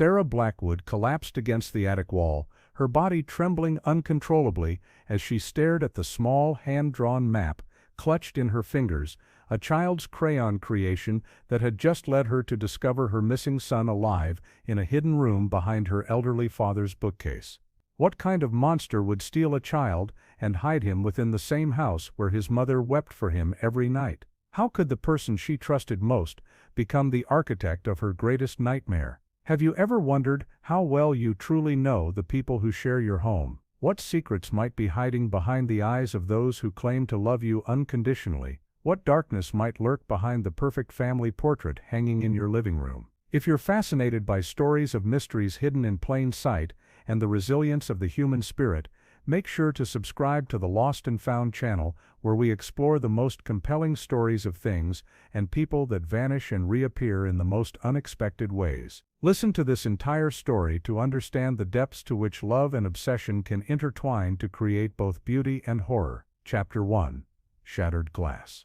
Sarah Blackwood collapsed against the attic wall, her body trembling uncontrollably as she stared at the small, hand-drawn map clutched in her fingers, a child's crayon creation that had just led her to discover her missing son alive in a hidden room behind her elderly father's bookcase. What kind of monster would steal a child and hide him within the same house where his mother wept for him every night? How could the person she trusted most become the architect of her greatest nightmare? Have you ever wondered how well you truly know the people who share your home? What secrets might be hiding behind the eyes of those who claim to love you unconditionally? What darkness might lurk behind the perfect family portrait hanging in your living room? If you're fascinated by stories of mysteries hidden in plain sight and the resilience of the human spirit, make sure to subscribe to the Lost and Found channel, where we explore the most compelling stories of things and people that vanish and reappear in the most unexpected ways. Listen to this entire story to understand the depths to which love and obsession can intertwine to create both beauty and horror. Chapter 1. Shattered Glass.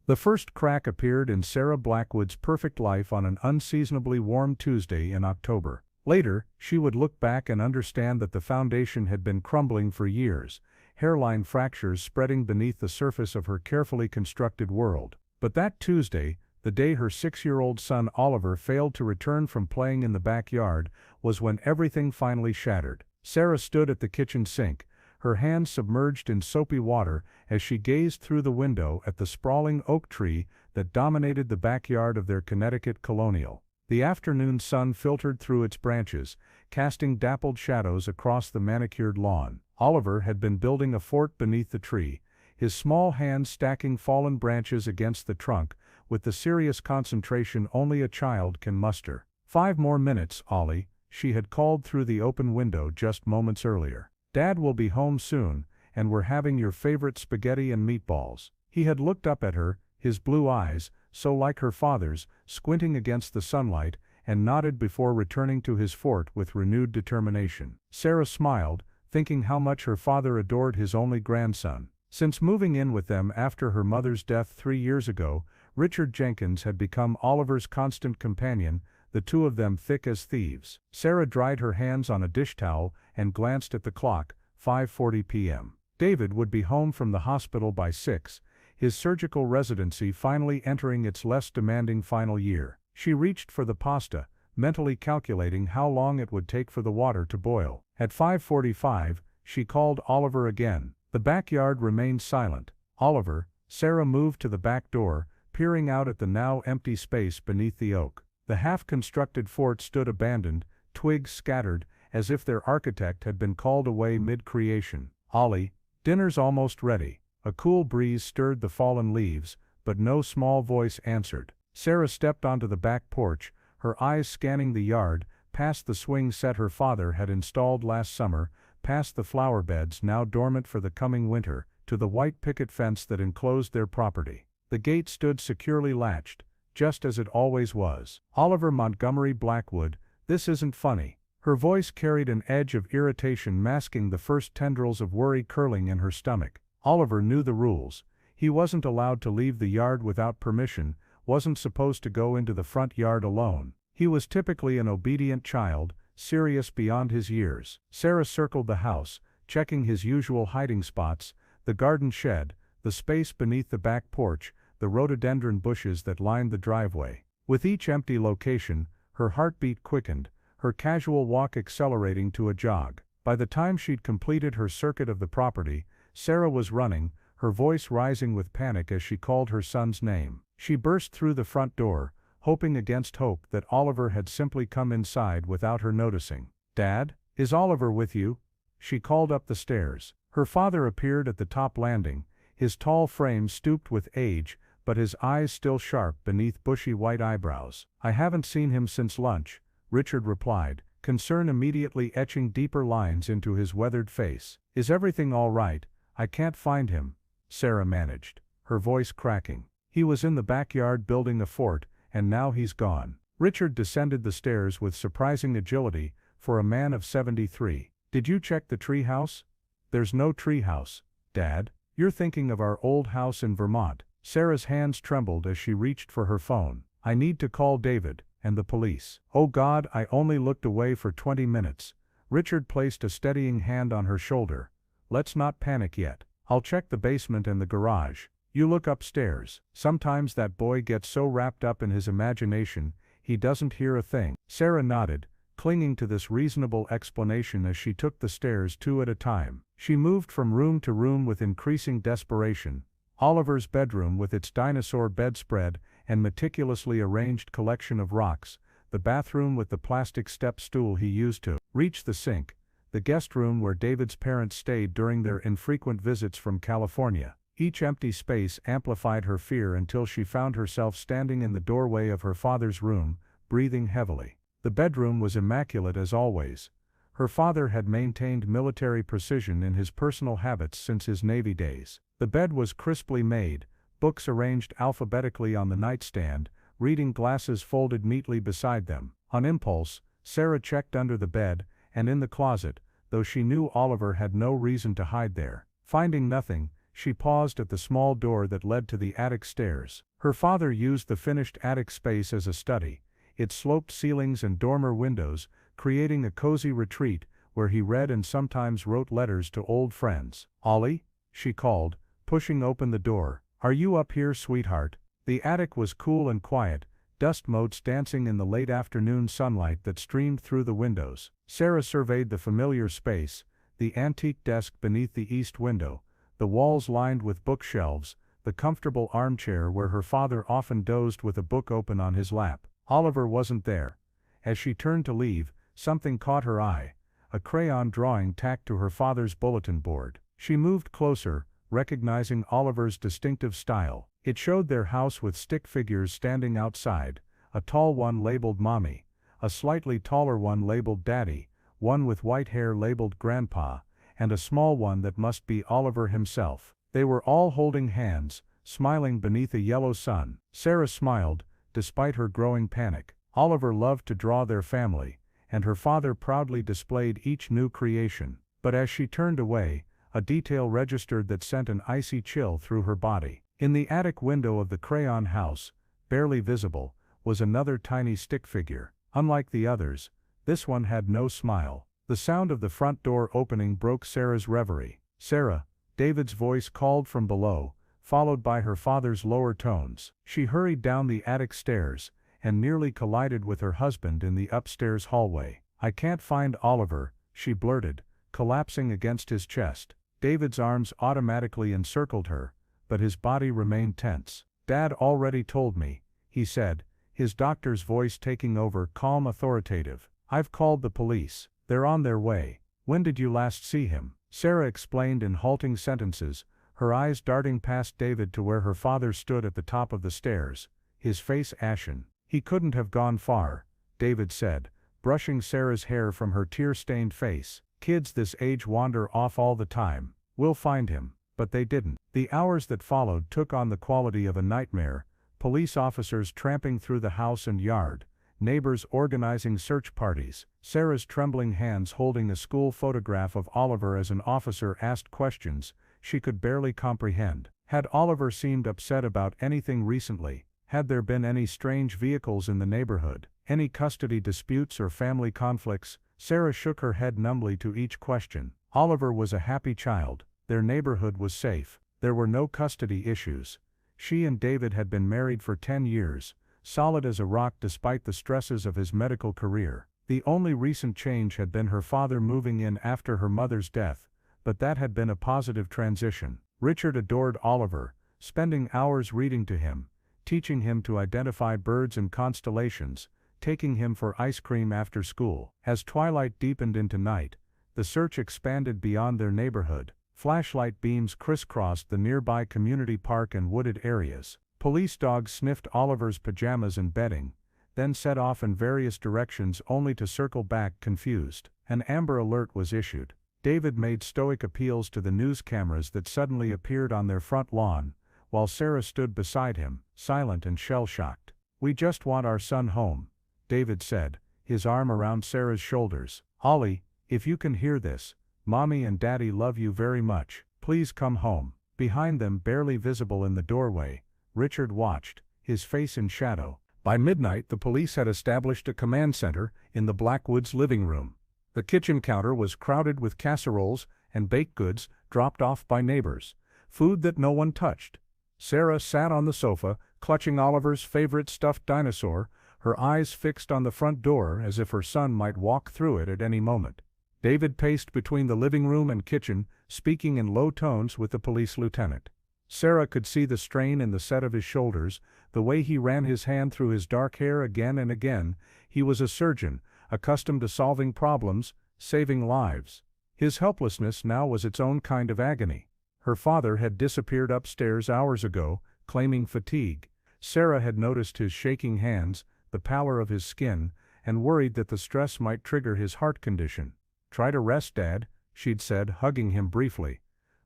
The first crack appeared in Sarah Blackwood's perfect life on an unseasonably warm Tuesday in October. Later, she would look back and understand that the foundation had been crumbling for years, hairline fractures spreading beneath the surface of her carefully constructed world. But that Tuesday, the day her 6-year-old son Oliver failed to return from playing in the backyard, was when everything finally shattered. Sarah stood at the kitchen sink, her hands submerged in soapy water as she gazed through the window at the sprawling oak tree that dominated the backyard of their Connecticut colonial. The afternoon sun filtered through its branches, casting dappled shadows across the manicured lawn. Oliver had been building a fort beneath the tree, his small hands stacking fallen branches against the trunk, with the serious concentration only a child can muster. 5 more minutes, Ollie, she had called through the open window just moments earlier. Dad will be home soon, and we're having your favorite spaghetti and meatballs. He had looked up at her, his blue eyes, so like her father's, squinting against the sunlight, and nodded before returning to his fort with renewed determination. Sarah smiled, thinking how much her father adored his only grandson. Since moving in with them after her mother's death 3 years ago, Richard Jenkins had become Oliver's constant companion, the two of them thick as thieves. Sarah dried her hands on a dish towel and glanced at the clock, 5:40 p.m. David would be home from the hospital by 6, his surgical residency finally entering its less demanding final year. She reached for the pasta, mentally calculating how long it would take for the water to boil. At 5:45, she called Oliver again. The backyard remained silent. Oliver, Sarah moved to the back door, peering out at the now empty space beneath the oak. The half-constructed fort stood abandoned, twigs scattered, as if their architect had been called away mid-creation. Ollie, dinner's almost ready. A cool breeze stirred the fallen leaves, but no small voice answered. Sarah stepped onto the back porch, her eyes scanning the yard, past the swing set her father had installed last summer, past the flower beds now dormant for the coming winter, to the white picket fence that enclosed their property. The gate stood securely latched, just as it always was. Oliver Montgomery Blackwood, this isn't funny. Her voice carried an edge of irritation masking the first tendrils of worry curling in her stomach. Oliver knew the rules. He wasn't allowed to leave the yard without permission, wasn't supposed to go into the front yard alone. He was typically an obedient child, serious beyond his years. Sarah circled the house, checking his usual hiding spots, the garden shed, the space beneath the back porch, the rhododendron bushes that lined the driveway. With each empty location, her heartbeat quickened, her casual walk accelerating to a jog. By the time she'd completed her circuit of the property, Sarah was running, her voice rising with panic as she called her son's name. She burst through the front door, hoping against hope that Oliver had simply come inside without her noticing. "Dad, is Oliver with you?" She called up the stairs. Her father appeared at the top landing, his tall frame stooped with age, but his eyes still sharp beneath bushy white eyebrows. "I haven't seen him since lunch," Richard replied, concern immediately etching deeper lines into his weathered face. "Is everything all right? I can't find him," Sarah managed, her voice cracking. "He was in the backyard building a fort, and now he's gone." Richard descended the stairs with surprising agility for a man of 73. "Did you check the tree house?" "There's no tree house, Dad. You're thinking of our old house in Vermont." Sarah's hands trembled as she reached for her phone. "I need to call David," and the police. Oh God, I only looked away for 20 minutes. Richard placed a steadying hand on her shoulder. Let's not panic yet. I'll check the basement and the garage. You look upstairs. Sometimes that boy gets so wrapped up in his imagination, he doesn't hear a thing. Sarah nodded, clinging to this reasonable explanation as she took the stairs 2 at a time. She moved from room to room with increasing desperation. Oliver's bedroom with its dinosaur bedspread and meticulously arranged collection of rocks, the bathroom with the plastic step stool he used to reach the sink, the guest room where David's parents stayed during their infrequent visits from California. Each empty space amplified her fear until she found herself standing in the doorway of her father's room, breathing heavily. The bedroom was immaculate as always. Her father had maintained military precision in his personal habits since his Navy days. The bed was crisply made, books arranged alphabetically on the nightstand, reading glasses folded neatly beside them. On impulse, Sarah checked under the bed and in the closet, though she knew Oliver had no reason to hide there. Finding nothing, she paused at the small door that led to the attic stairs. Her father used the finished attic space as a study, its sloped ceilings and dormer windows, creating a cozy retreat where he read and sometimes wrote letters to old friends. "Ollie?" she called, pushing open the door. "Are you up here, sweetheart?" The attic was cool and quiet, dust motes dancing in the late afternoon sunlight that streamed through the windows. Sarah surveyed the familiar space, the antique desk beneath the east window, the walls lined with bookshelves, the comfortable armchair where her father often dozed with a book open on his lap. Oliver wasn't there. As she turned to leave, something caught her eye, a crayon drawing tacked to her father's bulletin board. She moved closer, recognizing Oliver's distinctive style. It showed their house with stick figures standing outside, a tall one labeled Mommy, a slightly taller one labeled Daddy, one with white hair labeled Grandpa, and a small one that must be Oliver himself. They were all holding hands, smiling beneath a yellow sun. Sarah smiled, despite her growing panic. Oliver loved to draw their family, and her father proudly displayed each new creation. But as she turned away, a detail registered that sent an icy chill through her body. In the attic window of the crayon house, barely visible, was another tiny stick figure. Unlike the others, this one had no smile. The sound of the front door opening broke Sarah's reverie. "Sarah," David's voice called from below, followed by her father's lower tones. She hurried down the attic stairs, and nearly collided with her husband in the upstairs hallway. "I can't find Oliver," she blurted, collapsing against his chest. David's arms automatically encircled her, but his body remained tense. "Dad already told me," he said, his doctor's voice taking over, calm, authoritative. "I've called the police. They're on their way. When did you last see him?" Sarah explained in halting sentences, her eyes darting past David to where her father stood at the top of the stairs, his face ashen. "He couldn't have gone far," David said, brushing Sarah's hair from her tear-stained face. "Kids this age wander off all the time. We'll find him." But they didn't. The hours that followed took on the quality of a nightmare, police officers tramping through the house and yard, neighbors organizing search parties, Sarah's trembling hands holding a school photograph of Oliver as an officer asked questions she could barely comprehend. Had Oliver seemed upset about anything recently? Had there been any strange vehicles in the neighborhood? Any custody disputes or family conflicts? Sarah shook her head numbly to each question. Oliver was a happy child. Their neighborhood was safe. There were no custody issues. She and David had been married for 10 years, solid as a rock despite the stresses of his medical career. The only recent change had been her father moving in after her mother's death, but that had been a positive transition. Richard adored Oliver, spending hours reading to him, teaching him to identify birds and constellations, taking him for ice cream after school. As twilight deepened into night, the search expanded beyond their neighborhood. Flashlight beams crisscrossed the nearby community park and wooded areas. Police dogs sniffed Oliver's pajamas and bedding, then set off in various directions only to circle back confused. An Amber Alert was issued. David made stoic appeals to the news cameras that suddenly appeared on their front lawn, while Sarah stood beside him, silent and shell-shocked. "We just want our son home," David said, his arm around Sarah's shoulders. "Ollie, if you can hear this, Mommy and Daddy love you very much. Please come home." Behind them, barely visible in the doorway, Richard watched, his face in shadow. By midnight, the police had established a command center in the Blackwood's living room. The kitchen counter was crowded with casseroles and baked goods dropped off by neighbors, food that no one touched. Sarah sat on the sofa, clutching Oliver's favorite stuffed dinosaur, her eyes fixed on the front door as if her son might walk through it at any moment. David paced between the living room and kitchen, speaking in low tones with the police lieutenant. Sarah could see the strain in the set of his shoulders, the way he ran his hand through his dark hair again and again. He was a surgeon, accustomed to solving problems, saving lives. His helplessness now was its own kind of agony. Her father had disappeared upstairs hours ago, claiming fatigue. Sarah had noticed his shaking hands, the pallor of his skin, and worried that the stress might trigger his heart condition. "Try to rest, Dad," she'd said, hugging him briefly.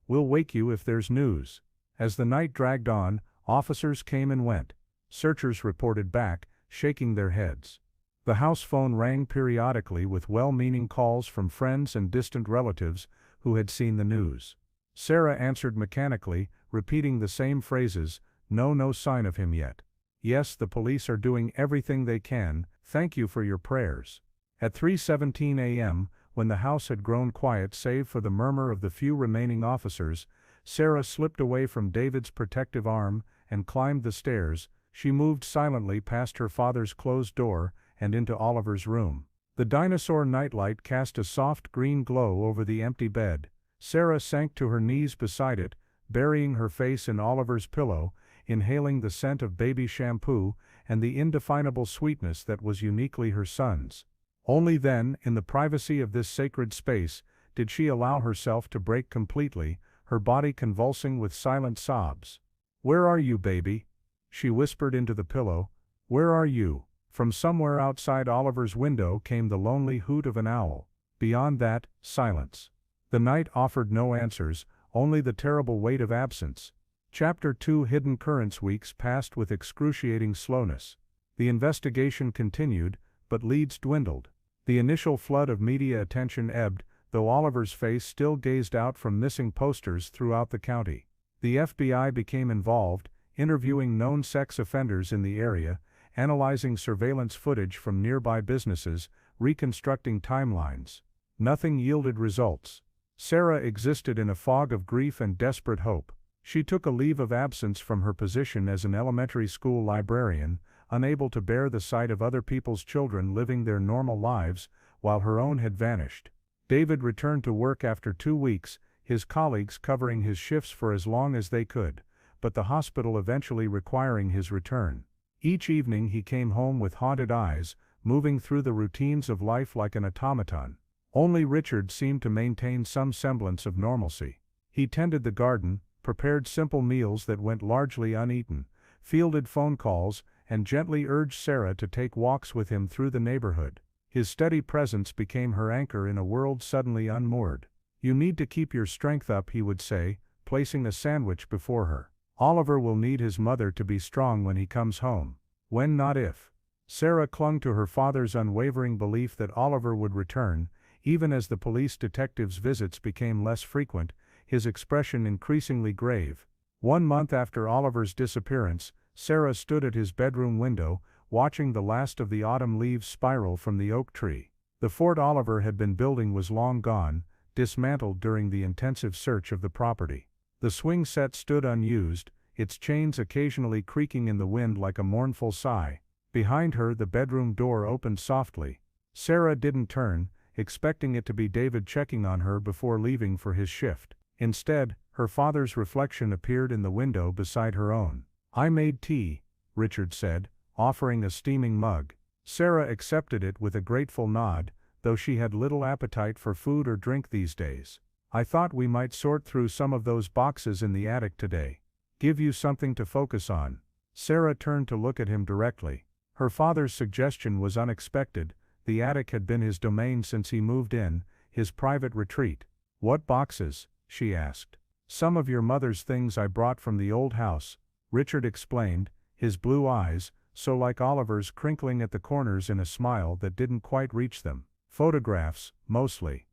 "We'll wake you if there's news." As the night dragged on, officers came and went. Searchers reported back, shaking their heads. The house phone rang periodically with well-meaning calls from friends and distant relatives who had seen the news. Sarah answered mechanically, repeating the same phrases, no sign of him yet. "Yes, the police are doing everything they can, thank you for your prayers." At 3:17 a.m., when the house had grown quiet save for the murmur of the few remaining officers, Sarah slipped away from David's protective arm and climbed the stairs. She moved silently past her father's closed door and into Oliver's room. The dinosaur nightlight cast a soft green glow over the empty bed. Sarah sank to her knees beside it, burying her face in Oliver's pillow, inhaling the scent of baby shampoo and the indefinable sweetness that was uniquely her son's. Only then, in the privacy of this sacred space, did she allow herself to break completely, her body convulsing with silent sobs. "Where are you, baby?" she whispered into the pillow. "Where are you?" From somewhere outside Oliver's window came the lonely hoot of an owl. Beyond that, silence. The night offered no answers, only the terrible weight of absence. Chapter 2 Hidden Currents. Weeks passed with excruciating slowness. The investigation continued, but leads dwindled. The initial flood of media attention ebbed, though Oliver's face still gazed out from missing posters throughout the county. The FBI became involved, interviewing known sex offenders in the area, analyzing surveillance footage from nearby businesses, reconstructing timelines. Nothing yielded results. Sarah existed in a fog of grief and desperate hope. She took a leave of absence from her position as an elementary school librarian, unable to bear the sight of other people's children living their normal lives, while her own had vanished. David returned to work after 2 weeks, his colleagues covering his shifts for as long as they could, but the hospital eventually requiring his return. Each evening he came home with haunted eyes, moving through the routines of life like an automaton. Only Richard seemed to maintain some semblance of normalcy. He tended the garden, prepared simple meals that went largely uneaten, fielded phone calls, and gently urged Sarah to take walks with him through the neighborhood. His steady presence became her anchor in a world suddenly unmoored. "You need to keep your strength up," he would say, placing a sandwich before her. "Oliver will need his mother to be strong when he comes home." When, not if. Sarah clung to her father's unwavering belief that Oliver would return, even as the police detective's visits became less frequent, his expression increasingly grave. 1 month after Oliver's disappearance, Sarah stood at his bedroom window, watching the last of the autumn leaves spiral from the oak tree. The fort Oliver had been building was long gone, dismantled during the intensive search of the property. The swing set stood unused, its chains occasionally creaking in the wind like a mournful sigh. Behind her the bedroom door opened softly. Sarah didn't turn, expecting it to be David checking on her before leaving for his shift. Instead, her father's reflection appeared in the window beside her own. "I made tea," Richard said, offering a steaming mug. Sarah accepted it with a grateful nod, though she had little appetite for food or drink these days. "I thought we might sort through some of those boxes in the attic today. Give you something to focus on." Sarah turned to look at him directly. Her father's suggestion was unexpected. The attic had been his domain since he moved in, his private retreat. "What boxes?" she asked. "Some of your mother's things I brought from the old house," Richard explained, his blue eyes, so like Oliver's, crinkling at the corners in a smile that didn't quite reach them. "Photographs, mostly.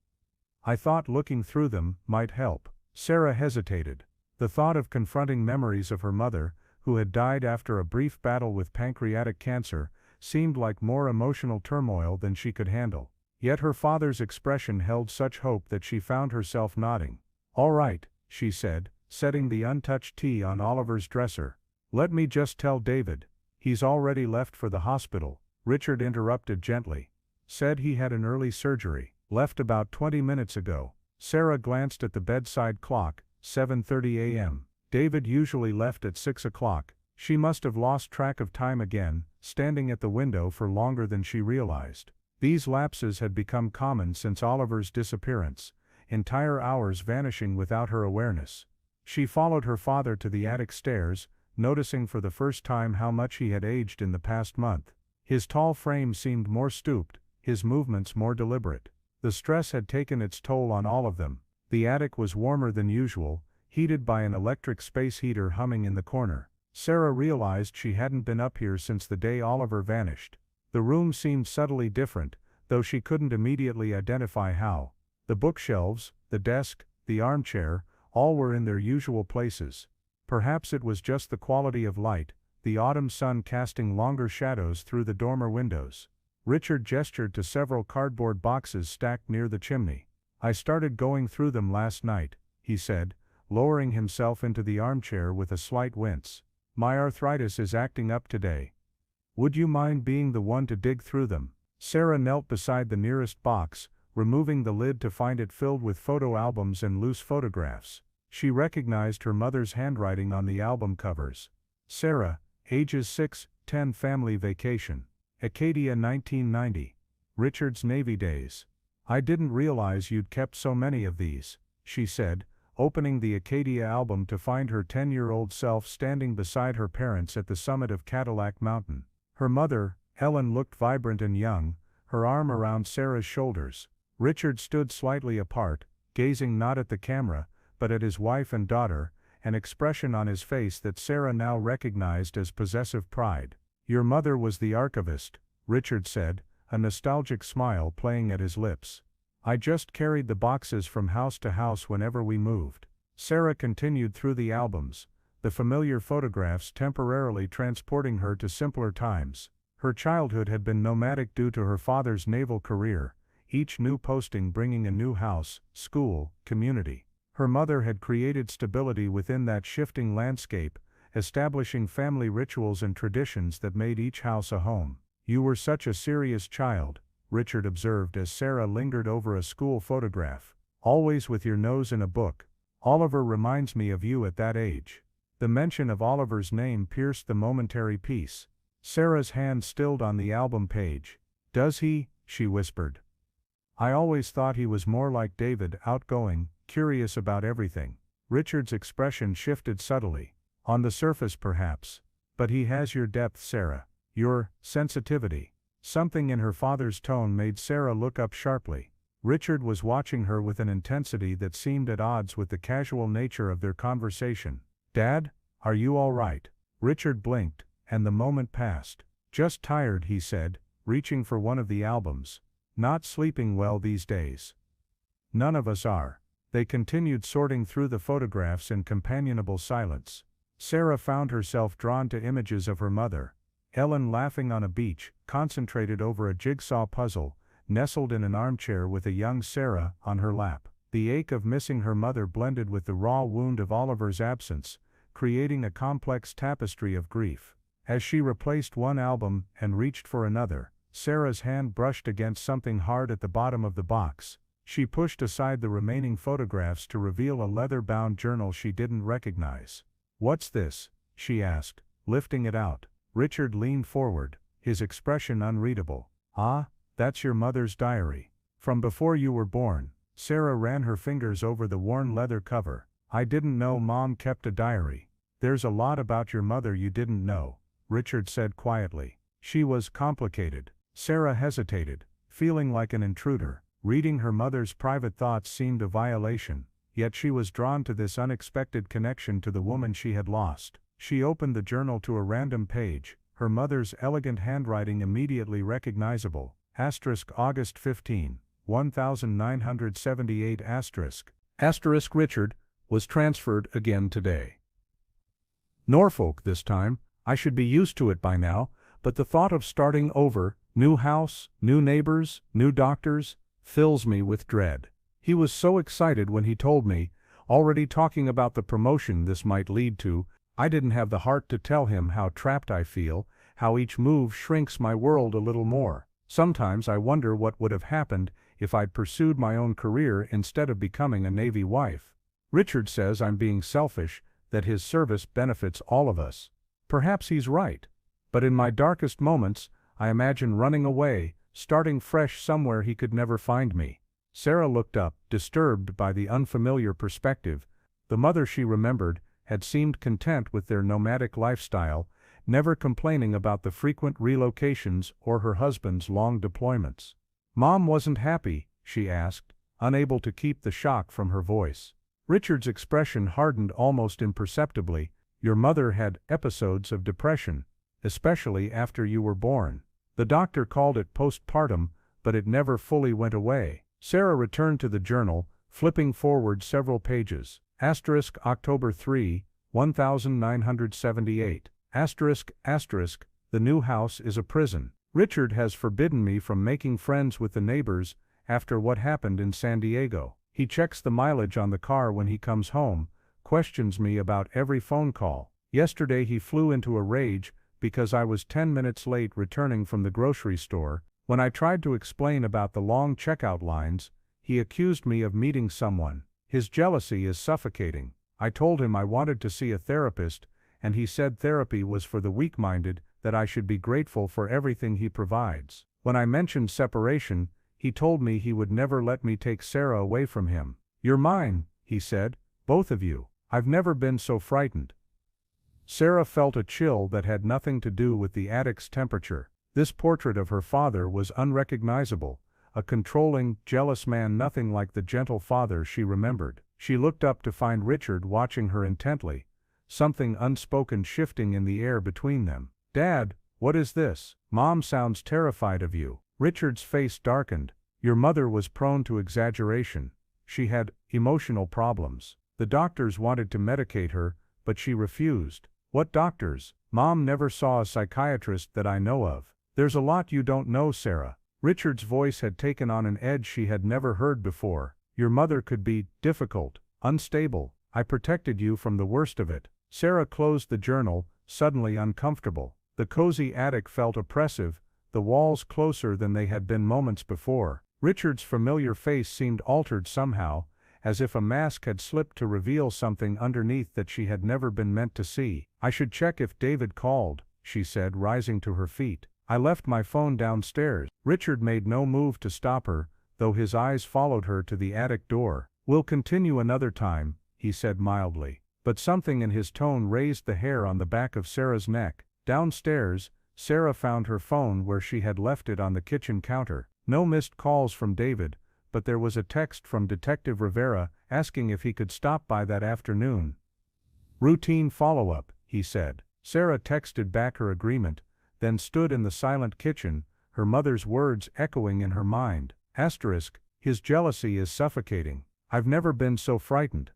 I thought looking through them might help." Sarah hesitated. The thought of confronting memories of her mother, who had died after a brief battle with pancreatic cancer, seemed like more emotional turmoil than she could handle. Yet her father's expression held such hope that she found herself nodding. "All right," she said, setting the untouched tea on Oliver's dresser. "Let me just tell David. He's already left for the hospital," Richard interrupted gently. "Said he had an early surgery. Left about 20 minutes ago." Sarah glanced at the bedside clock, 7:30 a.m. David usually left at 6 o'clock. She must have lost track of time again, standing at the window for longer than she realized. These lapses had become common since Oliver's disappearance, entire hours vanishing without her awareness. She followed her father to the attic stairs, noticing for the first time how much he had aged in the past month. His tall frame seemed more stooped, his movements more deliberate. The stress had taken its toll on all of them. The attic was warmer than usual, heated by an electric space heater humming in the corner. Sarah realized she hadn't been up here since the day Oliver vanished. The room seemed subtly different, though she couldn't immediately identify how. The bookshelves, the desk, the armchair, all were in their usual places. Perhaps it was just the quality of light, the autumn sun casting longer shadows through the dormer windows. Richard gestured to several cardboard boxes stacked near the chimney. "I started going through them last night," he said, lowering himself into the armchair with a slight wince. "My arthritis is acting up today. Would you mind being the one to dig through them?" Sarah knelt beside the nearest box, removing the lid to find it filled with photo albums and loose photographs. She recognized her mother's handwriting on the album covers. Sarah, ages 6-10, family vacation. Acadia 1990. Richard's Navy days. "I didn't realize you'd kept so many of these," she said, opening the Acadia album to find her 10-year-old self standing beside her parents at the summit of Cadillac Mountain. Her mother, Ellen, looked vibrant and young, her arm around Sarah's shoulders. Richard stood slightly apart, gazing not at the camera, but at his wife and daughter, an expression on his face that Sarah now recognized as possessive pride. "Your mother was the archivist," Richard said, a nostalgic smile playing at his lips. "I just carried the boxes from house to house whenever we moved." Sarah continued through the albums, the familiar photographs temporarily transporting her to simpler times. Her childhood had been nomadic due to her father's naval career, each new posting bringing a new house, school, community. Her mother had created stability within that shifting landscape, establishing family rituals and traditions that made each house a home. "You were such a serious child," Richard observed as Sarah lingered over a school photograph. "Always with your nose in a book. Oliver reminds me of you at that age." The mention of Oliver's name pierced the momentary peace. Sarah's hand stilled on the album page. "Does he?" she whispered. "I always thought he was more like David, outgoing, curious about everything." Richard's expression shifted subtly. "On the surface perhaps. But he has your depth, Sarah. Your sensitivity." Something in her father's tone made Sarah look up sharply. Richard was watching her with an intensity that seemed at odds with the casual nature of their conversation. "Dad, are you all right?" Richard blinked, and the moment passed. "Just tired," he said, reaching for one of the albums. "Not sleeping well these days." "None of us are." They continued sorting through the photographs in companionable silence. Sarah found herself drawn to images of her mother. Ellen laughing on a beach, concentrated over a jigsaw puzzle, nestled in an armchair with a young Sarah on her lap. The ache of missing her mother blended with the raw wound of Oliver's absence, creating a complex tapestry of grief. As she replaced one album and reached for another, Sarah's hand brushed against something hard at the bottom of the box. She pushed aside the remaining photographs to reveal a leather-bound journal she didn't recognize. "What's this?" she asked, lifting it out. Richard leaned forward, his expression unreadable. "Ah, that's your mother's diary. From before you were born." Sarah ran her fingers over the worn leather cover. "I didn't know Mom kept a diary." "There's a lot about your mother you didn't know," Richard said quietly. "She was complicated." Sarah hesitated, feeling like an intruder. Reading her mother's private thoughts seemed a violation, yet she was drawn to this unexpected connection to the woman she had lost. She opened the journal to a random page, her mother's elegant handwriting immediately recognizable. August 15, 1978 Richard was transferred again today. Norfolk this time. I should be used to it by now, but the thought of starting over, new house, new neighbors, new doctors, fills me with dread. He was so excited when he told me, already talking about the promotion this might lead to. I didn't have the heart to tell him how trapped I feel, how each move shrinks my world a little more. Sometimes I wonder what would have happened if I'd pursued my own career instead of becoming a Navy wife. Richard says I'm being selfish, that his service benefits all of us. Perhaps he's right. But in my darkest moments, I imagine running away, starting fresh somewhere he could never find me. Sarah looked up, disturbed by the unfamiliar perspective. The mother she remembered had seemed content with their nomadic lifestyle, never complaining about the frequent relocations or her husband's long deployments. Mom wasn't happy, she asked, unable to keep the shock from her voice. Richard's expression hardened almost imperceptibly. Your mother had episodes of depression, especially after you were born. The doctor called it postpartum, but it never fully went away. Sarah returned to the journal, flipping forward several pages. October 3, 1978. The new house is a prison. Richard has forbidden me from making friends with the neighbors after what happened in San Diego. He checks the mileage on the car when he comes home, questions me about every phone call. Yesterday he flew into a rage because I was 10 minutes late returning from the grocery store. When I tried to explain about the long checkout lines, he accused me of meeting someone. His jealousy is suffocating. I told him I wanted to see a therapist, and he said therapy was for the weak-minded, that I should be grateful for everything he provides. When I mentioned separation, he told me he would never let me take Sarah away from him. You're mine, he said, both of you. I've never been so frightened. Sarah felt a chill that had nothing to do with the attic's temperature. This portrait of her father was unrecognizable, a controlling, jealous man, nothing like the gentle father she remembered. She looked up to find Richard watching her intently, something unspoken shifting in the air between them. Dad, what is this? Mom sounds terrified of you. Richard's face darkened. Your mother was prone to exaggeration. She had emotional problems. The doctors wanted to medicate her, but she refused. What doctors? Mom never saw a psychiatrist that I know of. There's a lot you don't know, Sarah. Richard's voice had taken on an edge she had never heard before. Your mother could be difficult, unstable. I protected you from the worst of it. Sarah closed the journal, suddenly uncomfortable. The cozy attic felt oppressive, the walls closer than they had been moments before. Richard's familiar face seemed altered somehow, as if a mask had slipped to reveal something underneath that she had never been meant to see. I should check if David called, she said, rising to her feet. I left my phone downstairs. Richard made no move to stop her, though his eyes followed her to the attic door. We'll continue another time, he said mildly. But something in his tone raised the hair on the back of Sarah's neck. Downstairs, Sarah found her phone where she had left it on the kitchen counter. No missed calls from David, but there was a text from Detective Rivera asking if he could stop by that afternoon. Routine follow-up, he said. Sarah texted back her agreement, then stood in the silent kitchen, her mother's words echoing in her mind. His jealousy is suffocating. I've never been so frightened.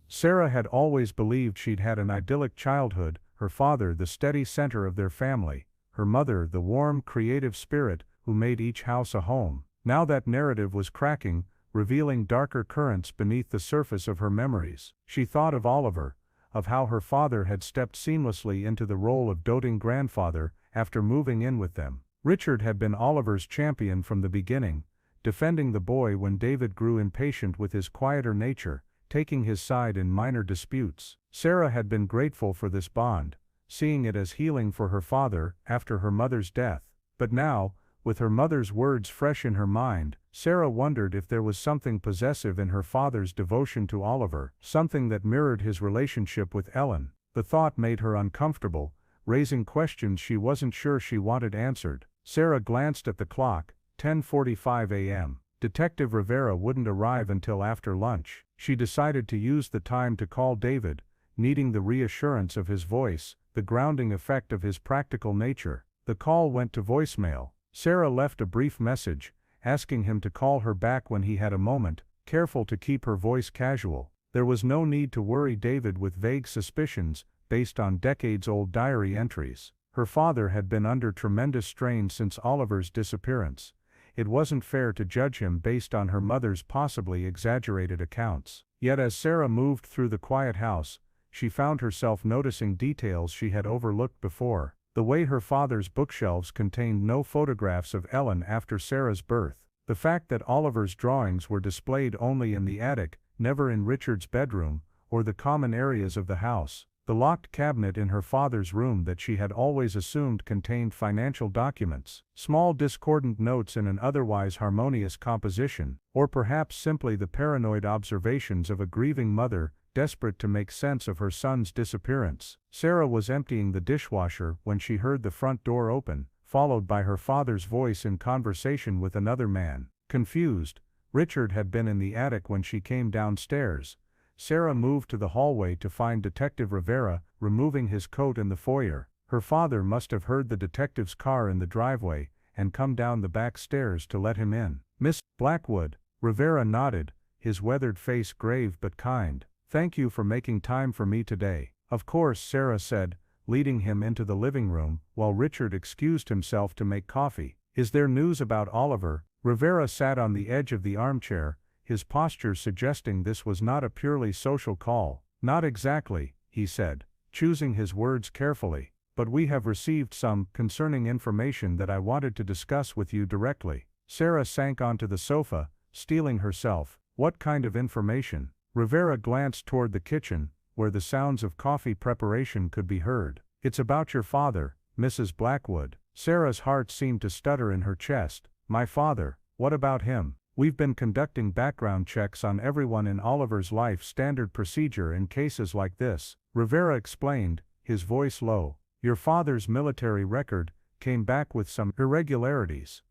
Sarah had always believed she'd had an idyllic childhood, her father the steady center of their family, her mother the warm, creative spirit who made each house a home. Now that narrative was cracking, revealing darker currents beneath the surface of her memories. She thought of Oliver, of how her father had stepped seamlessly into the role of doting grandfather after moving in with them. Richard had been Oliver's champion from the beginning, defending the boy when David grew impatient with his quieter nature, taking his side in minor disputes. Sarah had been grateful for this bond, seeing it as healing for her father after her mother's death. But now, with her mother's words fresh in her mind, Sarah wondered if there was something possessive in her father's devotion to Oliver, something that mirrored his relationship with Ellen. The thought made her uncomfortable, raising questions she wasn't sure she wanted answered. Sarah glanced at the clock, 10:45 a.m. Detective Rivera wouldn't arrive until after lunch. She decided to use the time to call David, needing the reassurance of his voice, the grounding effect of his practical nature. The call went to voicemail. Sarah left a brief message, asking him to call her back when he had a moment, careful to keep her voice casual. There was no need to worry David with vague suspicions based on decades-old diary entries. Her father had been under tremendous strain since Oliver's disappearance. It wasn't fair to judge him based on her mother's possibly exaggerated accounts. Yet as Sarah moved through the quiet house, she found herself noticing details she had overlooked before. The way her father's bookshelves contained no photographs of Ellen after Sarah's birth. The fact that Oliver's drawings were displayed only in the attic, never in Richard's bedroom, or the common areas of the house. The locked cabinet in her father's room that she had always assumed contained financial documents, small discordant notes in an otherwise harmonious composition, or perhaps simply the paranoid observations of a grieving mother, desperate to make sense of her son's disappearance. Sarah was emptying the dishwasher when she heard the front door open, followed by her father's voice in conversation with another man. Confused, Richard had been in the attic when she came downstairs. Sarah moved to the hallway to find Detective Rivera removing his coat in the foyer. Her father must have heard the detective's car in the driveway and come down the back stairs to let him in. "Miss Blackwood," Rivera nodded, his weathered face grave but kind. "Thank you for making time for me today." "Of course," Sarah said, leading him into the living room, while Richard excused himself to make coffee. "Is there news about Oliver?" Rivera sat on the edge of the armchair, his posture suggesting this was not a purely social call. "Not exactly," he said, choosing his words carefully, "but we have received some concerning information that I wanted to discuss with you directly." Sarah sank onto the sofa, steeling herself. "What kind of information?" Rivera glanced toward the kitchen, where the sounds of coffee preparation could be heard. "It's about your father, Mrs. Blackwood." Sarah's heart seemed to stutter in her chest. "My father, what about him?" "We've been conducting background checks on everyone in Oliver's life, standard procedure in cases like this," Rivera explained, his voice low. "Your father's military record came back with some irregularities."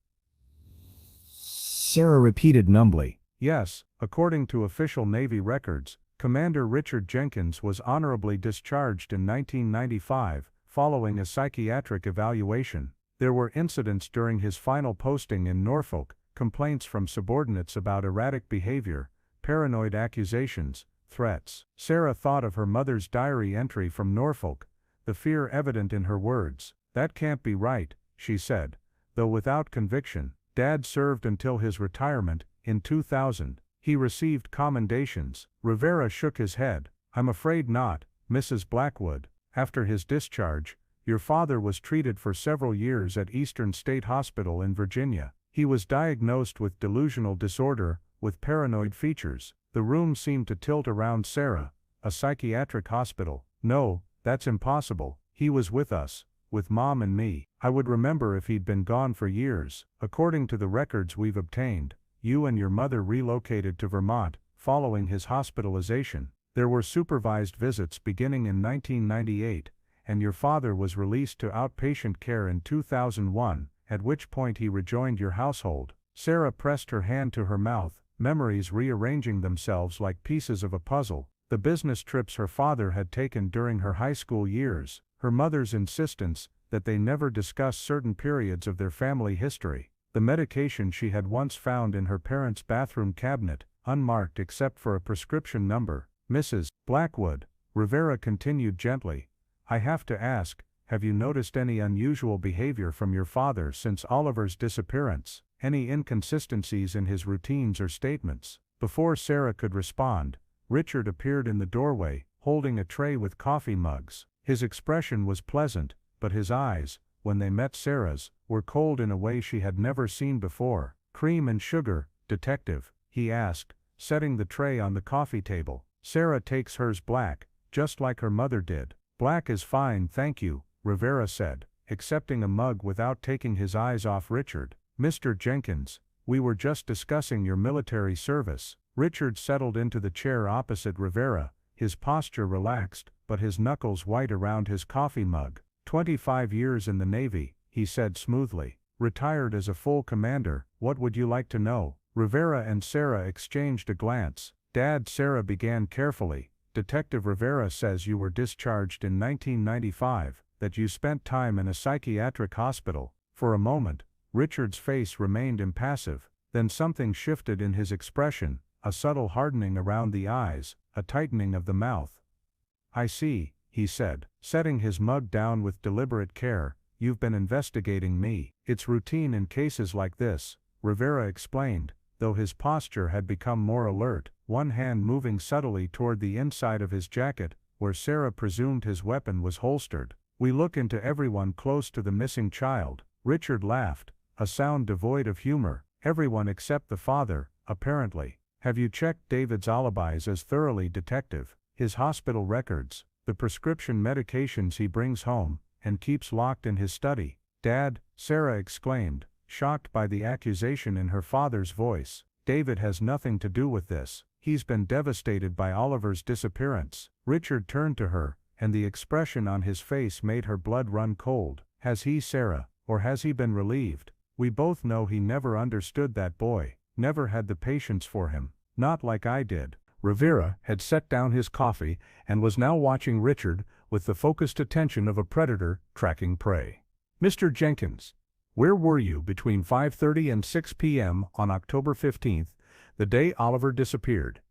Sarah repeated numbly. "Yes, according to official Navy records, Commander Richard Jenkins was honorably discharged in 1995, following a psychiatric evaluation. There were incidents during his final posting in Norfolk, complaints from subordinates about erratic behavior, paranoid accusations, threats." Sarah thought of her mother's diary entry from Norfolk, the fear evident in her words. "That can't be right," she said, though without conviction. "Dad served until his retirement, in 2000. He received commendations." Rivera shook his head. "I'm afraid not, Mrs. Blackwood. After his discharge, your father was treated for several years at Eastern State Hospital in Virginia. He was diagnosed with delusional disorder, with paranoid features." The room seemed to tilt around Sarah. "A psychiatric hospital? No, that's impossible. He was with us, with Mom and me. I would remember if he'd been gone for years. According to the records we've obtained, you and your mother relocated to Vermont, following his hospitalization. There were supervised visits beginning in 1998, and your father was released to outpatient care in 2001, at which point he rejoined your household." Sarah pressed her hand to her mouth, memories rearranging themselves like pieces of a puzzle. The business trips her father had taken during her high school years, her mother's insistence that they never discuss certain periods of their family history, the medication she had once found in her parents' bathroom cabinet, unmarked except for a prescription number. "Mrs. Blackwood," Rivera continued gently, "I have to ask, have you noticed any unusual behavior from your father since Oliver's disappearance? Any inconsistencies in his routines or statements?" Before Sarah could respond, Richard appeared in the doorway, holding a tray with coffee mugs. His expression was pleasant, but his eyes, when they met Sarah's, were cold in a way she had never seen before. "Cream and sugar, detective?" he asked, setting the tray on the coffee table. Sarah takes hers black, just like her mother did. "Black is fine, thank you," Rivera said, accepting a mug without taking his eyes off Richard. "Mr. Jenkins, we were just discussing your military service." Richard settled into the chair opposite Rivera, his posture relaxed, but his knuckles white around his coffee mug. 25 years in the Navy," he said smoothly. "Retired as a full commander. What would you like to know?" Rivera and Sarah exchanged a glance. "Dad," Sarah began carefully, "Detective Rivera says you were discharged in 1995, that you spent time in a psychiatric hospital." For a moment, Richard's face remained impassive, then something shifted in his expression, a subtle hardening around the eyes, a tightening of the mouth. "I see," he said, setting his mug down with deliberate care. "You've been investigating me." "It's routine in cases like this," Rivera explained, though his posture had become more alert, one hand moving subtly toward the inside of his jacket, where Sarah presumed his weapon was holstered. "We look into everyone close to the missing child." Richard laughed, a sound devoid of humor. "Everyone except the father, apparently. Have you checked David's alibis as thoroughly, Detective? His hospital records, the prescription medications he brings home and keeps locked in his study?" "Dad," Sarah exclaimed, shocked by the accusation in her father's voice, "David has nothing to do with this. He's been devastated by Oliver's disappearance." Richard turned to her, and the expression on his face made her blood run cold. "Has he, Sarah, or has he been relieved? We both know he never understood that boy, never had the patience for him, not like I did." Rivera had set down his coffee and was now watching Richard with the focused attention of a predator tracking prey. "Mr. Jenkins, where were you between 5:30 and 6 p.m. on October 15th, the day Oliver disappeared?"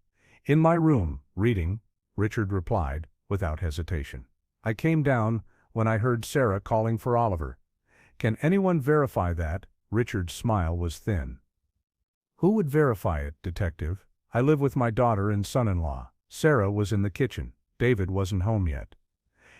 "In my room, reading," Richard replied, without hesitation. "I came down when I heard Sarah calling for Oliver." "Can anyone verify that?" Richard's smile was thin. "Who would verify it, Detective? I live with my daughter and son-in-law." Sarah was in the kitchen. David wasn't home yet.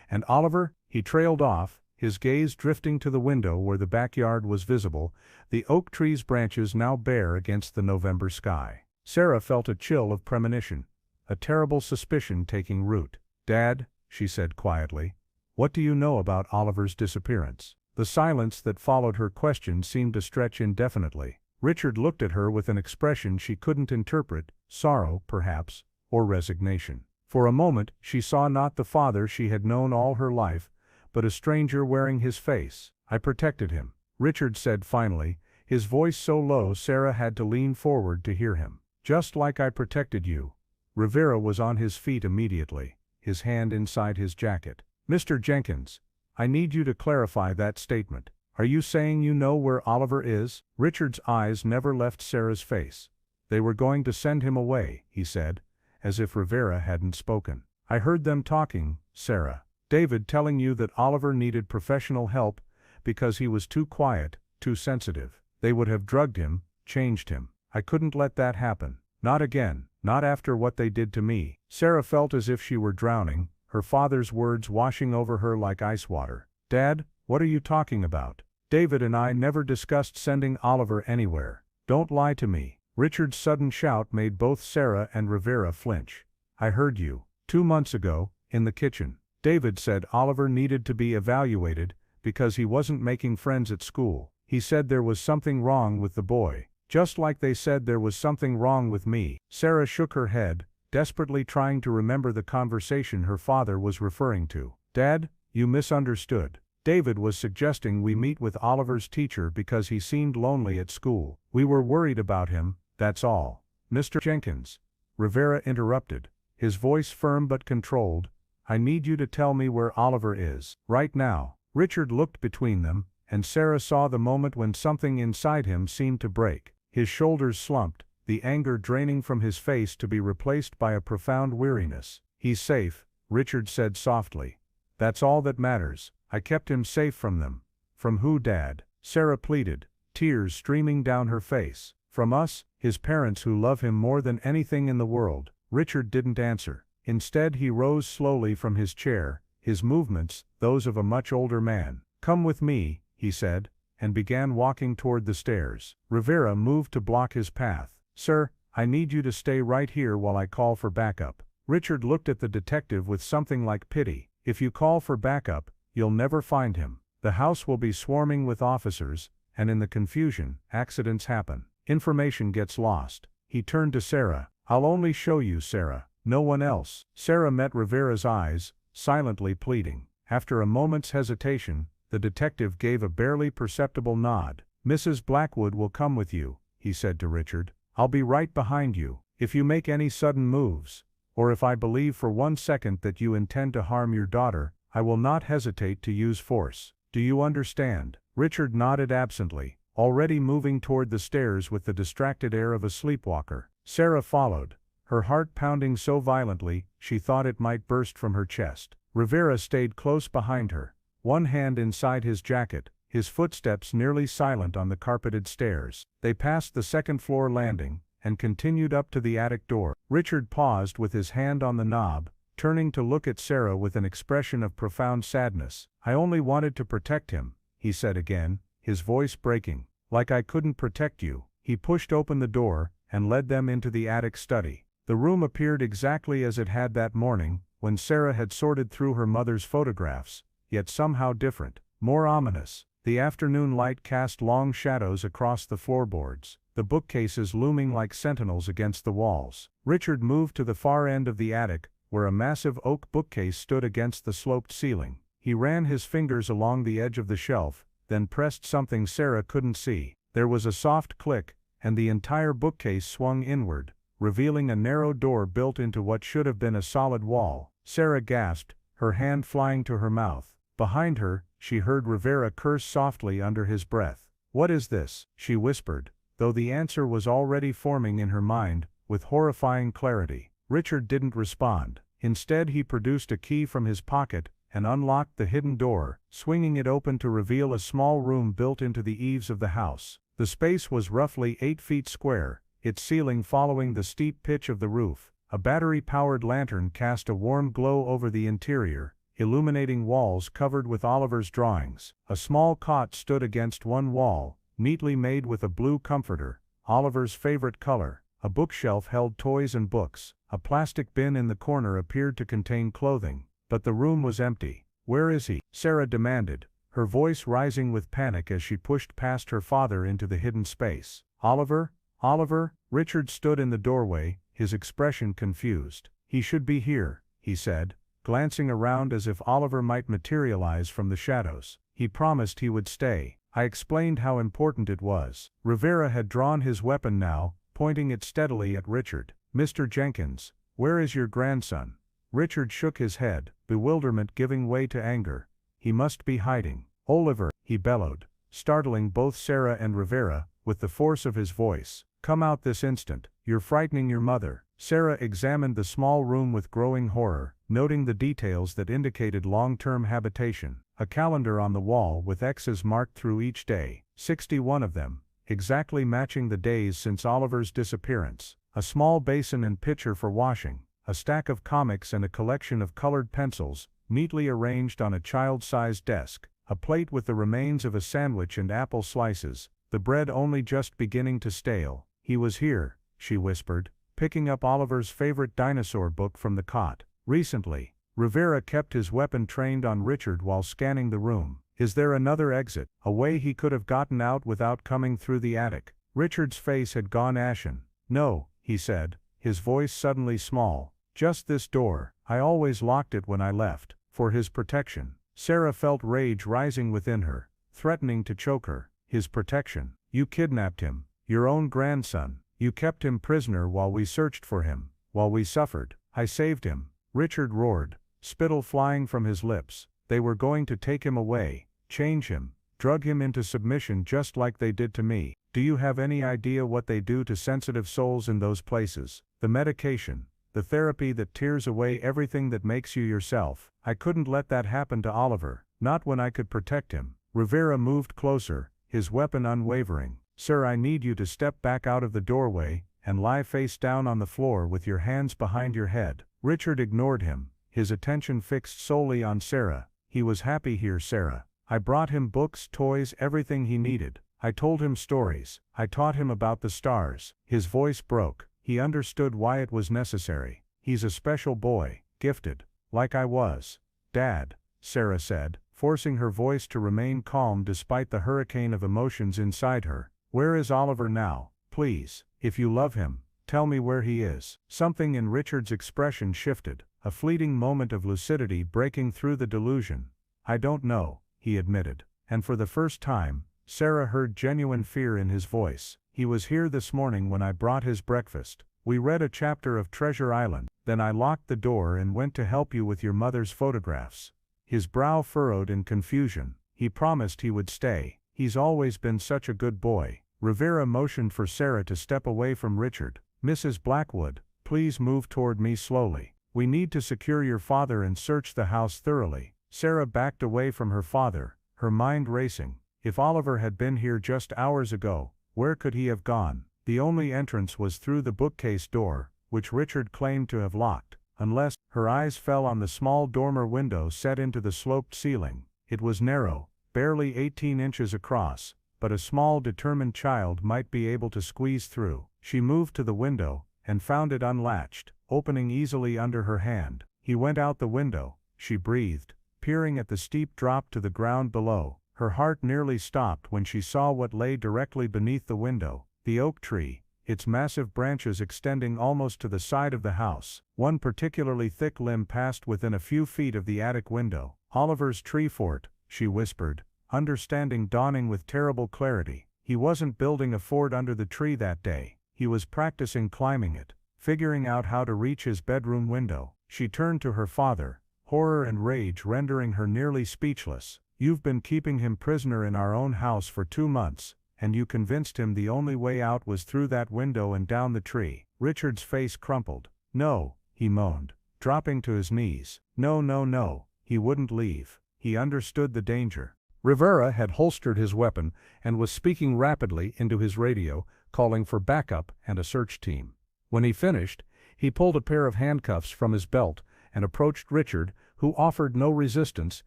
"And Oliver?" He trailed off, his gaze drifting to the window where the backyard was visible, the oak tree's branches now bare against the November sky. Sarah felt a chill of premonition, a terrible suspicion taking root. "Dad," she said quietly, "what do you know about Oliver's disappearance?" The silence that followed her question seemed to stretch indefinitely. Richard looked at her with an expression she couldn't interpret, sorrow, perhaps, or resignation. For a moment she saw not the father she had known all her life, but a stranger wearing his face. "I protected him," Richard said finally, his voice so low Sarah had to lean forward to hear him. "Just like I protected you." Rivera was on his feet immediately, his hand inside his jacket. "Mr. Jenkins, I need you to clarify that statement. Are you saying you know where Oliver is?" Richard's eyes never left Sarah's face. "They were going to send him away," he said, as if Rivera hadn't spoken. "I heard them talking, Sarah. David telling you that Oliver needed professional help because he was too quiet, too sensitive. They would have drugged him, changed him. I couldn't let that happen. Not again, not after what they did to me." Sarah felt as if she were drowning, her father's words washing over her like ice water. "Dad, what are you talking about? David and I never discussed sending Oliver anywhere. Don't lie to me." Richard's sudden shout made both Sarah and Rivera flinch. "I heard you. 2 months ago, in the kitchen. David said Oliver needed to be evaluated because he wasn't making friends at school. He said there was something wrong with the boy, just like they said there was something wrong with me." Sarah shook her head, desperately trying to remember the conversation her father was referring to. "Dad, you misunderstood. David was suggesting we meet with Oliver's teacher because he seemed lonely at school. We were worried about him, that's all." "Mr. Jenkins," Rivera interrupted, his voice firm but controlled, "I need you to tell me where Oliver is, right now." Richard looked between them, and Sarah saw the moment when something inside him seemed to break. His shoulders slumped, the anger draining from his face to be replaced by a profound weariness. "He's safe," Richard said softly. "That's all that matters. I kept him safe from them." "From who, Dad?" Sarah pleaded, tears streaming down her face. "From us, his parents who love him more than anything in the world." Richard didn't answer. Instead he rose slowly from his chair, his movements those of a much older man. "Come with me," he said, and began walking toward the stairs. Rivera moved to block his path. "Sir, I need you to stay right here while I call for backup." Richard looked at the detective with something like pity. "If you call for backup, you'll never find him. The house will be swarming with officers, and in the confusion, accidents happen. Information gets lost." He turned to Sarah. "I'll only show you, Sarah. No one else." Sarah met Rivera's eyes, silently pleading. After a moment's hesitation, the detective gave a barely perceptible nod. "Mrs. Blackwood will come with you," he said to Richard. "I'll be right behind you. If you make any sudden moves, or if I believe for 1 second that you intend to harm your daughter, I will not hesitate to use force. Do you understand?" Richard nodded absently, already moving toward the stairs with the distracted air of a sleepwalker. Sarah followed, her heart pounding so violently she thought it might burst from her chest. Rivera stayed close behind her, one hand inside his jacket, his footsteps nearly silent on the carpeted stairs. They passed the second-floor landing, and continued up to the attic door. Richard paused with his hand on the knob, turning to look at Sarah with an expression of profound sadness. "I only wanted to protect him," he said again, his voice breaking. "Like I couldn't protect you." He pushed open the door, and led them into the attic study. The room appeared exactly as it had that morning, when Sarah had sorted through her mother's photographs, yet somehow different, more ominous. The afternoon light cast long shadows across the floorboards, the bookcases looming like sentinels against the walls. Richard moved to the far end of the attic, where a massive oak bookcase stood against the sloped ceiling. He ran his fingers along the edge of the shelf, then pressed something Sarah couldn't see. There was a soft click, and the entire bookcase swung inward, revealing a narrow door built into what should have been a solid wall. Sarah gasped, her hand flying to her mouth. Behind her, she heard Rivera curse softly under his breath. "What is this?" she whispered, though the answer was already forming in her mind, with horrifying clarity. Richard didn't respond. Instead, he produced a key from his pocket and unlocked the hidden door, swinging it open to reveal a small room built into the eaves of the house. The space was roughly 8 feet square, its ceiling following the steep pitch of the roof. A battery-powered lantern cast a warm glow over the interior, illuminating walls covered with Oliver's drawings. A small cot stood against one wall, neatly made with a blue comforter, Oliver's favorite color. A bookshelf held toys and books. A plastic bin in the corner appeared to contain clothing, but the room was empty. "Where is he?" Sarah demanded, her voice rising with panic as she pushed past her father into the hidden space. "Oliver? Oliver?" Richard stood in the doorway, his expression confused. "He should be here," he said, glancing around as if Oliver might materialize from the shadows. "He promised he would stay." I explained how important it was. Rivera had drawn his weapon now, pointing it steadily at Richard. "Mr. Jenkins, where is your grandson?" Richard shook his head, bewilderment giving way to anger. "He must be hiding." "Oliver," he bellowed, startling both Sarah and Rivera, with the force of his voice. "Come out this instant. You're frightening your mother." Sarah examined the small room with growing horror, noting the details that indicated long-term habitation. A calendar on the wall with X's marked through each day, 61 of them, exactly matching the days since Oliver's disappearance. A small basin and pitcher for washing, a stack of comics and a collection of colored pencils, neatly arranged on a child-sized desk. A plate with the remains of a sandwich and apple slices, the bread only just beginning to stale. "He was here," she whispered, picking up Oliver's favorite dinosaur book from the cot. "Recently." Rivera kept his weapon trained on Richard while scanning the room. "Is there another exit, a way he could have gotten out without coming through the attic?" Richard's face had gone ashen. "No," he said, his voice suddenly small. "Just this door. I always locked it when I left, for his protection." Sarah felt rage rising within her, threatening to choke her. "His protection? You kidnapped him, your own grandson. You kept him prisoner while we searched for him, while we suffered." "I saved him," Richard roared, spittle flying from his lips. "They were going to take him away, change him, drug him into submission just like they did to me. Do you have any idea what they do to sensitive souls in those places? The medication, the therapy that tears away everything that makes you yourself. I couldn't let that happen to Oliver, not when I could protect him." Rivera moved closer, his weapon unwavering. "Sir, I need you to step back out of the doorway, and lie face down on the floor with your hands behind your head." Richard ignored him, his attention fixed solely on Sarah. "He was happy here, Sarah. I brought him books, toys, everything he needed. I told him stories. I taught him about the stars." His voice broke. He understood why it was necessary. "He's a special boy, gifted, like I was." "Dad," Sarah said, forcing her voice to remain calm despite the hurricane of emotions inside her. "Where is Oliver now? Please, if you love him, tell me where he is." Something in Richard's expression shifted, a fleeting moment of lucidity breaking through the delusion. "I don't know," he admitted. And for the first time, Sarah heard genuine fear in his voice. "He was here this morning when I brought his breakfast. We read a chapter of Treasure Island, then I locked the door and went to help you with your mother's photographs." His brow furrowed in confusion. "He promised he would stay. He's always been such a good boy." Rivera motioned for Sarah to step away from Richard. "Mrs. Blackwood, please move toward me slowly." We need to secure your father and search the house thoroughly. Sarah backed away from her father, her mind racing. If Oliver had been here just hours ago, where could he have gone? The only entrance was through the bookcase door, which Richard claimed to have locked. Unless, her eyes fell on the small dormer window set into the sloped ceiling. It was narrow, barely 18 inches across, but a small determined child might be able to squeeze through. She moved to the window, and found it unlatched, opening easily under her hand. He went out the window, she breathed, peering at the steep drop to the ground below. Her heart nearly stopped when she saw what lay directly beneath the window, the oak tree, its massive branches extending almost to the side of the house. One particularly thick limb passed within a few feet of the attic window. Oliver's tree fort, she whispered, understanding dawning with terrible clarity. He wasn't building a fort under the tree that day. He was practicing climbing it, figuring out how to reach his bedroom window. She turned to her father, horror and rage rendering her nearly speechless. You've been keeping him prisoner in our own house for 2 months, and you convinced him the only way out was through that window and down the tree. Richard's face crumpled. No, he moaned, dropping to his knees. No, no, no, he wouldn't leave. He understood the danger. Rivera had holstered his weapon and was speaking rapidly into his radio, calling for backup and a search team. When he finished, he pulled a pair of handcuffs from his belt and approached Richard, who offered no resistance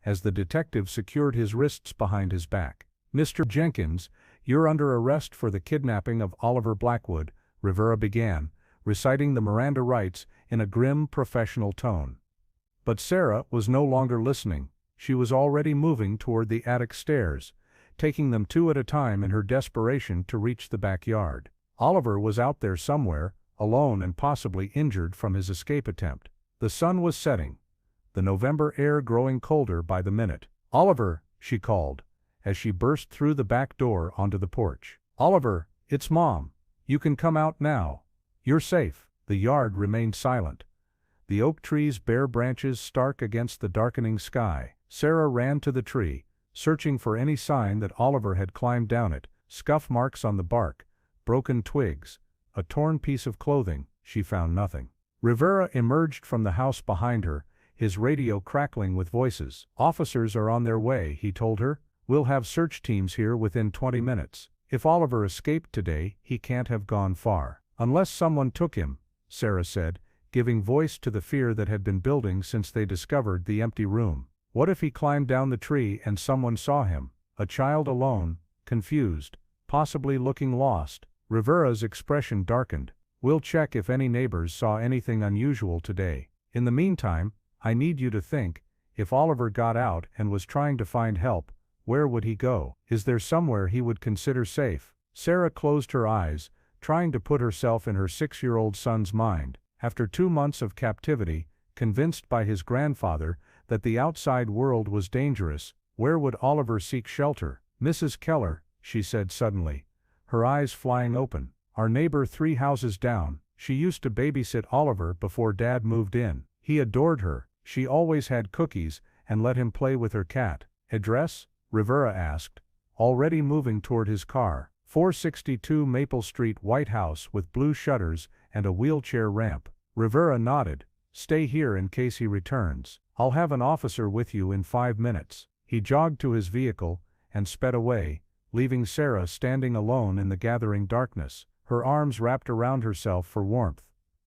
as the detective secured his wrists behind his back. Mr. Jenkins, you're under arrest for the kidnapping of Oliver Blackwood, Rivera began, reciting the Miranda rights in a grim professional tone. But Sarah was no longer listening. She was already moving toward the attic stairs, taking them 2 at a time in her desperation to reach the backyard. Oliver was out there somewhere, alone and possibly injured from his escape attempt. The sun was setting, the November air growing colder by the minute. Oliver, she called, as she burst through the back door onto the porch. Oliver, it's Mom. You can come out now. You're safe. The yard remained silent, the oak tree's bare branches stark against the darkening sky. Sarah ran to the tree, searching for any sign that Oliver had climbed down it. Scuff marks on the bark, broken twigs, a torn piece of clothing. She found nothing. Rivera emerged from the house behind her, his radio crackling with voices. Officers are on their way, he told her. We'll have search teams here within 20 minutes. If Oliver escaped today, he can't have gone far. Unless someone took him, Sarah said, giving voice to the fear that had been building since they discovered the empty room. What if he climbed down the tree and someone saw him? A child alone, confused, possibly looking lost. Rivera's expression darkened. We'll check if any neighbors saw anything unusual today. In the meantime, I need you to think, if Oliver got out and was trying to find help, where would he go? Is there somewhere he would consider safe? Sarah closed her eyes, trying to put herself in her 6-year-old son's mind. After 2 months of captivity, convinced by his grandfather that the outside world was dangerous, where would Oliver seek shelter? Mrs. Keller, she said suddenly, her eyes flying open. Our neighbor 3 houses down. She used to babysit Oliver before Dad moved in. He adored her. She always had cookies and let him play with her cat. Address? Rivera asked, already moving toward his car. 462 Maple Street, White House with blue shutters and a wheelchair ramp. Rivera nodded. Stay here in case he returns. I'll have an officer with you in 5 minutes. He jogged to his vehicle and sped away, leaving Sarah standing alone in the gathering darkness, her arms wrapped around herself for warmth.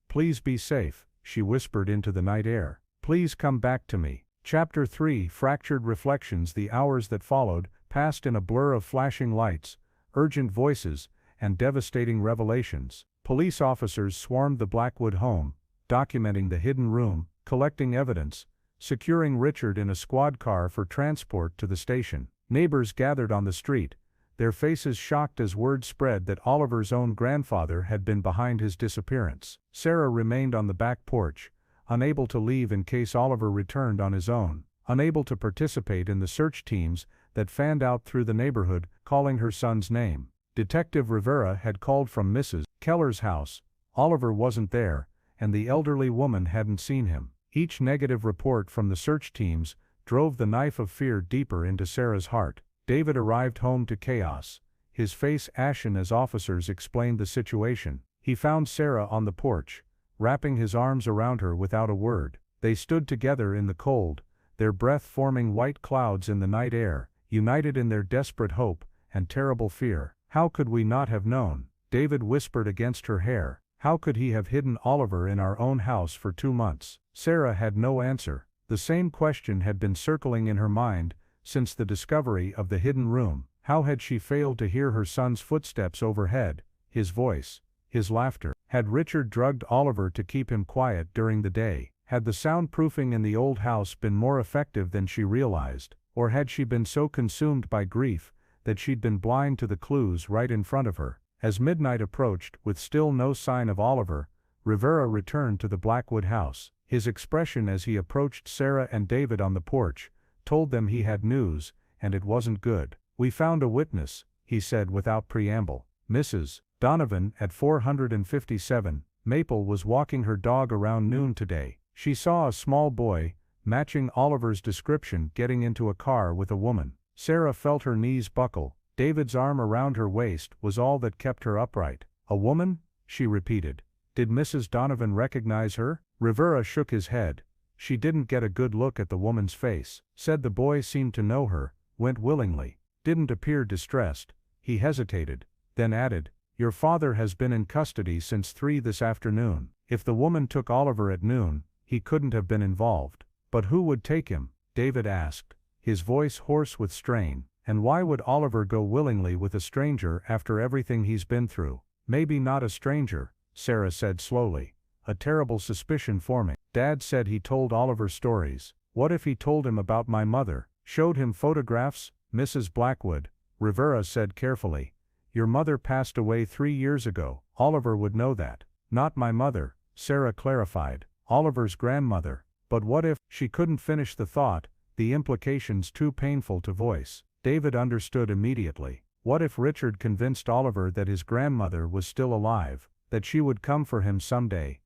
Please be safe, she whispered into the night air. Please come back to me. Chapter 3 Fractured Reflections. The hours that followed passed in a blur of flashing lights, urgent voices, and devastating revelations. Police officers swarmed the Blackwood home, documenting the hidden room, collecting evidence, securing Richard in a squad car for transport to the station. Neighbors gathered on the street, their faces shocked as word spread that Oliver's own grandfather had been behind his disappearance. Sarah remained on the back porch, unable to leave in case Oliver returned on his own, unable to participate in the search teams that fanned out through the neighborhood, calling her son's name. Detective Rivera had called from Mrs. Keller's house. Oliver wasn't there, and the elderly woman hadn't seen him. Each negative report from the search teams drove the knife of fear deeper into Sarah's heart. David arrived home to chaos, his face ashen as officers explained the situation. He found Sarah on the porch, wrapping his arms around her without a word. They stood together in the cold, their breath forming white clouds in the night air, united in their desperate hope and terrible fear. "How could we not have known?" David whispered against her hair. "How could he have hidden Oliver in our own house for 2 months?" Sarah had no answer. The same question had been circling in her mind since the discovery of the hidden room. How had she failed to hear her son's footsteps overhead, his voice, his laughter? Had Richard drugged Oliver to keep him quiet during the day? Had the soundproofing in the old house been more effective than she realized? Or had she been so consumed by grief that she'd been blind to the clues right in front of her? As midnight approached, with still no sign of Oliver, Rivera returned to the Blackwood house. His expression as he approached Sarah and David on the porch told them he had news, and it wasn't good. "We found a witness," he said without preamble. Mrs. Donovan at 457 Maple was walking her dog around noon today. She saw a small boy, matching Oliver's description, getting into a car with a woman. Sarah felt her knees buckle. David's arm around her waist was all that kept her upright. "A woman?" she repeated. "Did Mrs. Donovan recognize her?" Rivera shook his head. "She didn't get a good look at the woman's face. Said the boy seemed to know her, went willingly. Didn't appear distressed." He hesitated, then added, "Your father has been in custody since 3 this afternoon. If the woman took Oliver at noon, he couldn't have been involved." "But who would take him?" David asked, his voice hoarse with strain. "And why would Oliver go willingly with a stranger after everything he's been through?" "Maybe not a stranger," Sarah said slowly. "A terrible suspicion forming. Dad said he told Oliver stories. What if he told him about my mother? Showed him photographs?" "Mrs. Blackwood," Rivera said carefully, "your mother passed away 3 years ago. Oliver would know that." "Not my mother," Sarah clarified. "Oliver's grandmother." "But what if—" She couldn't finish the thought, the implications too painful to voice. David understood immediately. What if Richard convinced Oliver that his grandmother was still alive, that she would come for him someday?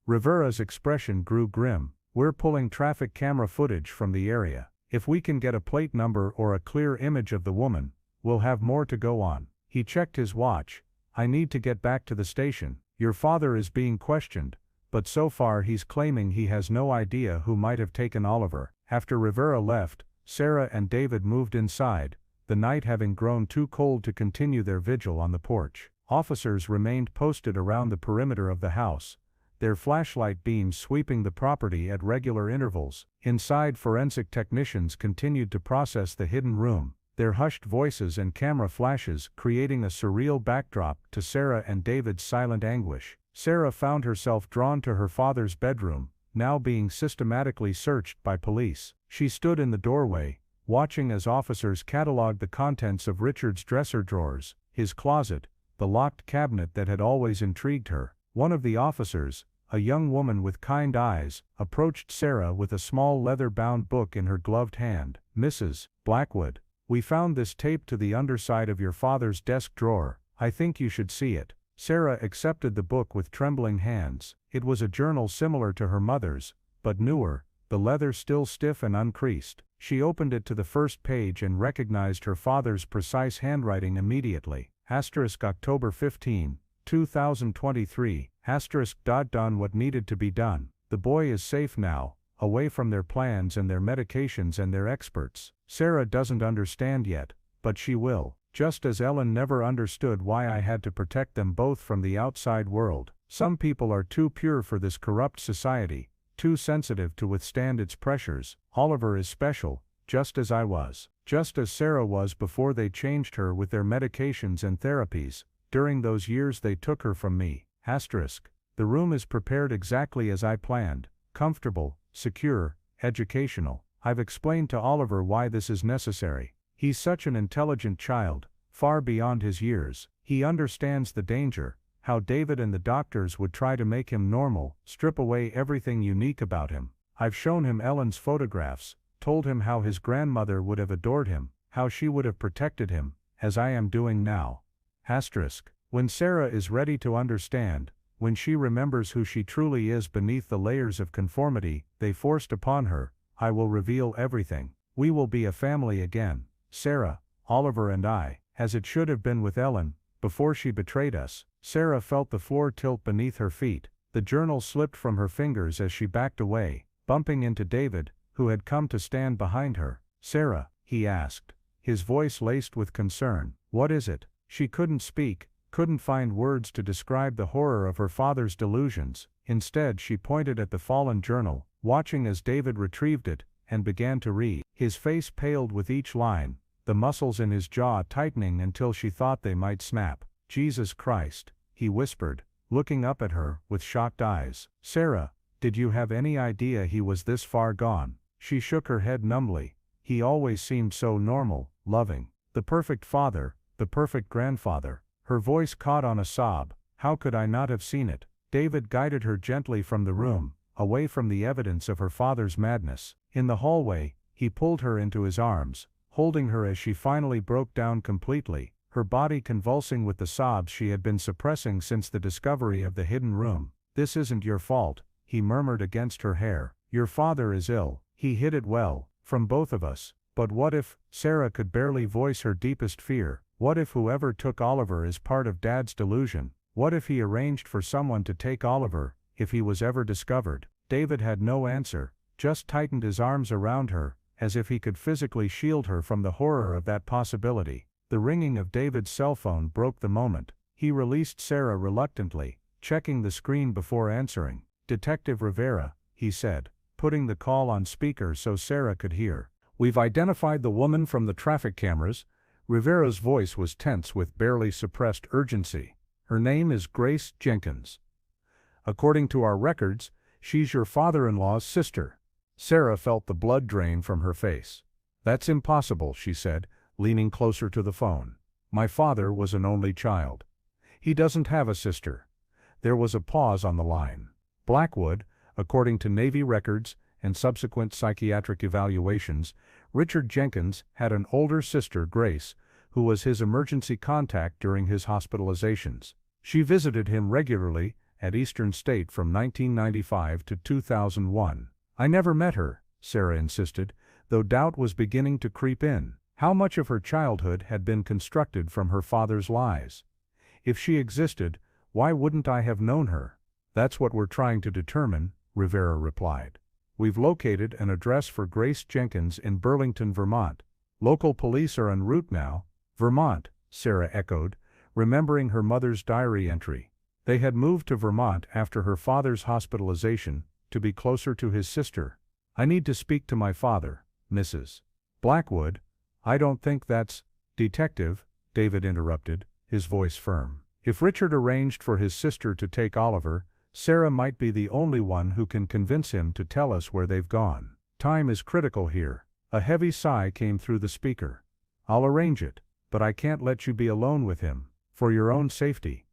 Rivera's expression grew grim. "We're pulling traffic camera footage from the area. If we can get a plate number or a clear image of the woman, we'll have more to go on." He checked his watch. "I need to get back to the station. Your father is being questioned, but so far he's claiming he has no idea who might have taken Oliver." After Rivera left, Sarah and David moved inside, the night having grown too cold to continue their vigil on the porch. Officers remained posted around the perimeter of the house, their flashlight beams sweeping the property at regular intervals. Inside, forensic technicians continued to process the hidden room, their hushed voices and camera flashes creating a surreal backdrop to Sarah and David's silent anguish. Sarah found herself drawn to her father's bedroom, now being systematically searched by police. She stood in the doorway, watching as officers cataloged the contents of Richard's dresser drawers, his closet, the locked cabinet that had always intrigued her. One of the officers, a young woman with kind eyes, approached Sarah with a small leather-bound book in her gloved hand. "Mrs. Blackwood, we found this taped to the underside of your father's desk drawer. I think you should see it." Sarah accepted the book with trembling hands. It was a journal similar to her mother's, but newer, the leather still stiff and uncreased. She opened it to the first page and recognized her father's precise handwriting immediately. October 15, 2023. Done what needed to be done. The boy is safe now, away from their plans and their medications and their experts. Sarah doesn't understand yet, but she will. Just as Ellen never understood why I had to protect them both from the outside world. Some people are too pure for this corrupt society, too sensitive to withstand its pressures. Oliver is special, just as I was. Just as Sarah was before they changed her with their medications and therapies. During those years they took her from me. The room is prepared exactly as I planned. Comfortable, secure, educational. I've explained to Oliver why this is necessary. He's such an intelligent child, far beyond his years. He understands the danger, how David and the doctors would try to make him normal, strip away everything unique about him. I've shown him Ellen's photographs, told him how his grandmother would have adored him, how she would have protected him, as I am doing now. When Sarah is ready to understand, when she remembers who she truly is beneath the layers of conformity they forced upon her, I will reveal everything. We will be a family again, Sarah, Oliver and I, as it should have been with Ellen, before she betrayed us. Sarah felt the floor tilt beneath her feet. The journal slipped from her fingers as she backed away, bumping into David, who had come to stand behind her. "Sarah," he asked, his voice laced with concern. "What is it?" She couldn't speak, couldn't find words to describe the horror of her father's delusions. Instead, she pointed at the fallen journal, watching as David retrieved it, and began to read. His face paled with each line, the muscles in his jaw tightening until she thought they might snap. "Jesus Christ," he whispered, looking up at her with shocked eyes. "Sarah, did you have any idea he was this far gone?" She shook her head numbly. "He always seemed so normal, loving. The perfect father, the perfect grandfather." Her voice caught on a sob. "How could I not have seen it?" David guided her gently from the room, away from the evidence of her father's madness. In the hallway, he pulled her into his arms, holding her as she finally broke down completely, her body convulsing with the sobs she had been suppressing since the discovery of the hidden room. "This isn't your fault," he murmured against her hair. "Your father is ill. He hid it well, from both of us. But what if," Sarah could barely voice her deepest fear, "what if whoever took Oliver is part of Dad's delusion? What if he arranged for someone to take Oliver, if he was ever discovered?" David had no answer, just tightened his arms around her, as if he could physically shield her from the horror of that possibility. The ringing of David's cell phone broke the moment. He released Sarah reluctantly, checking the screen before answering. "Detective Rivera," he said, putting the call on speaker so Sarah could hear. "We've identified the woman from the traffic cameras." Rivera's voice was tense with barely suppressed urgency. "Her name is Grace Jenkins. According to our records, she's your father-in-law's sister." Sarah felt the blood drain from her face. "That's impossible," she said, leaning closer to the phone. "My father was an only child. He doesn't have a sister." There was a pause on the line. Blackwood, according to Navy records and subsequent psychiatric evaluations, Richard Jenkins had an older sister, Grace, who was his emergency contact during his hospitalizations. She visited him regularly at Eastern State from 1995 to 2001. "I never met her," Sarah insisted, though doubt was beginning to creep in. How much of her childhood had been constructed from her father's lies? If she existed, why wouldn't I have known her? "That's what we're trying to determine," Rivera replied. "We've located an address for Grace Jenkins in Burlington, Vermont. Local police are en route now." "Vermont," Sarah echoed, remembering her mother's diary entry. They had moved to Vermont after her father's hospitalization, to be closer to his sister. "I need to speak to my father, Mrs. Blackwood." "I don't think that's—" "Detective," David interrupted, his voice firm. "If Richard arranged for his sister to take Oliver, Sarah might be the only one who can convince him to tell us where they've gone. Time is critical here." A heavy sigh came through the speaker. "I'll arrange it, but I can't let you be alone with him, for your own safety."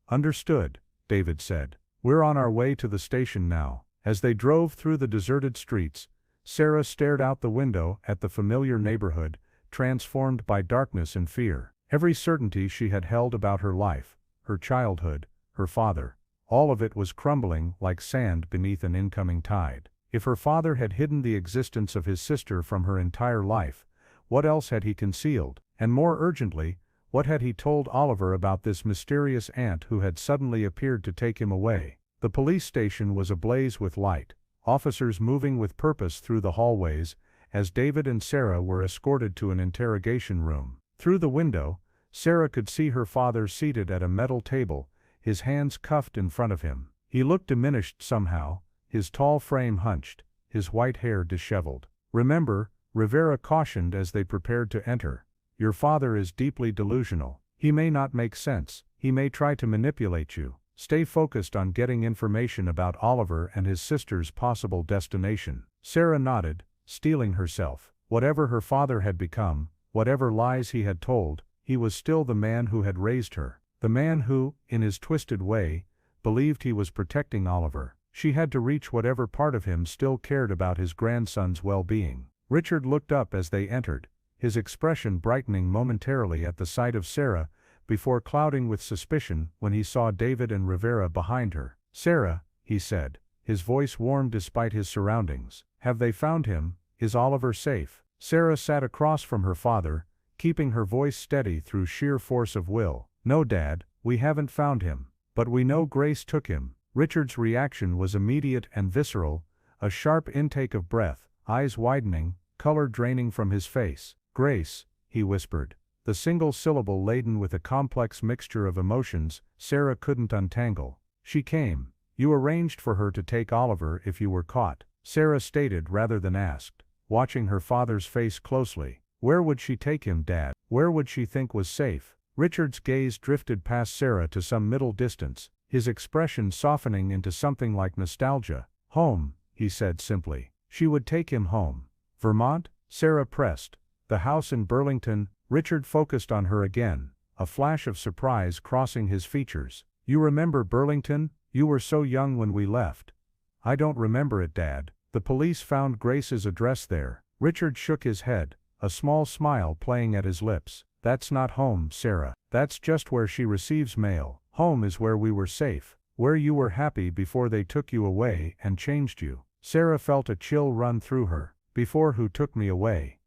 "Understood," David said. "We're on our way to the station now." As they drove through the deserted streets, Sarah stared out the window at the familiar neighborhood, transformed by darkness and fear. Every certainty she had held about her life, her childhood, her father, all of it was crumbling like sand beneath an incoming tide. If her father had hidden the existence of his sister from her entire life, what else had he concealed? And more urgently, what had he told Oliver about this mysterious aunt who had suddenly appeared to take him away? The police station was ablaze with light, officers moving with purpose through the hallways, as David and Sarah were escorted to an interrogation room. Through the window, Sarah could see her father seated at a metal table, his hands cuffed in front of him. He looked diminished somehow, his tall frame hunched, his white hair disheveled. "Remember," Rivera cautioned as they prepared to enter, "your father is deeply delusional. He may not make sense, he may try to manipulate you. Stay focused on getting information about Oliver and his sister's possible destination." Sarah nodded, steeling herself. Whatever her father had become, whatever lies he had told, he was still the man who had raised her. The man who, in his twisted way, believed he was protecting Oliver. She had to reach whatever part of him still cared about his grandson's well-being. Richard looked up as they entered, his expression brightening momentarily at the sight of Sarah, before clouding with suspicion when he saw David and Rivera behind her. "Sarah," he said, his voice warm despite his surroundings, "have they found him? Is Oliver safe?" Sarah sat across from her father, keeping her voice steady through sheer force of will. "No, Dad, we haven't found him. But we know Grace took him." Richard's reaction was immediate and visceral, a sharp intake of breath, eyes widening, color draining from his face. "Grace," he whispered. The single syllable laden with a complex mixture of emotions Sarah couldn't untangle. "She came. You arranged for her to take Oliver if you were caught," Sarah stated rather than asked, watching her father's face closely. "Where would she take him, Dad? Where would she think was safe?" Richard's gaze drifted past Sarah to some middle distance, his expression softening into something like nostalgia. "Home," he said simply. "She would take him home." "Vermont?" Sarah pressed. "The house in Burlington." Richard focused on her again, a flash of surprise crossing his features. "You remember Burlington? You were so young when we left." "I don't remember it, Dad. The police found Grace's address there." Richard shook his head, a small smile playing at his lips. "That's not home, Sarah. That's just where she receives mail. Home is where we were safe, where you were happy before they took you away and changed you." Sarah felt a chill run through her. "Before who took me away?"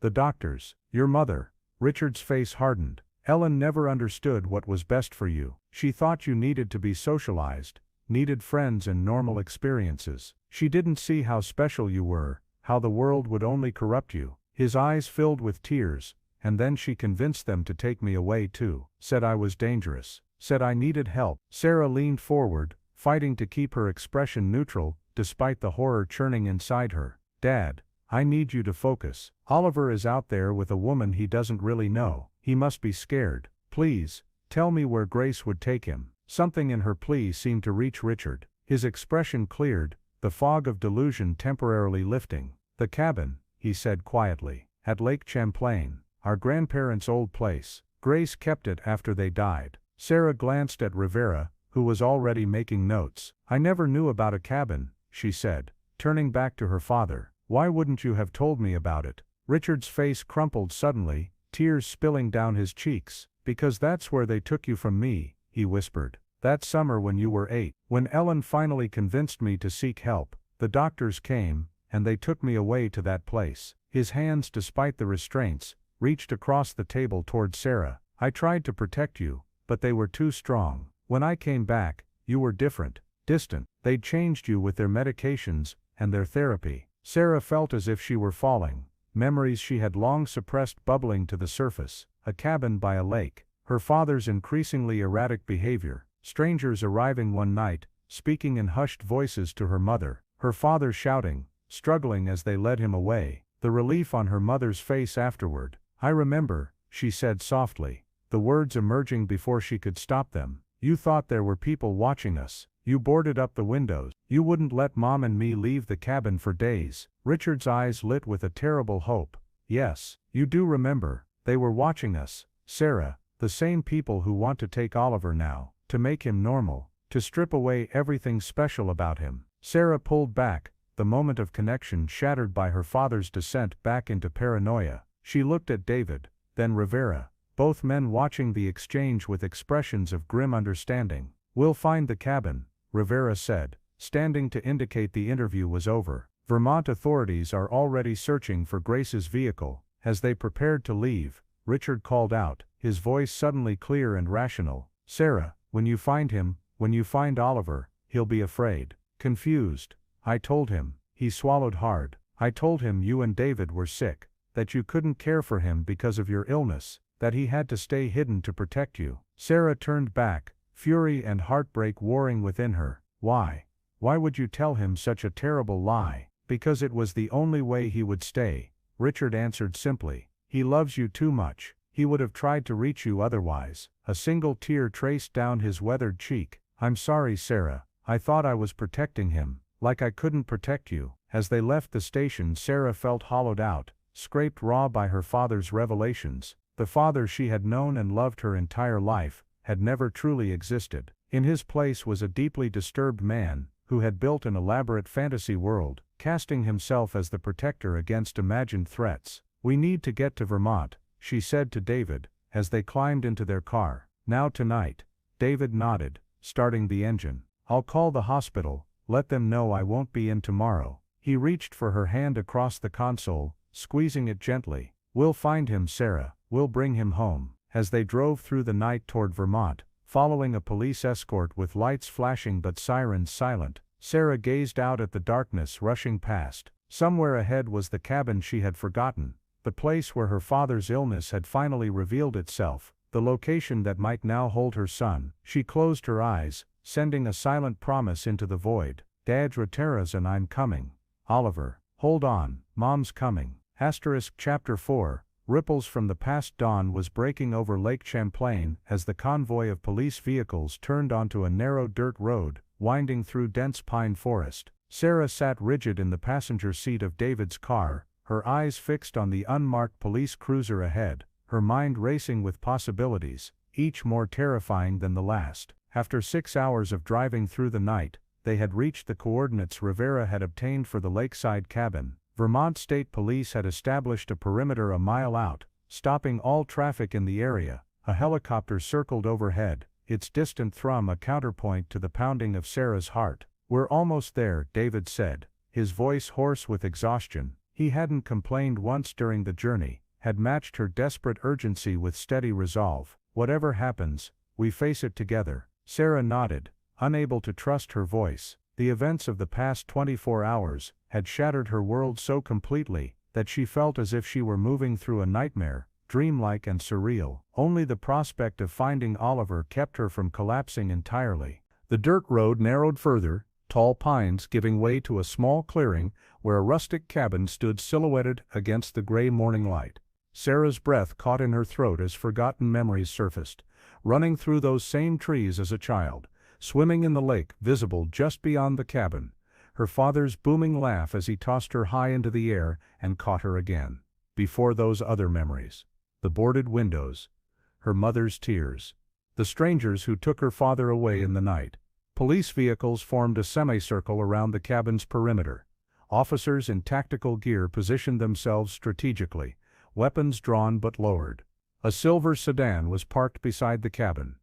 "The doctors. Your mother." Richard's face hardened. "Ellen never understood what was best for you. She thought you needed to be socialized, needed friends and normal experiences. She didn't see how special you were, how the world would only corrupt you." His eyes filled with tears. "And then she convinced them to take me away too. Said I was dangerous. Said I needed help." Sarah leaned forward, fighting to keep her expression neutral, despite the horror churning inside her. "Dad, I need you to focus. Oliver is out there with a woman he doesn't really know. He must be scared. Please, tell me where Grace would take him." Something in her plea seemed to reach Richard. His expression cleared, the fog of delusion temporarily lifting. "The cabin," he said quietly, "at Lake Champlain. Our grandparents' old place. Grace kept it after they died." Sarah glanced at Rivera, who was already making notes. "I never knew about a cabin," she said, turning back to her father. "Why wouldn't you have told me about it?" Richard's face crumpled suddenly, tears spilling down his cheeks. "Because that's where they took you from me," he whispered. "That summer when you were 8, when Ellen finally convinced me to seek help, the doctors came, and they took me away to that place." His hands, despite the restraints, reached across the table toward Sarah. "I tried to protect you, but they were too strong. When I came back, you were different, distant. They'd changed you with their medications and their therapy." Sarah felt as if she were falling, memories she had long suppressed bubbling to the surface. A cabin by a lake, her father's increasingly erratic behavior, strangers arriving one night, speaking in hushed voices to her mother, her father shouting, struggling as they led him away, the relief on her mother's face afterward. "I remember," she said softly, the words emerging before she could stop them. "You thought there were people watching us. You boarded up the windows. You wouldn't let Mom and me leave the cabin for days." Richard's eyes lit with a terrible hope. "Yes, you do remember. They were watching us, Sarah, the same people who want to take Oliver now, to make him normal, to strip away everything special about him." Sarah pulled back, the moment of connection shattered by her father's descent back into paranoia. She looked at David, then Rivera, both men watching the exchange with expressions of grim understanding. "We'll find the cabin," Rivera said, standing to indicate the interview was over. "Vermont authorities are already searching for Grace's vehicle." As they prepared to leave, Richard called out, his voice suddenly clear and rational. "Sarah, when you find him, when you find Oliver, he'll be afraid, confused. I told him." He swallowed hard. "I told him you and David were sick, that you couldn't care for him because of your illness, that he had to stay hidden to protect you." Sarah turned back, fury and heartbreak warring within her. "Why? Why would you tell him such a terrible lie?" "Because it was the only way he would stay," Richard answered simply. "He loves you too much. He would have tried to reach you otherwise." A single tear traced down his weathered cheek. "I'm sorry, Sarah. I thought I was protecting him, like I couldn't protect you." As they left the station, Sarah felt hollowed out, scraped raw by her father's revelations. The father she had known and loved her entire life had never truly existed. In his place was a deeply disturbed man, who had built an elaborate fantasy world, casting himself as the protector against imagined threats. "We need to get to Vermont," she said to David, as they climbed into their car. "Now tonight." David nodded, starting the engine. "I'll call the hospital, let them know I won't be in tomorrow." He reached for her hand across the console, squeezing it gently. "We'll find him, Sarah. We'll bring him home." As they drove through the night toward Vermont, Following a police escort with lights flashing but sirens silent, Sarah gazed out at the darkness rushing past. Somewhere ahead was the cabin she had forgotten, the place where her father's illness had finally revealed itself, the location that might now hold her son. She closed her eyes, sending a silent promise into the void. Dad reteras and I'm coming. Oliver, hold on, Mom's coming. Chapter 4 Ripples from the past. Dawn was breaking over Lake Champlain as the convoy of police vehicles turned onto a narrow dirt road, winding through dense pine forest. Sarah sat rigid in the passenger seat of David's car, her eyes fixed on the unmarked police cruiser ahead, her mind racing with possibilities, each more terrifying than the last. After 6 hours of driving through the night, they had reached the coordinates Rivera had obtained for the lakeside cabin. Vermont State Police had established a perimeter a mile out, stopping all traffic in the area. A helicopter circled overhead, its distant thrum a counterpoint to the pounding of Sarah's heart. We're almost there, David said, his voice hoarse with exhaustion. He hadn't complained once during the journey, had matched her desperate urgency with steady resolve. Whatever happens, we face it together. Sarah nodded, unable to trust her voice. The events of the past 24 hours had shattered her world so completely that she felt as if she were moving through a nightmare, dreamlike and surreal. Only the prospect of finding Oliver kept her from collapsing entirely. The dirt road narrowed further, tall pines giving way to a small clearing where a rustic cabin stood silhouetted against the gray morning light. Sarah's breath caught in her throat as forgotten memories surfaced, running through those same trees as a child, swimming in the lake visible just beyond the cabin, her father's booming laugh as he tossed her high into the air and caught her again. Before those other memories, the boarded windows, her mother's tears, the strangers who took her father away in the night. Police vehicles formed a semicircle around the cabin's perimeter. Officers in tactical gear positioned themselves strategically, weapons drawn but lowered. A silver sedan was parked beside the cabin.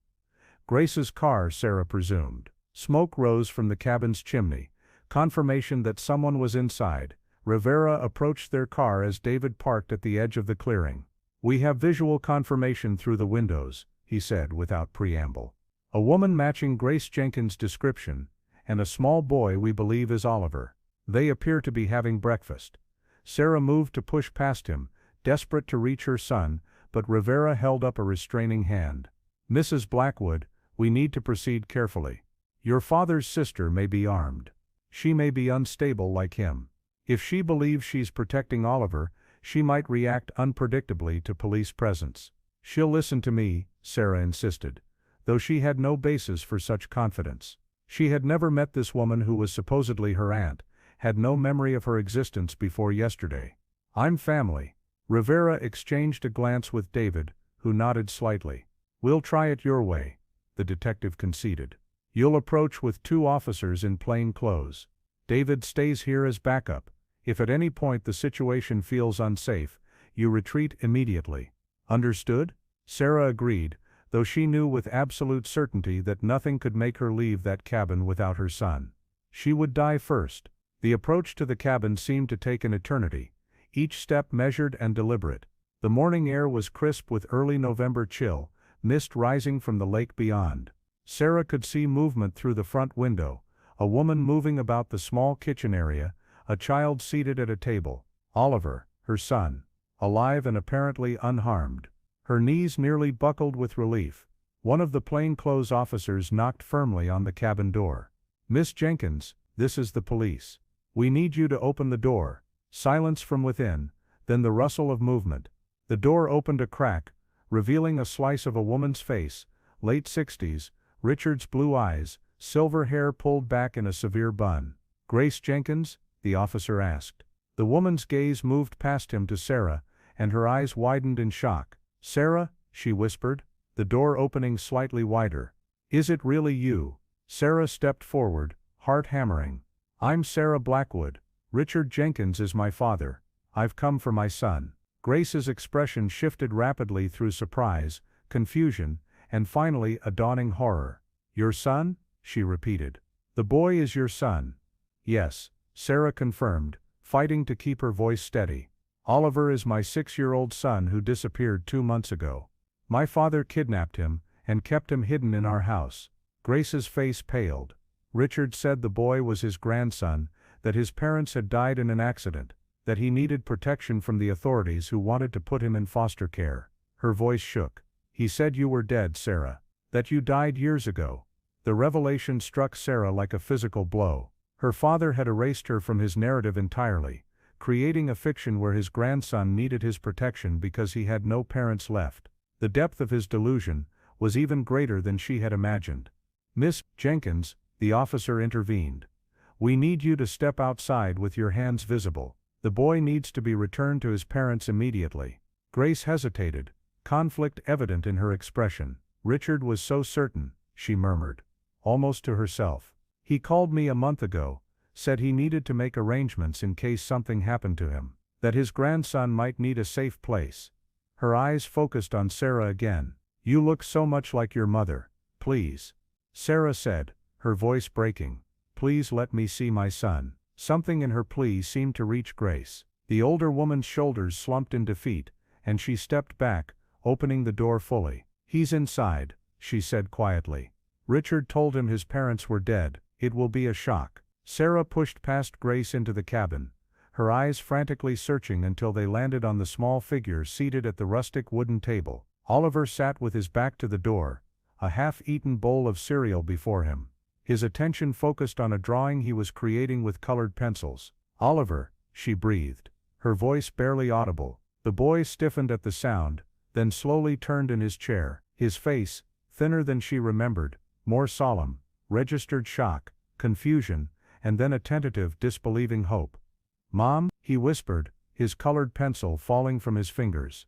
Grace's car, Sarah presumed. Smoke rose from the cabin's chimney, confirmation that someone was inside. Rivera approached their car as David parked at the edge of the clearing. We have visual confirmation through the windows, he said without preamble. A woman matching Grace Jenkins' description, and a small boy we believe is Oliver. They appear to be having breakfast. Sarah moved to push past him, desperate to reach her son, but Rivera held up a restraining hand. Mrs. Blackwood, we need to proceed carefully. Your father's sister may be armed. She may be unstable like him. If she believes she's protecting Oliver, she might react unpredictably to police presence. She'll listen to me, Sarah insisted, though she had no basis for such confidence. She had never met this woman who was supposedly her aunt, had no memory of her existence before yesterday. I'm family. Rivera exchanged a glance with David, who nodded slightly. We'll try it your way, the detective conceded. You'll approach with 2 officers in plain clothes. David stays here as backup. If at any point the situation feels unsafe, you retreat immediately. Understood? Sarah agreed, though she knew with absolute certainty that nothing could make her leave that cabin without her son. She would die first. The approach to the cabin seemed to take an eternity, each step measured and deliberate. The morning air was crisp with early November chill, mist rising from the lake beyond. Sarah could see movement through the front window, a woman moving about the small kitchen area, a child seated at a table. Oliver, her son, alive and apparently unharmed. Her knees nearly buckled with relief. One of the plainclothes officers knocked firmly on the cabin door. Miss Jenkins, this is the police. We need you to open the door. Silence from within, then the rustle of movement. The door opened a crack, revealing a slice of a woman's face, late 60s, Richard's blue eyes, silver hair pulled back in a severe bun. Grace Jenkins? The officer asked. The woman's gaze moved past him to Sarah, and her eyes widened in shock. Sarah, she whispered, the door opening slightly wider. Is it really you? Sarah stepped forward, heart hammering. I'm Sarah Blackwood. Richard Jenkins is my father. I've come for my son. Grace's expression shifted rapidly through surprise, confusion, and finally a dawning horror. Your son? She repeated. The boy is your son. Yes, Sarah confirmed, fighting to keep her voice steady. Oliver is my 6-year-old son who disappeared 2 months ago. My father kidnapped him, and kept him hidden in our house. Grace's face paled. Richard said the boy was his grandson, that his parents had died in an accident, that he needed protection from the authorities who wanted to put him in foster care. Her voice shook. He said you were dead, Sarah. That you died years ago. The revelation struck Sarah like a physical blow. Her father had erased her from his narrative entirely, creating a fiction where his grandson needed his protection because he had no parents left. The depth of his delusion was even greater than she had imagined. Miss Jenkins, the officer intervened. We need you to step outside with your hands visible. The boy needs to be returned to his parents immediately. Grace hesitated, conflict evident in her expression. Richard was so certain, she murmured, almost to herself. He called me a month ago, said he needed to make arrangements in case something happened to him, that his grandson might need a safe place. Her eyes focused on Sarah again. You look so much like your mother. Please. Sarah said, her voice breaking. Please let me see my son. Something in her plea seemed to reach Grace. The older woman's shoulders slumped in defeat, and she stepped back, opening the door fully. He's inside, she said quietly. Richard told him his parents were dead. It will be a shock. Sarah pushed past Grace into the cabin, her eyes frantically searching until they landed on the small figure seated at the rustic wooden table. Oliver sat with his back to the door, a half-eaten bowl of cereal before him. His attention focused on a drawing he was creating with colored pencils. Oliver, she breathed, her voice barely audible. The boy stiffened at the sound, then slowly turned in his chair, his face, thinner than she remembered, more solemn, registered shock, confusion, and then a tentative, disbelieving hope. Mom, he whispered, his colored pencil falling from his fingers.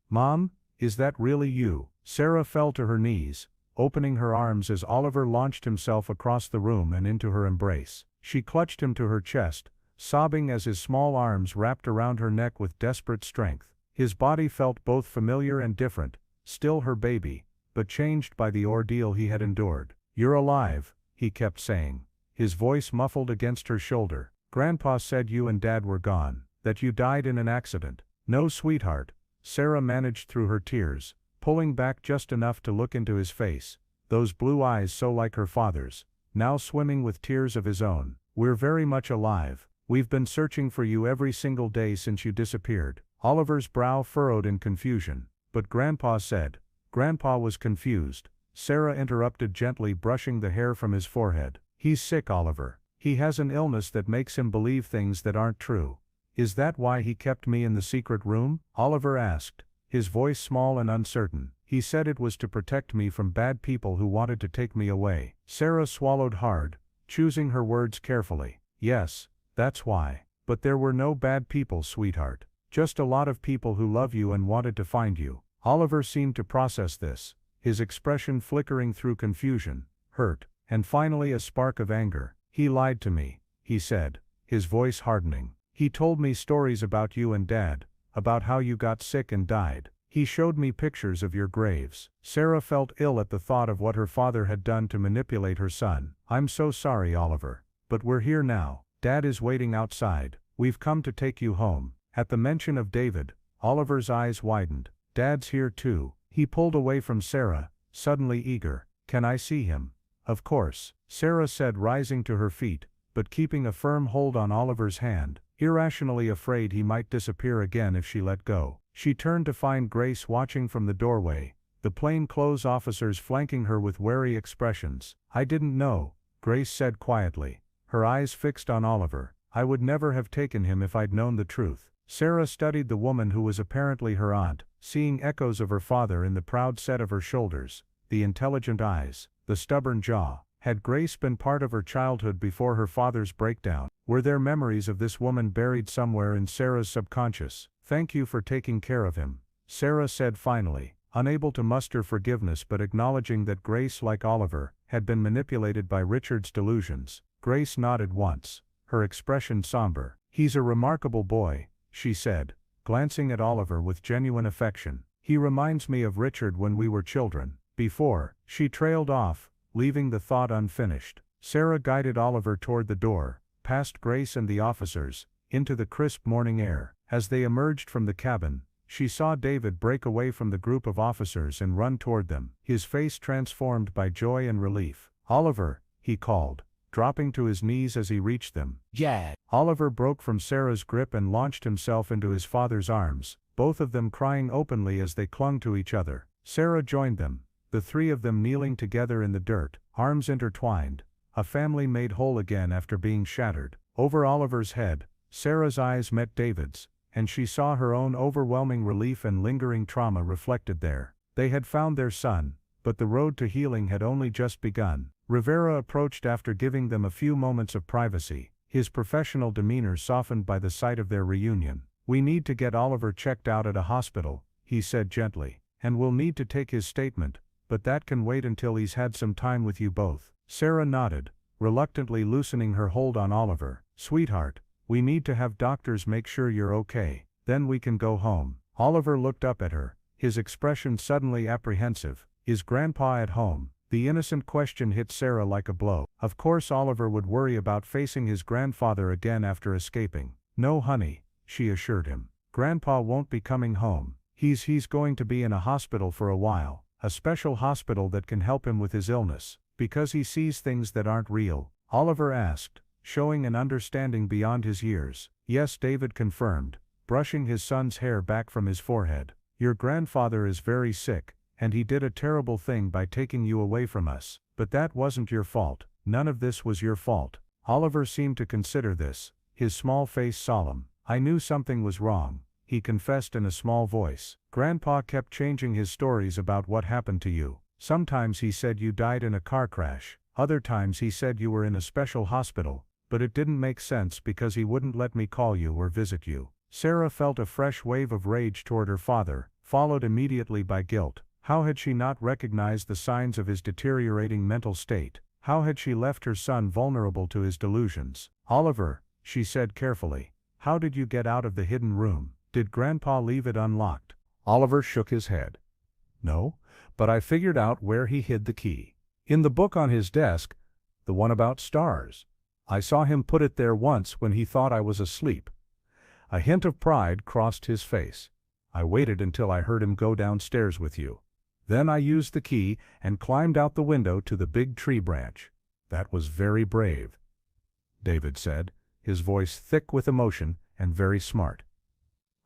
Mom, is that really you? Sarah fell to her knees, opening her arms as Oliver launched himself across the room and into her embrace. She clutched him to her chest, sobbing as his small arms wrapped around her neck with desperate strength. His body felt both familiar and different, still her baby, but changed by the ordeal he had endured. You're alive, he kept saying, his voice muffled against her shoulder. Grandpa said you and Dad were gone, that you died in an accident. No, sweetheart, Sarah managed through her tears, pulling back just enough to look into his face, those blue eyes so like her father's, now swimming with tears of his own. We're very much alive. We've been searching for you every single day since you disappeared. Oliver's brow furrowed in confusion. But Grandpa said. Grandpa was confused. Sarah interrupted gently, brushing the hair from his forehead. He's sick, Oliver. He has an illness that makes him believe things that aren't true. Is that why he kept me in the secret room? Oliver asked, his voice small and uncertain. He said it was to protect me from bad people who wanted to take me away. Sarah swallowed hard, choosing her words carefully. Yes, that's why. But there were no bad people, sweetheart. Just a lot of people who love you and wanted to find you. Oliver seemed to process this, his expression flickering through confusion, hurt, and finally a spark of anger. He lied to me, he said, his voice hardening. He told me stories about you and Dad, about how you got sick and died. He showed me pictures of your graves. Sarah felt ill at the thought of what her father had done to manipulate her son. I'm so sorry, Oliver. But we're here now. Dad is waiting outside. We've come to take you home. At the mention of David, Oliver's eyes widened. Dad's here too. He pulled away from Sarah, suddenly eager. Can I see him? Of course, Sarah said, rising to her feet, but keeping a firm hold on Oliver's hand, irrationally afraid he might disappear again if she let go. She turned to find Grace watching from the doorway, the plainclothes officers flanking her with wary expressions. I didn't know, Grace said quietly, her eyes fixed on Oliver. I would never have taken him if I'd known the truth. Sarah studied the woman who was apparently her aunt, seeing echoes of her father in the proud set of her shoulders, the intelligent eyes, the stubborn jaw. Had Grace been part of her childhood before her father's breakdown? Were there memories of this woman buried somewhere in Sarah's subconscious? Thank you for taking care of him, Sarah said finally, unable to muster forgiveness but acknowledging that Grace, like Oliver, had been manipulated by Richard's delusions. Grace nodded once, her expression somber. He's a remarkable boy, she said, glancing at Oliver with genuine affection. He reminds me of Richard when we were children. Before, she trailed off, leaving the thought unfinished. Sarah guided Oliver toward the door, past Grace and the officers, into the crisp morning air. As they emerged from the cabin, She saw David break away from the group of officers and run toward them, his face transformed by joy and relief. "Oliver," he called, dropping to his knees as he reached them. "Yeah." Oliver broke from Sarah's grip and launched himself into his father's arms, both of them crying openly as they clung to each other. Sarah joined them, the three of them kneeling together in the dirt, arms intertwined, a family made whole again after being shattered. Over Oliver's head, Sarah's eyes met David's, and she saw her own overwhelming relief and lingering trauma reflected there. They had found their son, but the road to healing had only just begun. Rivera approached after giving them a few moments of privacy, his professional demeanor softened by the sight of their reunion. "We need to get Oliver checked out at a hospital," he said gently, "and we'll need to take his statement, but that can wait until he's had some time with you both." Sarah nodded, reluctantly loosening her hold on Oliver. "Sweetheart, we need to have doctors make sure you're okay, then we can go home." Oliver looked up at her, his expression suddenly apprehensive. Is Grandpa at home? The innocent question hit Sarah like a blow. Of course Oliver would worry about facing his grandfather again after escaping. "No honey," she assured him. "Grandpa won't be coming home. He's going to be in a hospital for a while, a special hospital that can help him with his illness, because he sees things that aren't real." Oliver asked, showing an understanding beyond his years. "Yes," David confirmed, brushing his son's hair back from his forehead. "Your grandfather is very sick, and he did a terrible thing by taking you away from us. But that wasn't your fault. None of this was your fault." Oliver seemed to consider this, his small face solemn. "I knew something was wrong," he confessed in a small voice. "Grandpa kept changing his stories about what happened to you. Sometimes he said you died in a car crash, other times he said you were in a special hospital, but it didn't make sense because he wouldn't let me call you or visit you." Sarah felt a fresh wave of rage toward her father, followed immediately by guilt. How had she not recognized the signs of his deteriorating mental state? How had she left her son vulnerable to his delusions? "Oliver," she said carefully, "how did you get out of the hidden room? Did Grandpa leave it unlocked?" Oliver shook his head. "No, but I figured out where he hid the key. In the book on his desk, the one about stars. I saw him put it there once when he thought I was asleep." A hint of pride crossed his face. "I waited until I heard him go downstairs with you. Then I used the key and climbed out the window to the big tree branch." "That was very brave," David said, his voice thick with emotion and very smart.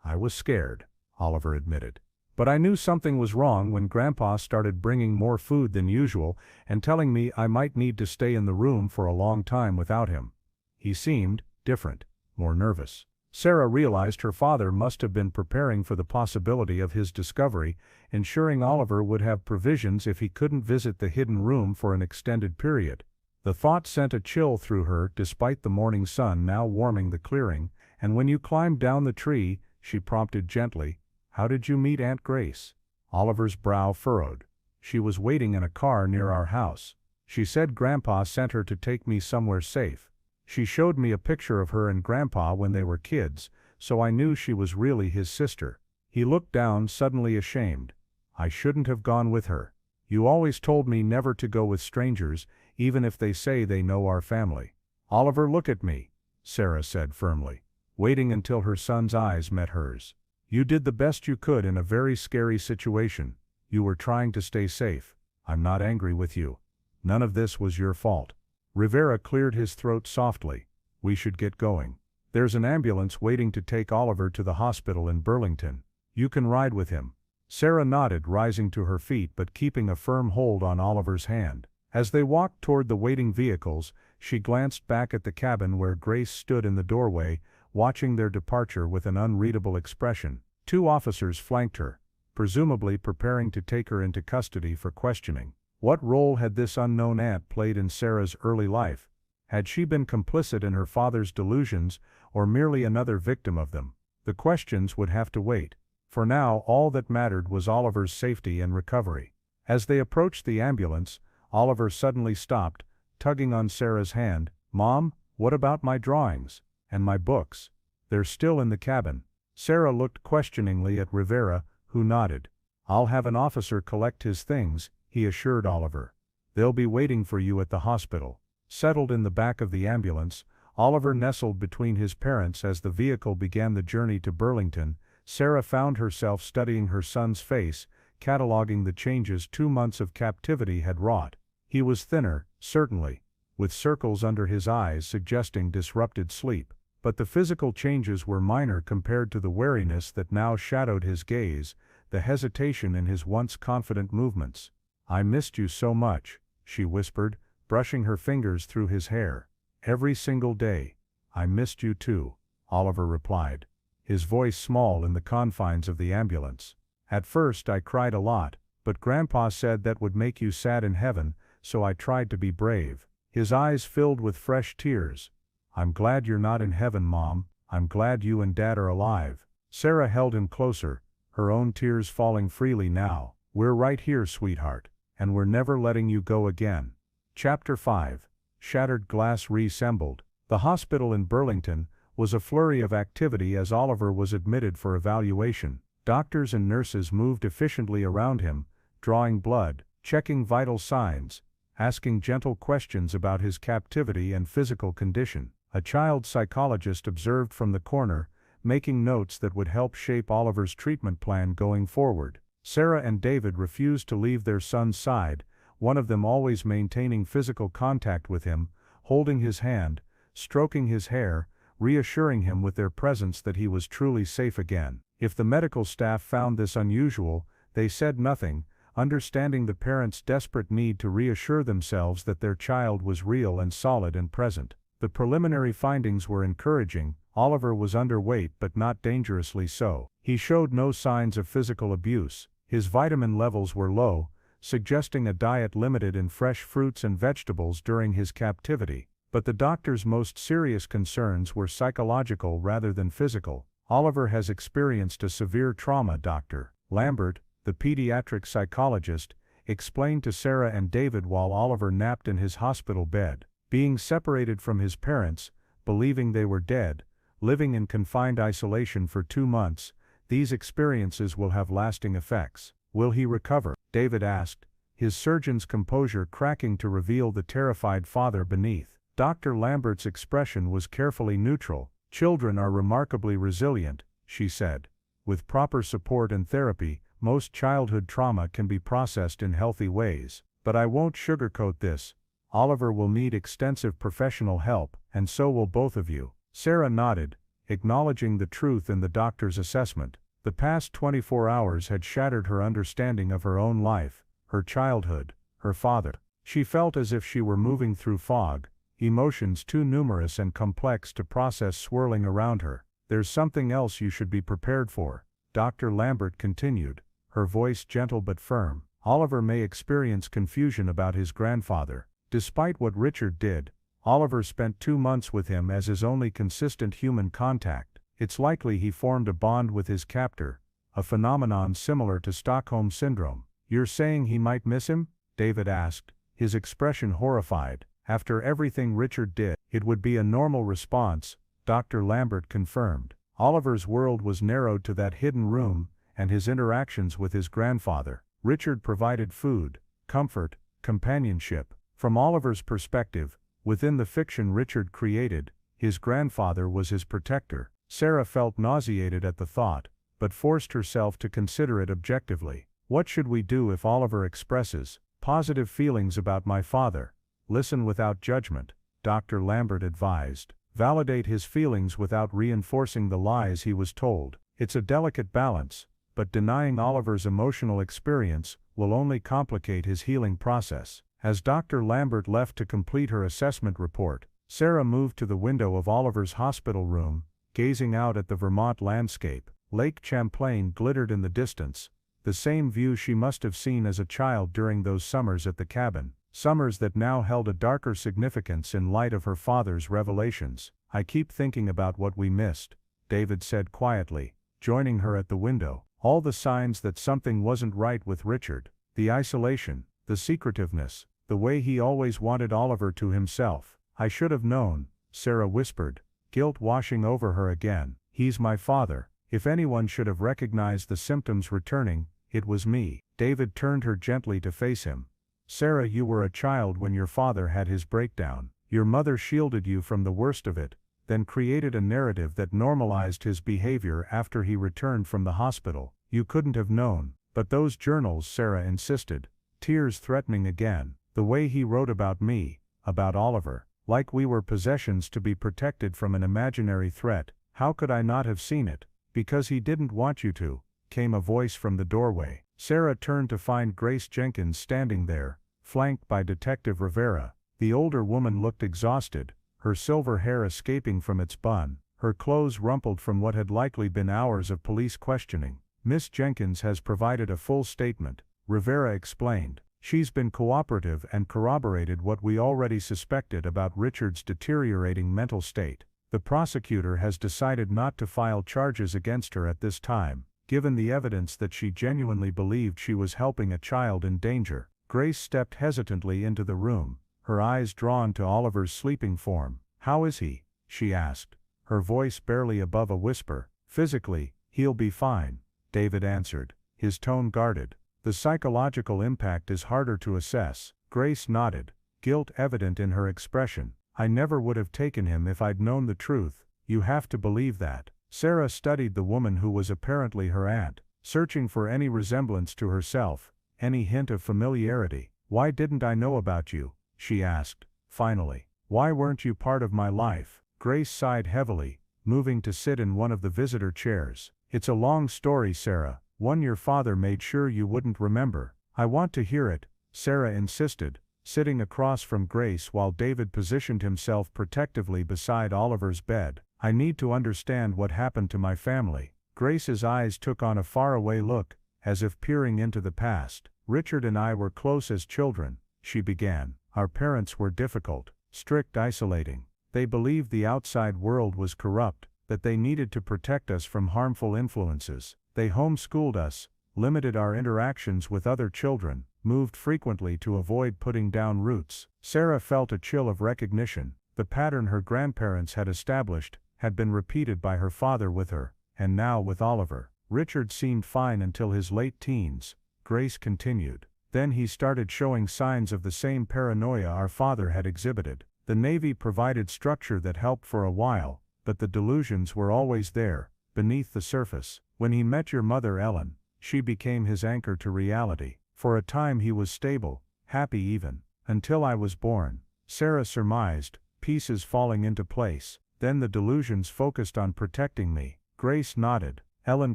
"I was scared," Oliver admitted. "But I knew something was wrong when Grandpa started bringing more food than usual and telling me I might need to stay in the room for a long time without him. He seemed different, more nervous." Sarah realized her father must have been preparing for the possibility of his discovery, ensuring Oliver would have provisions if he couldn't visit the hidden room for an extended period. The thought sent a chill through her despite the morning sun now warming the clearing. "And when you climbed down the tree," she prompted gently, "how did you meet Aunt Grace?" Oliver's brow furrowed. "She was waiting in a car near our house. She said Grandpa sent her to take me somewhere safe. She showed me a picture of her and Grandpa when they were kids, so I knew she was really his sister." He looked down, suddenly ashamed. "I shouldn't have gone with her. You always told me never to go with strangers, even if they say they know our family." "Oliver, look at me," Sarah said firmly, waiting until her son's eyes met hers. "You did the best you could in a very scary situation. You were trying to stay safe. I'm not angry with you. None of this was your fault." Rivera cleared his throat softly. "We should get going. There's an ambulance waiting to take Oliver to the hospital in Burlington. You can ride with him." Sarah nodded, rising to her feet but keeping a firm hold on Oliver's hand. As they walked toward the waiting vehicles, she glanced back at the cabin where Grace stood in the doorway, watching their departure with an unreadable expression. Two officers flanked her, presumably preparing to take her into custody for questioning. What role had this unknown aunt played in Sarah's early life? Had she been complicit in her father's delusions, or merely another victim of them? The questions would have to wait. For now, all that mattered was Oliver's safety and recovery. As they approached the ambulance, Oliver suddenly stopped, tugging on Sarah's hand. "Mom, what about my drawings? And my books? They're still in the cabin." Sarah looked questioningly at Rivera, who nodded. "I'll have an officer collect his things," he assured Oliver. "They'll be waiting for you at the hospital." Settled in the back of the ambulance, Oliver nestled between his parents as the vehicle began the journey to Burlington, Sarah found herself studying her son's face, cataloging the changes 2 months of captivity had wrought. He was thinner, certainly, with circles under his eyes suggesting disrupted sleep. But the physical changes were minor compared to the wariness that now shadowed his gaze, the hesitation in his once confident movements. "I missed you so much," she whispered, brushing her fingers through his hair. "Every single day." "I missed you too," Oliver replied, his voice small in the confines of the ambulance. "At first I cried a lot, but Grandpa said that would make you sad in heaven, so I tried to be brave." His eyes filled with fresh tears. "I'm glad you're not in heaven, Mom. I'm glad you and Dad are alive." Sarah held him closer, her own tears falling freely now. "We're right here, sweetheart, and we're never letting you go again." Chapter 5. Shattered glass reassembled. The hospital in Burlington was a flurry of activity as Oliver was admitted for evaluation. Doctors and nurses moved efficiently around him, drawing blood, checking vital signs, asking gentle questions about his captivity and physical condition. A child psychologist observed from the corner, making notes that would help shape Oliver's treatment plan going forward. Sarah and David refused to leave their son's side, one of them always maintaining physical contact with him, holding his hand, stroking his hair, reassuring him with their presence that he was truly safe again. If the medical staff found this unusual, they said nothing, understanding the parents' desperate need to reassure themselves that their child was real and solid and present. The preliminary findings were encouraging. Oliver was underweight but not dangerously so. He showed no signs of physical abuse. His vitamin levels were low, suggesting a diet limited in fresh fruits and vegetables during his captivity. But the doctor's most serious concerns were psychological rather than physical. "Oliver has experienced a severe trauma," Dr. Lambert, the pediatric psychologist, explained to Sarah and David while Oliver napped in his hospital bed. Being separated from his parents, believing they were dead, living in confined isolation for 2 months, these experiences will have lasting effects. "Will he recover?" David asked, his surgeon's composure cracking to reveal the terrified father beneath. Dr. Lambert's expression was carefully neutral. "Children are remarkably resilient," she said. "With proper support and therapy, most childhood trauma can be processed in healthy ways. But I won't sugarcoat this. Oliver will need extensive professional help, and so will both of you." Sarah nodded, acknowledging the truth in the doctor's assessment. The past 24 hours had shattered her understanding of her own life, her childhood, her father. She felt as if she were moving through fog, emotions too numerous and complex to process swirling around her. "There's something else you should be prepared for," Dr. Lambert continued, her voice gentle but firm. "Oliver may experience confusion about his grandfather. Despite what Richard did, Oliver spent 2 months with him as his only consistent human contact. It's likely he formed a bond with his captor, a phenomenon similar to Stockholm Syndrome." "You're saying he might miss him?" David asked, his expression horrified. "After everything Richard did, it would be a normal response," Dr. Lambert confirmed. Oliver's world was narrowed to that hidden room and his interactions with his grandfather. Richard provided food, comfort, companionship. From Oliver's perspective, within the fiction Richard created, his grandfather was his protector. Sarah felt nauseated at the thought, but forced herself to consider it objectively. "What should we do if Oliver expresses positive feelings about my father?" "Listen without judgment," Dr. Lambert advised. "Validate his feelings without reinforcing the lies he was told." It's a delicate balance, but denying Oliver's emotional experience will only complicate his healing process. As Dr. Lambert left to complete her assessment report, Sarah moved to the window of Oliver's hospital room, gazing out at the Vermont landscape. Lake Champlain glittered in the distance, the same view she must have seen as a child during those summers at the cabin, summers that now held a darker significance in light of her father's revelations. "I keep thinking about what we missed," David said quietly, joining her at the window. "All the signs that something wasn't right with Richard, the isolation, the secretiveness, the way he always wanted Oliver to himself." "I should have known," Sarah whispered, guilt washing over her again. "He's my father. If anyone should have recognized the symptoms returning, it was me." David turned her gently to face him. "Sarah, you were a child when your father had his breakdown. Your mother shielded you from the worst of it, then created a narrative that normalized his behavior after he returned from the hospital. You couldn't have known. But those journals, Sarah insisted, tears threatening again. The way he wrote about me, about Oliver, like we were possessions to be protected from an imaginary threat. How could I not have seen it? Because he didn't want you to, came a voice from the doorway. Sarah turned to find Grace Jenkins standing there, flanked by Detective Rivera. The older woman looked exhausted, her silver hair escaping from its bun, her clothes rumpled from what had likely been hours of police questioning. Miss Jenkins has provided a full statement, Rivera explained. She's been cooperative and corroborated what we already suspected about Richard's deteriorating mental state. The prosecutor has decided not to file charges against her at this time, given the evidence that she genuinely believed she was helping a child in danger. Grace stepped hesitantly into the room, her eyes drawn to Oliver's sleeping form. How is he? She asked, her voice barely above a whisper. Physically, he'll be fine, David answered, his tone guarded. The psychological impact is harder to assess. Grace nodded, guilt evident in her expression. I never would have taken him if I'd known the truth. You have to believe that. Sarah studied the woman who was apparently her aunt, searching for any resemblance to herself, any hint of familiarity. Why didn't I know about you? She asked, finally. Why weren't you part of my life? Grace sighed heavily, moving to sit in one of the visitor chairs. It's a long story, Sarah, one your father made sure you wouldn't remember. I want to hear it, Sarah insisted, sitting across from Grace while David positioned himself protectively beside Oliver's bed. I need to understand what happened to my family. Grace's eyes took on a faraway look, as if peering into the past. Richard and I were close as children, she began. Our parents were difficult, strict, isolating. They believed the outside world was corrupt, that they needed to protect us from harmful influences. They homeschooled us, limited our interactions with other children, moved frequently to avoid putting down roots. Sarah felt a chill of recognition. The pattern her grandparents had established had been repeated by her father with her, and now with Oliver. Richard seemed fine until his late teens, Grace continued. Then he started showing signs of the same paranoia our father had exhibited. The Navy provided structure that helped for a while, but the delusions were always there, beneath the surface. When he met your mother Ellen, she became his anchor to reality. For a time he was stable, happy even, until I was born. Sarah surmised, pieces falling into place. Then the delusions focused on protecting me. Grace nodded. Ellen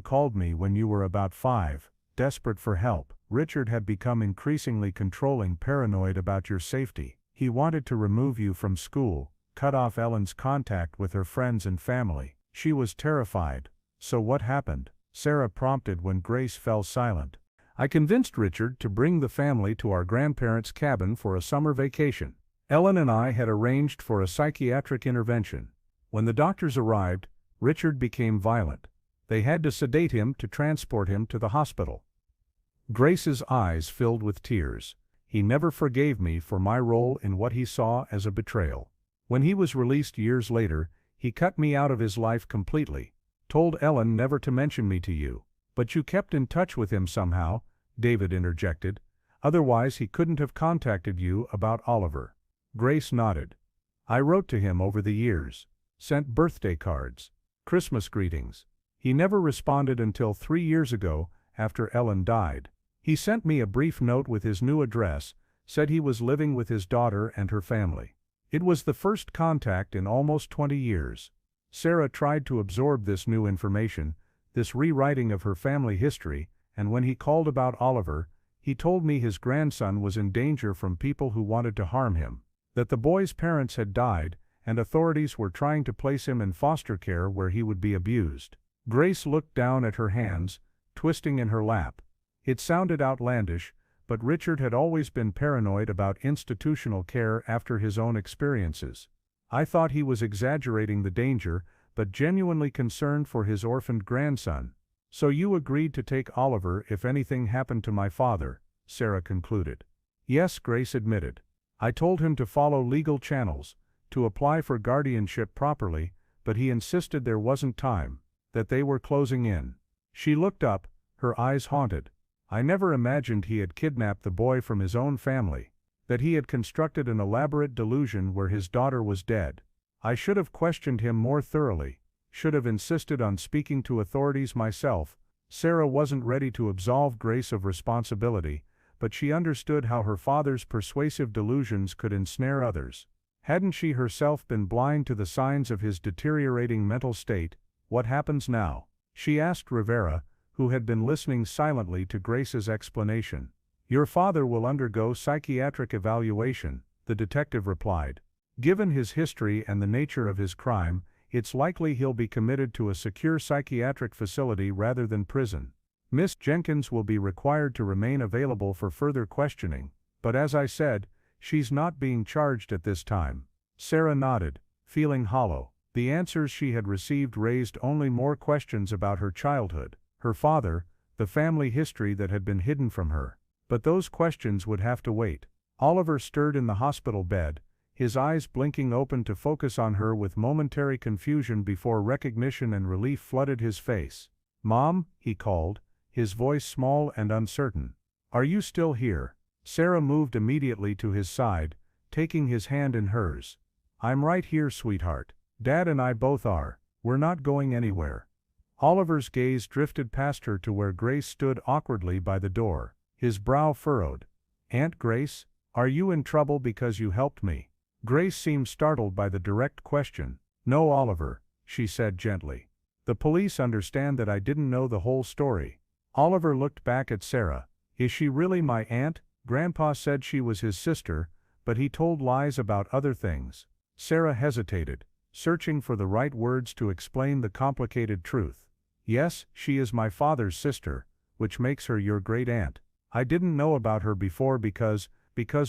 called me when you were about 5, desperate for help. Richard had become increasingly controlling, paranoid about your safety. He wanted to remove you from school, cut off Ellen's contact with her friends and family. She was terrified. So what happened? Sarah prompted when Grace fell silent. I convinced Richard to bring the family to our grandparents' cabin for a summer vacation. Ellen and I had arranged for a psychiatric intervention. When the doctors arrived, Richard became violent. They had to sedate him to transport him to the hospital. Grace's eyes filled with tears. He never forgave me for my role in what he saw as a betrayal. When he was released years later, he cut me out of his life completely. Told Ellen never to mention me to you. But you kept in touch with him somehow, David interjected. Otherwise he couldn't have contacted you about Oliver. Grace nodded. I wrote to him over the years, sent birthday cards, Christmas greetings. He never responded until 3 years ago, after Ellen died. He sent me a brief note with his new address, said he was living with his daughter and her family. It was the first contact in almost 20 years. Sarah tried to absorb this new information, this rewriting of her family history, and when he called about Oliver, he told me his grandson was in danger from people who wanted to harm him, that the boy's parents had died, and authorities were trying to place him in foster care where he would be abused. Grace looked down at her hands, twisting in her lap. It sounded outlandish, but Richard had always been paranoid about institutional care after his own experiences. I thought he was exaggerating the danger, but genuinely concerned for his orphaned grandson. So you agreed to take Oliver if anything happened to my father, Sarah concluded. Yes, Grace admitted. I told him to follow legal channels, to apply for guardianship properly, but he insisted there wasn't time, that they were closing in. She looked up, her eyes haunted. I never imagined he had kidnapped the boy from his own family, that he had constructed an elaborate delusion where his daughter was dead. I should have questioned him more thoroughly, should have insisted on speaking to authorities myself. Sarah wasn't ready to absolve Grace of responsibility, but she understood how her father's persuasive delusions could ensnare others. Hadn't she herself been blind to the signs of his deteriorating mental state? What happens now? She asked Rivera, who had been listening silently to Grace's explanation. Your father will undergo psychiatric evaluation, the detective replied. Given his history and the nature of his crime, it's likely he'll be committed to a secure psychiatric facility rather than prison. Miss Jenkins will be required to remain available for further questioning, but as I said, she's not being charged at this time. Sarah nodded, feeling hollow. The answers she had received raised only more questions about her childhood, her father, the family history that had been hidden from her. But those questions would have to wait. Oliver stirred in the hospital bed, his eyes blinking open to focus on her with momentary confusion before recognition and relief flooded his face. Mom, he called, his voice small and uncertain. Are you still here? Sarah moved immediately to his side, taking his hand in hers. I'm right here, sweetheart. Dad and I both are. We're not going anywhere. Oliver's gaze drifted past her to where Grace stood awkwardly by the door, his brow furrowed. Aunt Grace, are you in trouble because you helped me? Grace seemed startled by the direct question. No, Oliver, she said gently. The police understand that I didn't know the whole story. Oliver looked back at Sarah. Is she really my aunt? Grandpa said she was his sister, but he told lies about other things. Sarah hesitated, searching for the right words to explain the complicated truth. Yes, she is my father's sister, which makes her your great-aunt. I didn't know about her before because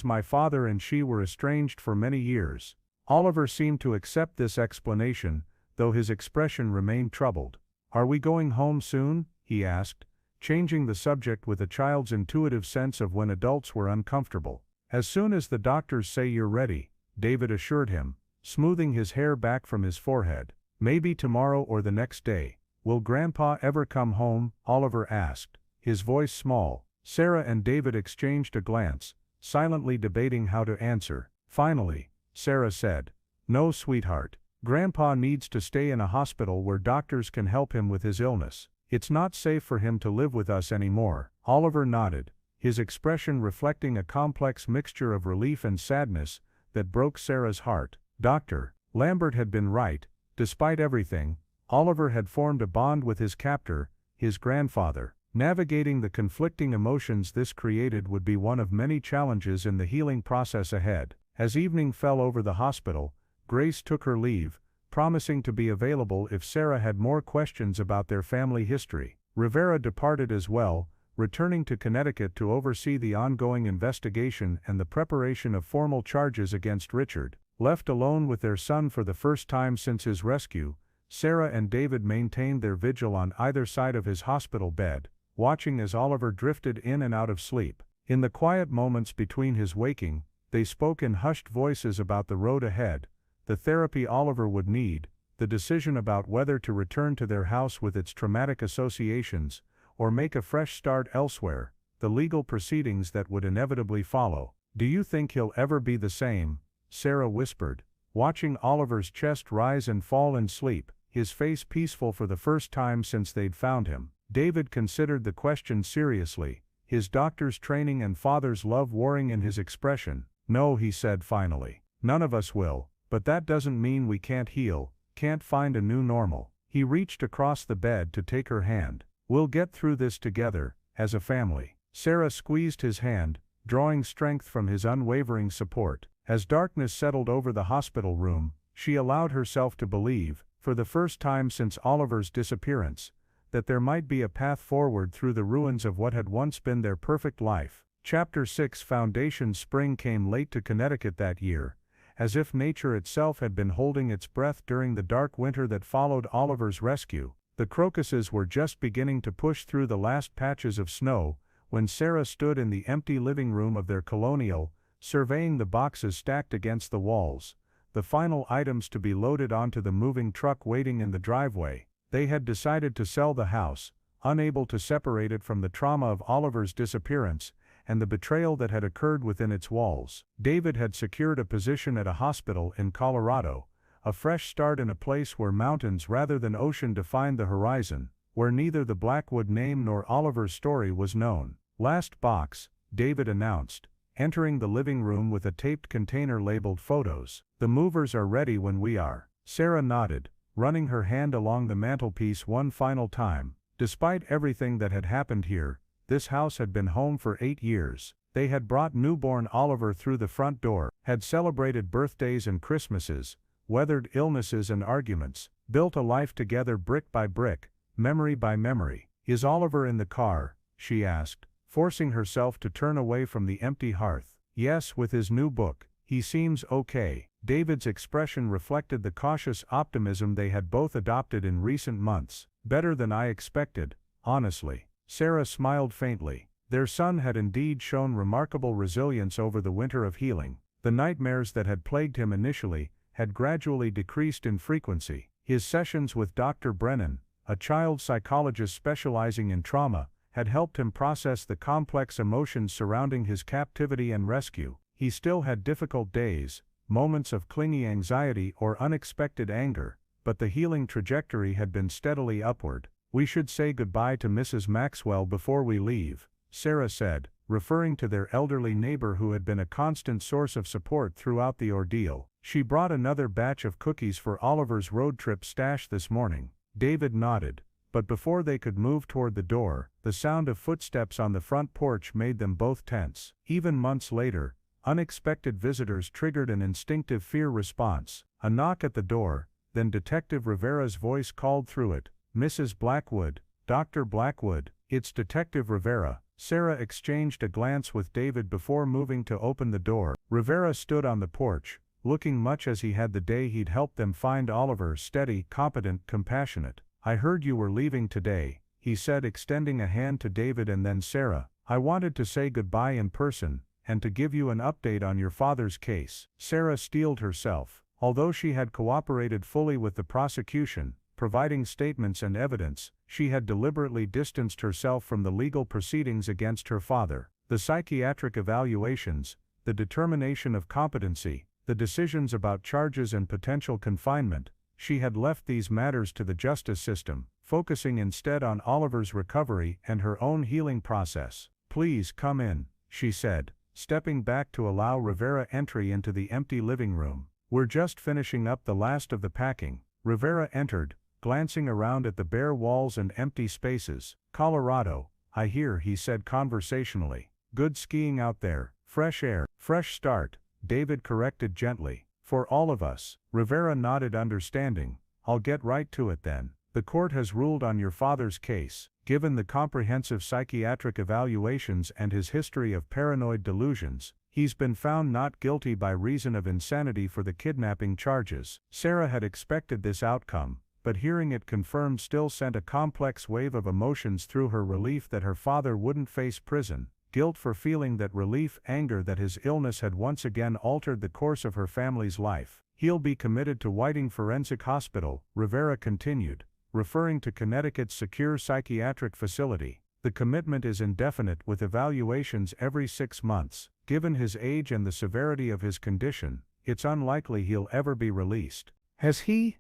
my father and she were estranged for many years. Oliver seemed to accept this explanation, though his expression remained troubled. Are we going home soon? He asked, changing the subject with a child's intuitive sense of when adults were uncomfortable. As soon as the doctors say you're ready, David assured him, smoothing his hair back from his forehead. Maybe tomorrow or the next day. Will Grandpa ever come home? Oliver asked, his voice small. Sarah and David exchanged a glance, silently debating how to answer. Finally, Sarah said, No, sweetheart. Grandpa needs to stay in a hospital where doctors can help him with his illness. It's not safe for him to live with us anymore. Oliver nodded, his expression reflecting a complex mixture of relief and sadness that broke Sarah's heart. Dr. Lambert had been right. Despite everything, Oliver had formed a bond with his captor, his grandfather. Navigating the conflicting emotions this created would be one of many challenges in the healing process ahead. As evening fell over the hospital, Grace took her leave, promising to be available if Sarah had more questions about their family history. Rivera departed as well, returning to Connecticut to oversee the ongoing investigation and the preparation of formal charges against Richard. Left alone with their son for the first time since his rescue, Sarah and David maintained their vigil on either side of his hospital bed, watching as Oliver drifted in and out of sleep. In the quiet moments between his waking, they spoke in hushed voices about the road ahead, the therapy Oliver would need, the decision about whether to return to their house with its traumatic associations, or make a fresh start elsewhere, the legal proceedings that would inevitably follow. Do you think he'll ever be the same? Sarah whispered, watching Oliver's chest rise and fall in sleep, his face peaceful for the first time since they'd found him. David considered the question seriously, his doctor's training and father's love warring in his expression. No, he said finally. None of us will, but that doesn't mean we can't heal, can't find a new normal. He reached across the bed to take her hand. We'll get through this together, as a family. Sarah squeezed his hand, drawing strength from his unwavering support. As darkness settled over the hospital room, she allowed herself to believe, for the first time since Oliver's disappearance, that there might be a path forward through the ruins of what had once been their perfect life. Chapter 6 Foundation Spring came late to Connecticut that year, as if nature itself had been holding its breath during the dark winter that followed Oliver's rescue. The crocuses were just beginning to push through the last patches of snow, when Sarah stood in the empty living room of their colonial, surveying the boxes stacked against the walls, the final items to be loaded onto the moving truck waiting in the driveway. They had decided to sell the house, unable to separate it from the trauma of Oliver's disappearance and the betrayal that had occurred within its walls. David had secured a position at a hospital in Colorado, a fresh start in a place where mountains rather than ocean defined the horizon, where neither the Blackwood name nor Oliver's story was known. "Last box," David announced, entering the living room with a taped container labeled photos. "The movers are ready when we are." Sarah nodded, running her hand along the mantelpiece one final time. Despite everything that had happened here, this house had been home for 8 years. They had brought newborn Oliver through the front door, had celebrated birthdays and Christmases, weathered illnesses and arguments, built a life together brick by brick, memory by memory. "Is Oliver in the car?" she asked, forcing herself to turn away from the empty hearth. "Yes, with his new book. He seems okay." David's expression reflected the cautious optimism they had both adopted in recent months. "Better than I expected, honestly." Sarah smiled faintly. Their son had indeed shown remarkable resilience over the winter of healing. The nightmares that had plagued him initially had gradually decreased in frequency. His sessions with Dr. Brennan, a child psychologist specializing in trauma, had helped him process the complex emotions surrounding his captivity and rescue. He still had difficult days, moments of clingy anxiety or unexpected anger, but the healing trajectory had been steadily upward. "We should say goodbye to Mrs. Maxwell before we leave," Sarah said, referring to their elderly neighbor who had been a constant source of support throughout the ordeal. She brought another batch of cookies for Oliver's road trip stash this morning. David nodded, but before they could move toward the door, the sound of footsteps on the front porch made them both tense. Even months later, unexpected visitors triggered an instinctive fear response. A knock at the door, then Detective Rivera's voice called through it. "Mrs. Blackwood, Dr. Blackwood." "It's Detective Rivera." Sarah exchanged a glance with David before moving to open the door. Rivera stood on the porch, looking much as he had the day he'd helped them find Oliver, steady, competent, compassionate. "I heard you were leaving today," he said, extending a hand to David and then Sarah. "I wanted to say goodbye in person, and to give you an update on your father's case." Sarah steeled herself. Although she had cooperated fully with the prosecution, providing statements and evidence, she had deliberately distanced herself from the legal proceedings against her father. The psychiatric evaluations, the determination of competency, the decisions about charges and potential confinement, she had left these matters to the justice system, focusing instead on Oliver's recovery and her own healing process. "Please come in," she said, stepping back to allow Rivera entry into the empty living room. "We're just finishing up the last of the packing." Rivera entered, glancing around at the bare walls and empty spaces. "Colorado, I hear," he said conversationally. "Good skiing out there, fresh air." "Fresh start," David corrected gently. "For all of us." Rivera nodded understanding. "I'll get right to it then. The court has ruled on your father's case. Given the comprehensive psychiatric evaluations and his history of paranoid delusions, he's been found not guilty by reason of insanity for the kidnapping charges." Sarah had expected this outcome, but hearing it confirmed still sent a complex wave of emotions through her. Relief that her father wouldn't face prison, guilt for feeling that relief, anger that his illness had once again altered the course of her family's life. "He'll be committed to Whiting Forensic Hospital," Rivera continued, referring to Connecticut's secure psychiatric facility. "The commitment is indefinite with evaluations every 6 months. Given his age and the severity of his condition, it's unlikely he'll ever be released." Has he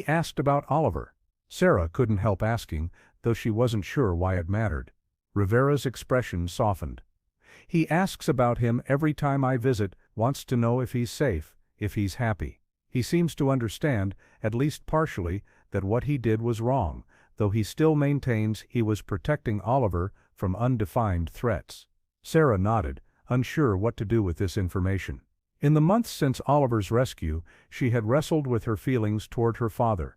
asked about Oliver?" Sarah couldn't help asking, though she wasn't sure why it mattered. Rivera's expression softened. "He asks about him every time I visit, wants to know if he's safe, if he's happy. He seems to understand, at least partially, that what he did was wrong, though he still maintains he was protecting Oliver from undefined threats." Sarah nodded, unsure what to do with this information. In the months since Oliver's rescue, she had wrestled with her feelings toward her father,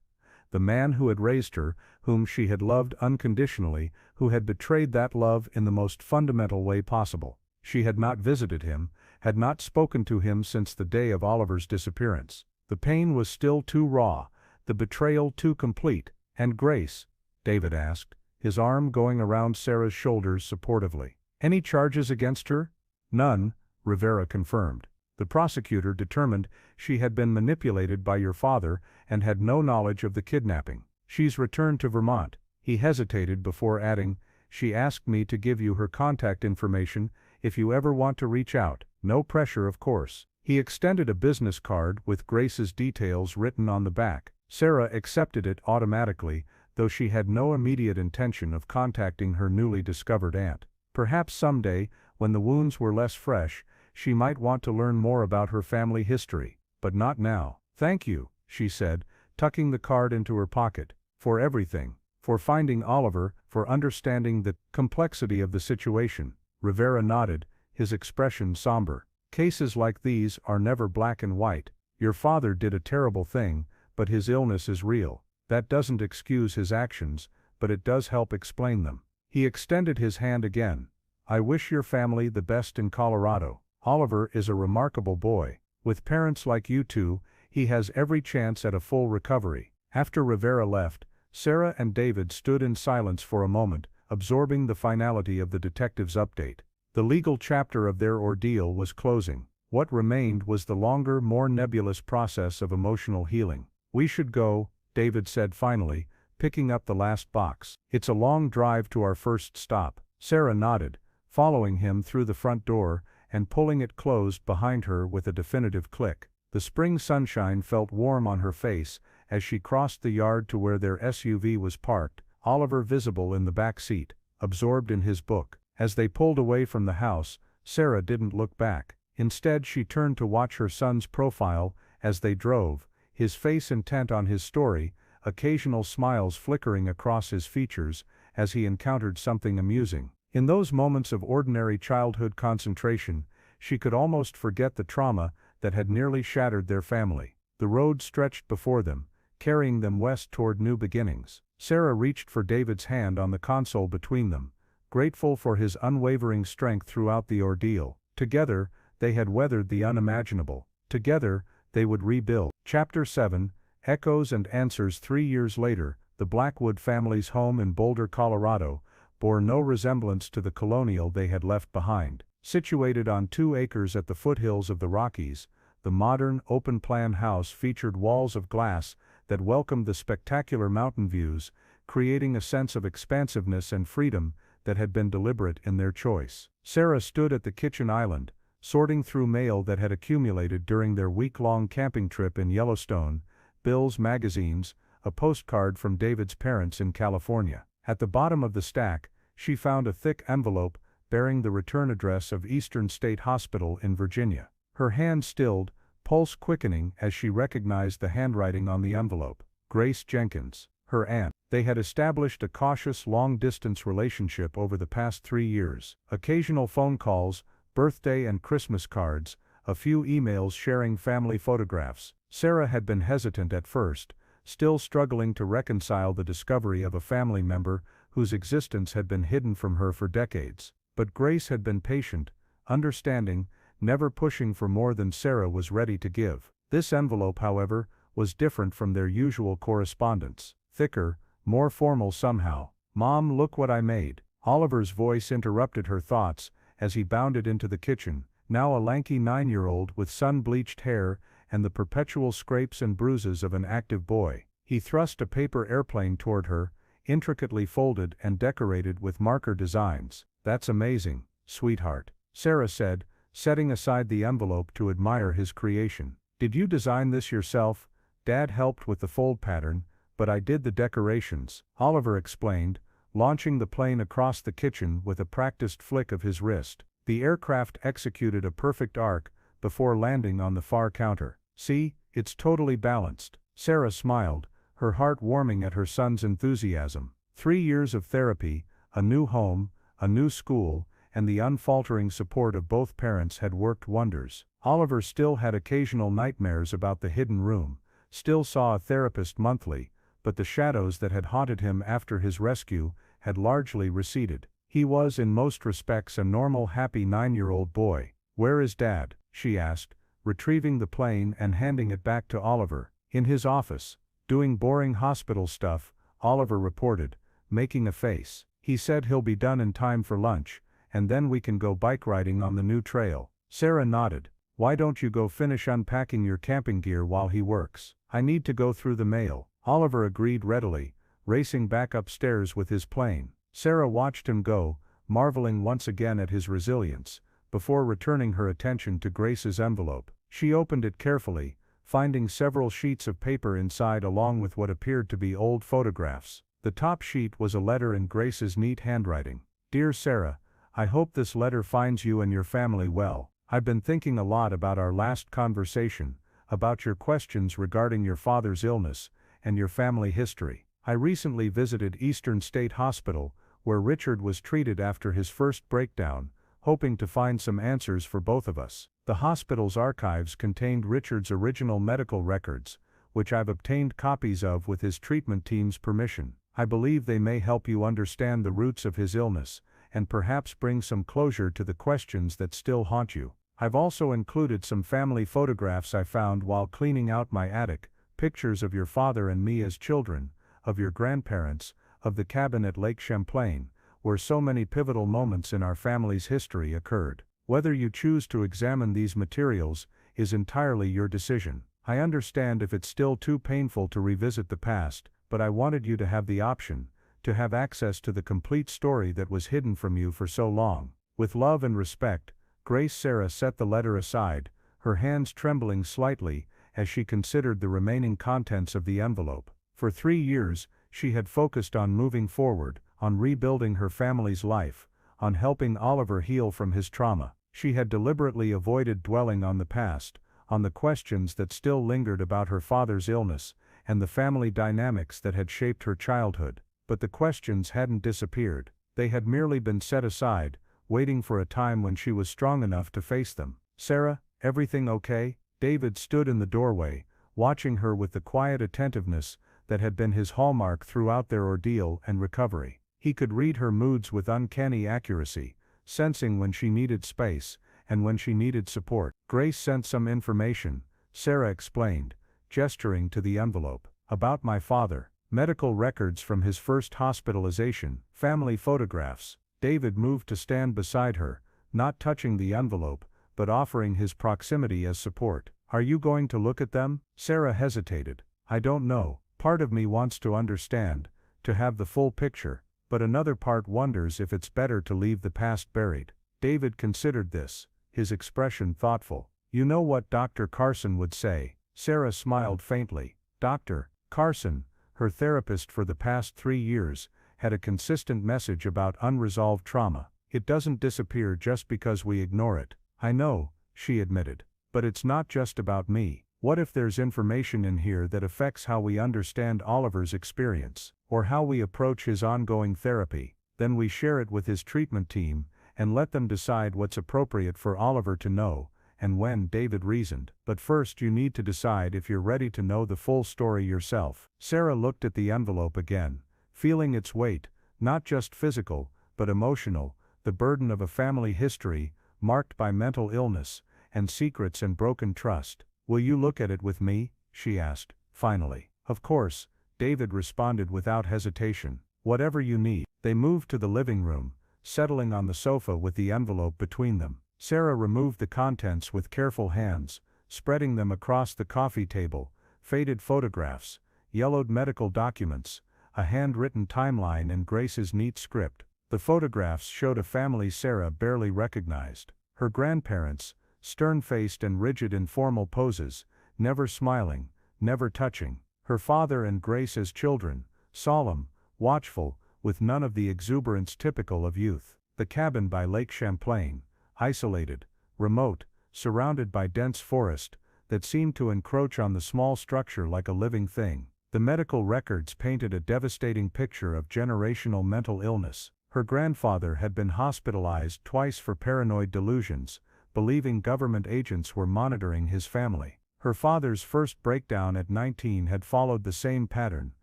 the man who had raised her, whom she had loved unconditionally, who had betrayed that love in the most fundamental way possible. She had not visited him, had not spoken to him since the day of Oliver's disappearance. The pain was still too raw, the betrayal too complete. "And Grace?" David asked, his arm going around Sarah's shoulders supportively. "Any charges against her?" "None," Rivera confirmed. "The prosecutor determined she had been manipulated by your father and had no knowledge of the kidnapping. She's returned to Vermont." He hesitated before adding, "She asked me to give you her contact information if you ever want to reach out. No pressure, of course." He extended a business card with Grace's details written on the back. Sarah accepted it automatically, though she had no immediate intention of contacting her newly discovered aunt. Perhaps someday, when the wounds were less fresh, she might want to learn more about her family history. But not now. "Thank you," she said, tucking the card into her pocket. "For everything. For finding Oliver, for understanding the complexity of the situation." Rivera nodded, his expression somber. "Cases like these are never black and white. Your father did a terrible thing, but his illness is real. That doesn't excuse his actions, but it does help explain them." He extended his hand again. "I wish your family the best in Colorado. Oliver is a remarkable boy. With parents like you two, he has every chance at a full recovery." After Rivera left, Sarah and David stood in silence for a moment, absorbing the finality of the detective's update. The legal chapter of their ordeal was closing. What remained was the longer, more nebulous process of emotional healing. "We should go," David said finally, picking up the last box. "It's a long drive to our first stop." Sarah nodded, following him through the front door, and pulling it closed behind her with a definitive click. The spring sunshine felt warm on her face as she crossed the yard to where their SUV was parked, Oliver visible in the back seat, absorbed in his book. As they pulled away from the house, Sarah didn't look back. Instead, she turned to watch her son's profile as they drove, his face intent on his story, occasional smiles flickering across his features as he encountered something amusing. In those moments of ordinary childhood concentration, she could almost forget the trauma that had nearly shattered their family. The road stretched before them, carrying them west toward new beginnings. Sarah reached for David's hand on the console between them, grateful for his unwavering strength throughout the ordeal. Together, they had weathered the unimaginable. Together, they would rebuild. Chapter 7, Echoes and Answers. 3 years later, the Blackwood family's home in Boulder, Colorado, bore no resemblance to the colonial they had left behind. Situated on 2 acres at the foothills of the Rockies, the modern, open-plan house featured walls of glass that welcomed the spectacular mountain views, creating a sense of expansiveness and freedom that had been deliberate in their choice. Sarah stood at the kitchen island, sorting through mail that had accumulated during their week-long camping trip in Yellowstone, bills, magazines, a postcard from David's parents in California. At the bottom of the stack, she found a thick envelope bearing the return address of Eastern State Hospital in Virginia. Her hand stilled, pulse quickening as she recognized the handwriting on the envelope. Grace Jenkins, her aunt. They had established a cautious long-distance relationship over the past 3 years. Occasional phone calls, birthday and Christmas cards, a few emails sharing family photographs. Sarah had been hesitant at first, still struggling to reconcile the discovery of a family member whose existence had been hidden from her for decades. But Grace had been patient, understanding, never pushing for more than Sarah was ready to give. This envelope, however, was different from their usual correspondence. Thicker, more formal somehow. "Mom, look what I made." Oliver's voice interrupted her thoughts as he bounded into the kitchen, now a lanky 9-year-old with sun-bleached hair and the perpetual scrapes and bruises of an active boy. He thrust a paper airplane toward her, intricately folded and decorated with marker designs. "That's amazing, sweetheart," Sarah said, setting aside the envelope to admire his creation. "Did you design this yourself?" "Dad helped with the fold pattern, but I did the decorations," Oliver explained, launching the plane across the kitchen with a practiced flick of his wrist. The aircraft executed a perfect arc before landing on the far counter. "See, it's totally balanced." Sarah smiled, her heart warming at her son's enthusiasm. 3 years of therapy, a new home, a new school, and the unfaltering support of both parents had worked wonders. Oliver still had occasional nightmares about the hidden room, still saw a therapist monthly, but the shadows that had haunted him after his rescue had largely receded. He was in most respects a normal, happy 9-year-old boy. "Where is Dad?" she asked, retrieving the plane and handing it back to Oliver. "In his office, doing boring hospital stuff," Oliver reported, making a face. "He said he'll be done in time for lunch, and then we can go bike riding on the new trail." Sarah nodded. "Why don't you go finish unpacking your camping gear while he works? I need to go through the mail." Oliver agreed readily, racing back upstairs with his plane. Sarah watched him go, marveling once again at his resilience, before returning her attention to Grace's envelope. She opened it carefully, finding several sheets of paper inside along with what appeared to be old photographs. The top sheet was a letter in Grace's neat handwriting. Dear Sarah, I hope this letter finds you and your family well. I've been thinking a lot about our last conversation, about your questions regarding your father's illness, and your family history. I recently visited Eastern State Hospital, where Richard was treated after his first breakdown, hoping to find some answers for both of us. The hospital's archives contained Richard's original medical records, which I've obtained copies of with his treatment team's permission. I believe they may help you understand the roots of his illness, and perhaps bring some closure to the questions that still haunt you. I've also included some family photographs I found while cleaning out my attic, pictures of your father and me as children, of your grandparents, of the cabin at Lake Champlain, where so many pivotal moments in our family's history occurred. Whether you choose to examine these materials is entirely your decision. I understand if it's still too painful to revisit the past, but I wanted you to have the option, to have access to the complete story that was hidden from you for so long. With love and respect, Grace. Sarah set the letter aside, her hands trembling slightly as she considered the remaining contents of the envelope. For 3 years, she had focused on moving forward, on rebuilding her family's life, on helping Oliver heal from his trauma. She had deliberately avoided dwelling on the past, on the questions that still lingered about her father's illness, and the family dynamics that had shaped her childhood. But the questions hadn't disappeared. They had merely been set aside, waiting for a time when she was strong enough to face them. Sarah, everything okay? David stood in the doorway, watching her with the quiet attentiveness that had been his hallmark throughout their ordeal and recovery. He could read her moods with uncanny accuracy, sensing when she needed space, and when she needed support. Grace sent some information, Sarah explained, gesturing to the envelope. About my father, medical records from his first hospitalization, family photographs. David moved to stand beside her, not touching the envelope, but offering his proximity as support. Are you going to look at them? Sarah hesitated. I don't know. Part of me wants to understand, to have the full picture, but another part wonders if it's better to leave the past buried. David considered this, his expression thoughtful. You know what Dr. Carson would say. Sarah smiled faintly. Dr. Carson, her therapist for the past 3 years, had a consistent message about unresolved trauma. It doesn't disappear just because we ignore it. I know, she admitted. But it's not just about me. What if there's information in here that affects how we understand Oliver's experience, or how we approach his ongoing therapy? Then we share it with his treatment team, and let them decide what's appropriate for Oliver to know, and when. David reasoned. But first you need to decide if you're ready to know the full story yourself. Sarah looked at the envelope again, feeling its weight, not just physical, but emotional, the burden of a family history, marked by mental illness, and secrets and broken trust. Will you look at it with me? She asked, finally. Of course, David responded without hesitation. Whatever you need. They moved to the living room, settling on the sofa with the envelope between them. Sarah removed the contents with careful hands, spreading them across the coffee table, faded photographs, yellowed medical documents, a handwritten timeline and Grace's neat script. The photographs showed a family Sarah barely recognized. Her grandparents, stern-faced and rigid in formal poses, never smiling, never touching. Her father and Grace as children, solemn, watchful, with none of the exuberance typical of youth. The cabin by Lake Champlain, isolated, remote, surrounded by dense forest, that seemed to encroach on the small structure like a living thing. The medical records painted a devastating picture of generational mental illness. Her grandfather had been hospitalized twice for paranoid delusions, believing government agents were monitoring his family. Her father's first breakdown at 19 had followed the same pattern: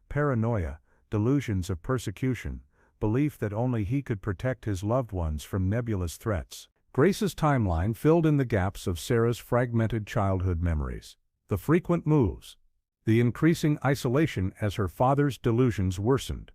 paranoia, delusions of persecution, belief that only he could protect his loved ones from nebulous threats. Grace's timeline filled in the gaps of Sarah's fragmented childhood memories. The frequent moves, the increasing isolation as her father's delusions worsened,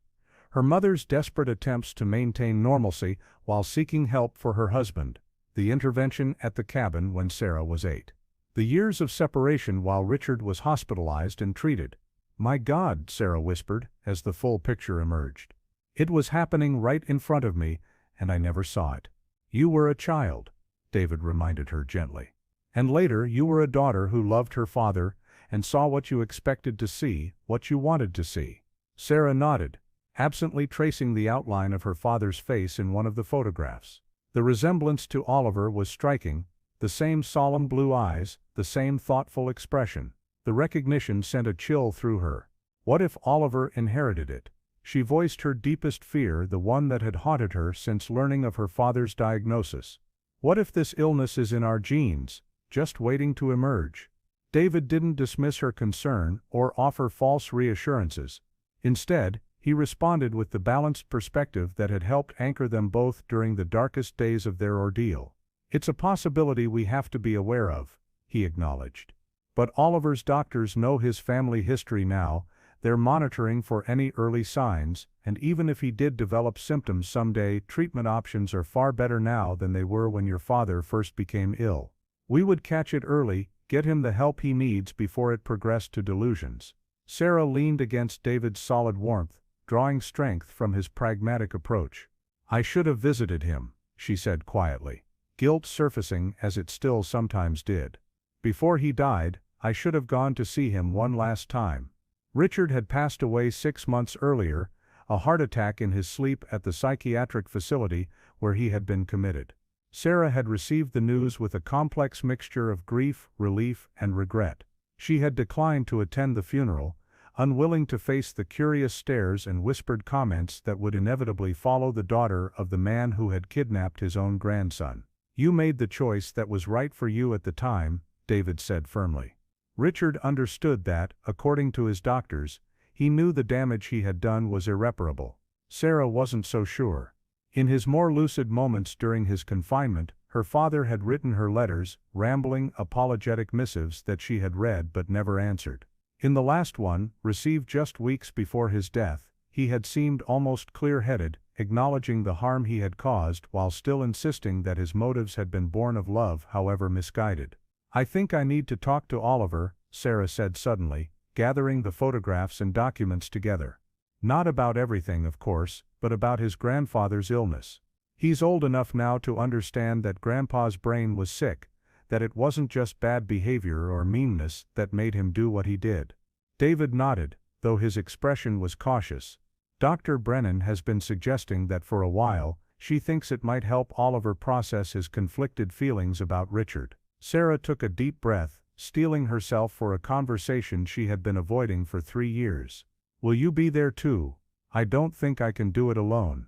her mother's desperate attempts to maintain normalcy while seeking help for her husband, the intervention at the cabin when Sarah was 8. The years of separation while Richard was hospitalized and treated. My God, Sarah whispered, as the full picture emerged. It was happening right in front of me, and I never saw it. You were a child, David reminded her gently. And later you were a daughter who loved her father and saw what you expected to see, what you wanted to see. Sarah nodded, absently tracing the outline of her father's face in one of the photographs. The resemblance to Oliver was striking, the same solemn blue eyes, the same thoughtful expression. The recognition sent a chill through her. What if Oliver inherited it? She voiced her deepest fear, the one that had haunted her since learning of her father's diagnosis. What if this illness is in our genes, just waiting to emerge? David didn't dismiss her concern or offer false reassurances. Instead, he responded with the balanced perspective that had helped anchor them both during the darkest days of their ordeal. It's a possibility we have to be aware of, he acknowledged. But Oliver's doctors know his family history now, they're monitoring for any early signs, and even if he did develop symptoms someday, treatment options are far better now than they were when your father first became ill. We would catch it early, get him the help he needs before it progressed to delusions. Sarah leaned against David's solid warmth, drawing strength from his pragmatic approach. I should have visited him, she said quietly, guilt surfacing as it still sometimes did. Before he died, I should have gone to see him one last time. Richard had passed away 6 months earlier, a heart attack in his sleep at the psychiatric facility where he had been committed. Sarah had received the news with a complex mixture of grief, relief, and regret. She had declined to attend the funeral, unwilling to face the curious stares and whispered comments that would inevitably follow the daughter of the man who had kidnapped his own grandson. You made the choice that was right for you at the time, David said firmly. Richard understood that, according to his doctors, he knew the damage he had done was irreparable. Sarah wasn't so sure. In his more lucid moments during his confinement, her father had written her letters, rambling, apologetic missives that she had read but never answered. In the last one, received just weeks before his death, he had seemed almost clear-headed, acknowledging the harm he had caused while still insisting that his motives had been born of love, however misguided. I think I need to talk to Oliver, Sarah said suddenly, gathering the photographs and documents together. Not about everything, of course, but about his grandfather's illness. He's old enough now to understand that Grandpa's brain was sick, that it wasn't just bad behavior or meanness that made him do what he did. David nodded, though his expression was cautious. Dr. Brennan has been suggesting that for a while, she thinks it might help Oliver process his conflicted feelings about Richard. Sarah took a deep breath, steeling herself for a conversation she had been avoiding for 3 years. Will you be there too? I don't think I can do it alone.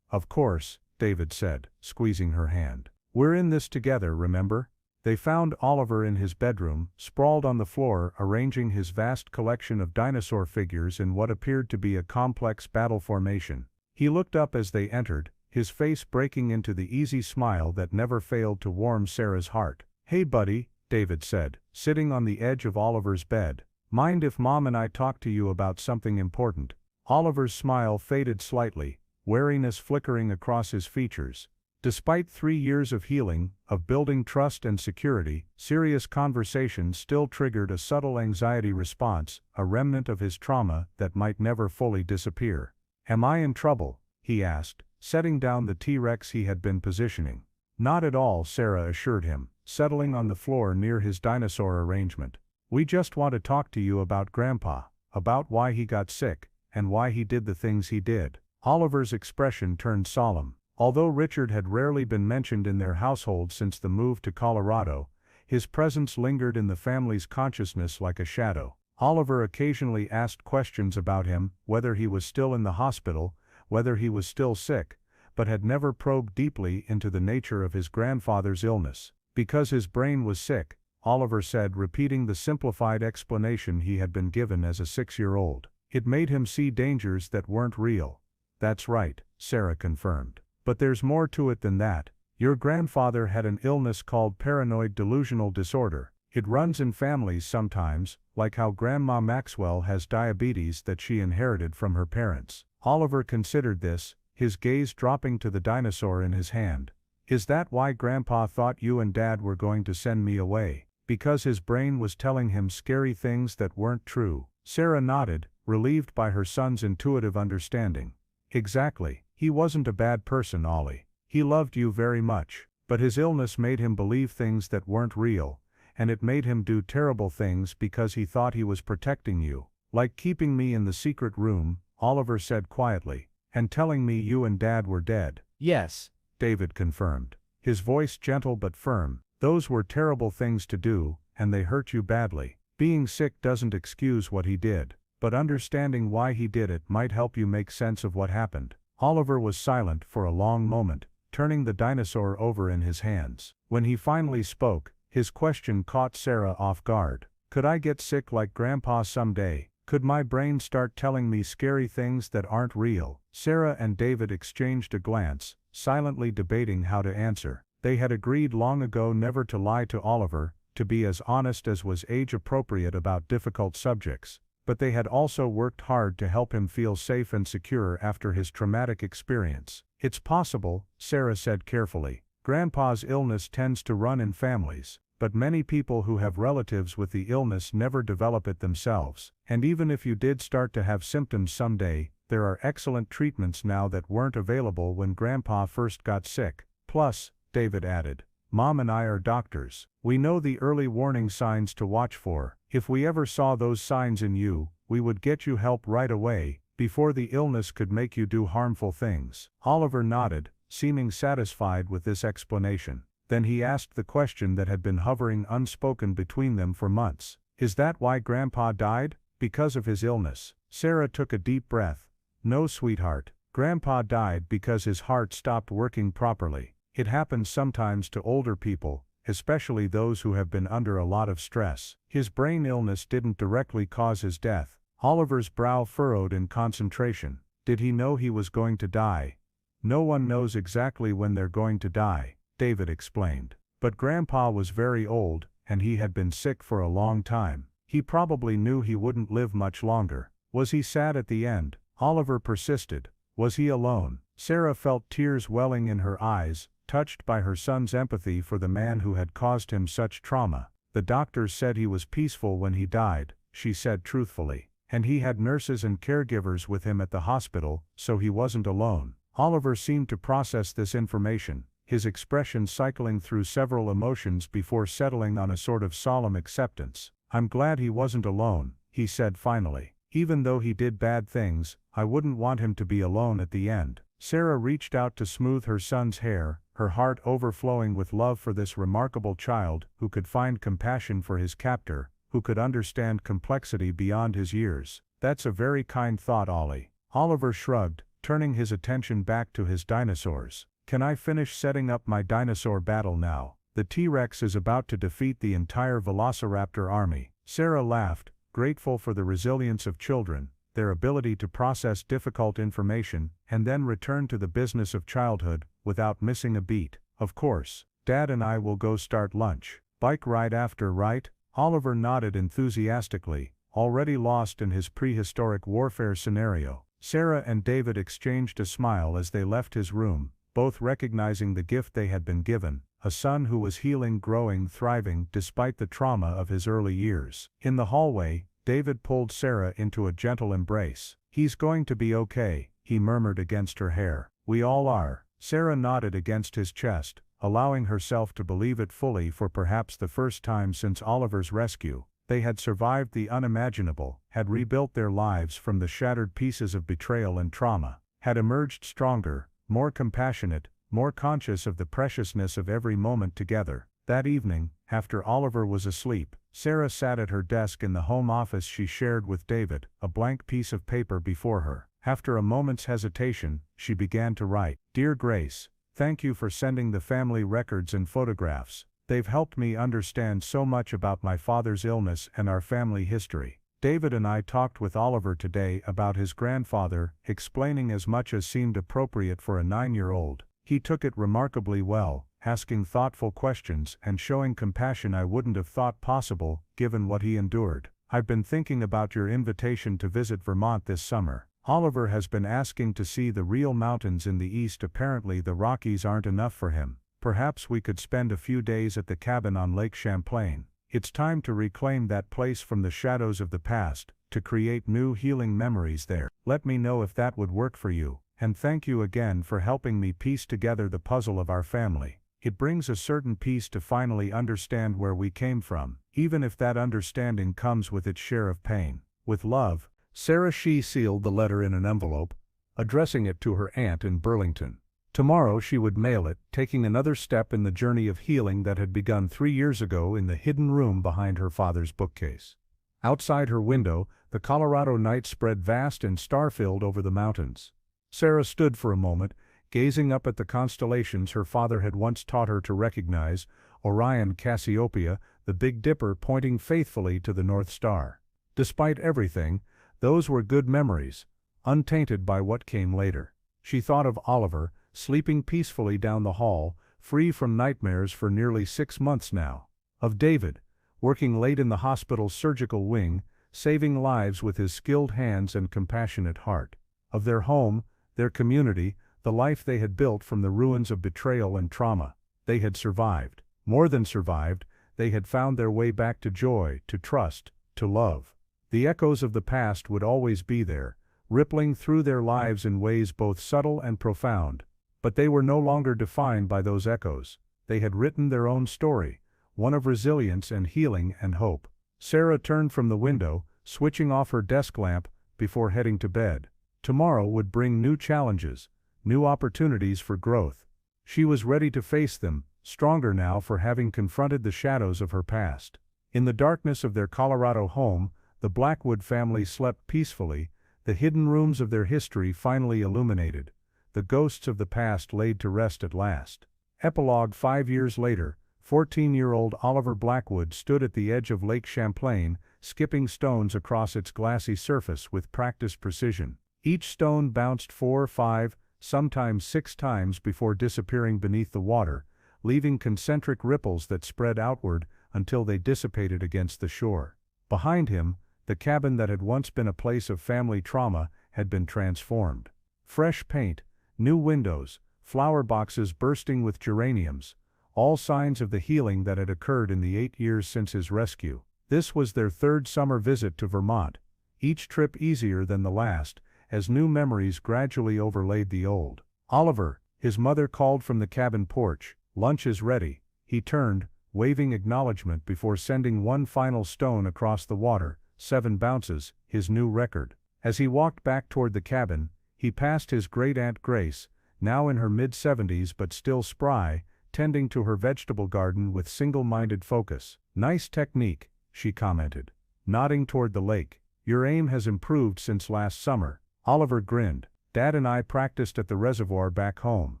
Of course, David said, squeezing her hand. We're in this together, remember? They found Oliver in his bedroom, sprawled on the floor, arranging his vast collection of dinosaur figures in what appeared to be a complex battle formation. He looked up as they entered, his face breaking into the easy smile that never failed to warm Sarah's heart. Hey buddy, David said, sitting on the edge of Oliver's bed. Mind if Mom and I talk to you about something important? Oliver's smile faded slightly, wariness flickering across his features. Despite 3 years of healing, of building trust and security, serious conversations still triggered a subtle anxiety response, a remnant of his trauma that might never fully disappear. Am I in trouble? He asked, setting down the T-Rex he had been positioning. Not at all, Sarah assured him, settling on the floor near his dinosaur arrangement. We just want to talk to you about Grandpa, about why he got sick, and why he did the things he did. Oliver's expression turned solemn. Although Richard had rarely been mentioned in their household since the move to Colorado, his presence lingered in the family's consciousness like a shadow. Oliver occasionally asked questions about him, whether he was still in the hospital, whether he was still sick, but had never probed deeply into the nature of his grandfather's illness. Because his brain was sick, Oliver said, repeating the simplified explanation he had been given as a 6-year-old. It made him see dangers that weren't real. That's right, Sarah confirmed. But there's more to it than that. Your grandfather had an illness called paranoid delusional disorder. It runs in families sometimes, like how Grandma Maxwell has diabetes that she inherited from her parents. Oliver considered this, his gaze dropping to the dinosaur in his hand. Is that why Grandpa thought you and Dad were going to send me away? Because his brain was telling him scary things that weren't true? Sarah nodded, relieved by her son's intuitive understanding. Exactly. He wasn't a bad person, Ollie. He loved you very much. But his illness made him believe things that weren't real, and it made him do terrible things because he thought he was protecting you. Like keeping me in the secret room, Oliver said quietly, and telling me you and Dad were dead. Yes, David confirmed, his voice gentle but firm. Those were terrible things to do, and they hurt you badly. Being sick doesn't excuse what he did, but understanding why he did it might help you make sense of what happened. Oliver was silent for a long moment, turning the dinosaur over in his hands. When he finally spoke, his question caught Sarah off guard. Could I get sick like Grandpa someday? Could my brain start telling me scary things that aren't real? Sarah and David exchanged a glance, silently debating how to answer. They had agreed long ago never to lie to Oliver, to be as honest as was age-appropriate about difficult subjects, but they had also worked hard to help him feel safe and secure after his traumatic experience. It's possible, Sarah said carefully. Grandpa's illness tends to run in families, but many people who have relatives with the illness never develop it themselves. And even if you did start to have symptoms someday, there are excellent treatments now that weren't available when Grandpa first got sick. Plus, David added, Mom and I are doctors. We know the early warning signs to watch for. If we ever saw those signs in you, we would get you help right away, before the illness could make you do harmful things. Oliver nodded, seeming satisfied with this explanation. Then he asked the question that had been hovering unspoken between them for months. Is that why Grandpa died? Because of his illness? Sarah took a deep breath. No, sweetheart. Grandpa died because his heart stopped working properly. It happens sometimes to older people, especially those who have been under a lot of stress. His brain illness didn't directly cause his death. Oliver's brow furrowed in concentration. Did he know he was going to die? No one knows exactly when they're going to die, David explained. But Grandpa was very old, and he had been sick for a long time. He probably knew he wouldn't live much longer. Was he sad at the end? Oliver persisted. Was he alone? Sarah felt tears welling in her eyes, touched by her son's empathy for the man who had caused him such trauma. The doctors said he was peaceful when he died, she said truthfully. And he had nurses and caregivers with him at the hospital, so he wasn't alone. Oliver seemed to process this information, his expression cycling through several emotions before settling on a sort of solemn acceptance. I'm glad he wasn't alone, he said finally. Even though he did bad things, I wouldn't want him to be alone at the end. Sarah reached out to smooth her son's hair, her heart overflowing with love for this remarkable child who could find compassion for his captor, who could understand complexity beyond his years. That's a very kind thought, Ollie. Oliver shrugged, turning his attention back to his dinosaurs. Can I finish setting up my dinosaur battle now? The T-Rex is about to defeat the entire Velociraptor army. Sarah laughed, grateful for the resilience of children, their ability to process difficult information, and then return to the business of childhood, without missing a beat. Of course, Dad and I will go start lunch. Bike ride after, right? Oliver nodded enthusiastically, already lost in his prehistoric warfare scenario. Sarah and David exchanged a smile as they left his room, both recognizing the gift they had been given, a son who was healing, growing, thriving despite the trauma of his early years. In the hallway, David pulled Sarah into a gentle embrace. He's going to be okay, he murmured against her hair. We all are. Sarah nodded against his chest, allowing herself to believe it fully for perhaps the first time since Oliver's rescue. They had survived the unimaginable, had rebuilt their lives from the shattered pieces of betrayal and trauma, had emerged stronger, more compassionate, more conscious of the preciousness of every moment together. That evening, after Oliver was asleep, Sarah sat at her desk in the home office she shared with David, a blank piece of paper before her. After a moment's hesitation, she began to write. Dear Grace, thank you for sending the family records and photographs. They've helped me understand so much about my father's illness and our family history. David and I talked with Oliver today about his grandfather, explaining as much as seemed appropriate for a 9-year-old. He took it remarkably well, asking thoughtful questions and showing compassion I wouldn't have thought possible, given what he endured. I've been thinking about your invitation to visit Vermont this summer. Oliver has been asking to see the real mountains in the east. Apparently the Rockies aren't enough for him. Perhaps we could spend a few days at the cabin on Lake Champlain. It's time to reclaim that place from the shadows of the past, to create new healing memories there. Let me know if that would work for you, and thank you again for helping me piece together the puzzle of our family. It brings a certain peace to finally understand where we came from, even if that understanding comes with its share of pain. With love, Sarah. She sealed the letter in an envelope, addressing it to her aunt in Burlington. Tomorrow she would mail it, taking another step in the journey of healing that had begun 3 years ago in the hidden room behind her father's bookcase. Outside her window, the Colorado night spread vast and star-filled over the mountains. Sarah stood for a moment, gazing up at the constellations her father had once taught her to recognize, Orion, Cassiopeia, the Big Dipper pointing faithfully to the North Star. Despite everything, those were good memories, untainted by what came later. She thought of Oliver, sleeping peacefully down the hall, free from nightmares for nearly 6 months now. Of David, working late in the hospital's surgical wing, saving lives with his skilled hands and compassionate heart. Of their home, their community, the life they had built from the ruins of betrayal and trauma. They had survived. More than survived, they had found their way back to joy, to trust, to love. The echoes of the past would always be there, rippling through their lives in ways both subtle and profound. But they were no longer defined by those echoes. They had written their own story, one of resilience and healing and hope. Sarah turned from the window, switching off her desk lamp before heading to bed. Tomorrow would bring new challenges, new opportunities for growth. She was ready to face them, stronger now for having confronted the shadows of her past. In the darkness of their Colorado home, the Blackwood family slept peacefully, the hidden rooms of their history finally illuminated, the ghosts of the past laid to rest at last. Epilogue. 5 years later, 14-year-old Oliver Blackwood stood at the edge of Lake Champlain, skipping stones across its glassy surface with practiced precision. Each stone bounced 4, 5, sometimes 6 times before disappearing beneath the water, leaving concentric ripples that spread outward until they dissipated against the shore. Behind him, the cabin that had once been a place of family trauma had been transformed. Fresh paint, new windows, flower boxes bursting with geraniums, all signs of the healing that had occurred in the 8 years since his rescue. This was their 3rd summer visit to Vermont, each trip easier than the last, as new memories gradually overlaid the old. "Oliver," his mother called from the cabin porch, "lunch is ready." He turned, waving acknowledgement before sending one final stone across the water, 7 bounces, his new record. As he walked back toward the cabin, he passed his great-aunt Grace, now in her mid-70s but still spry, tending to her vegetable garden with single-minded focus. "Nice technique," she commented, nodding toward the lake. "Your aim has improved since last summer." Oliver grinned. "Dad and I practiced at the reservoir back home.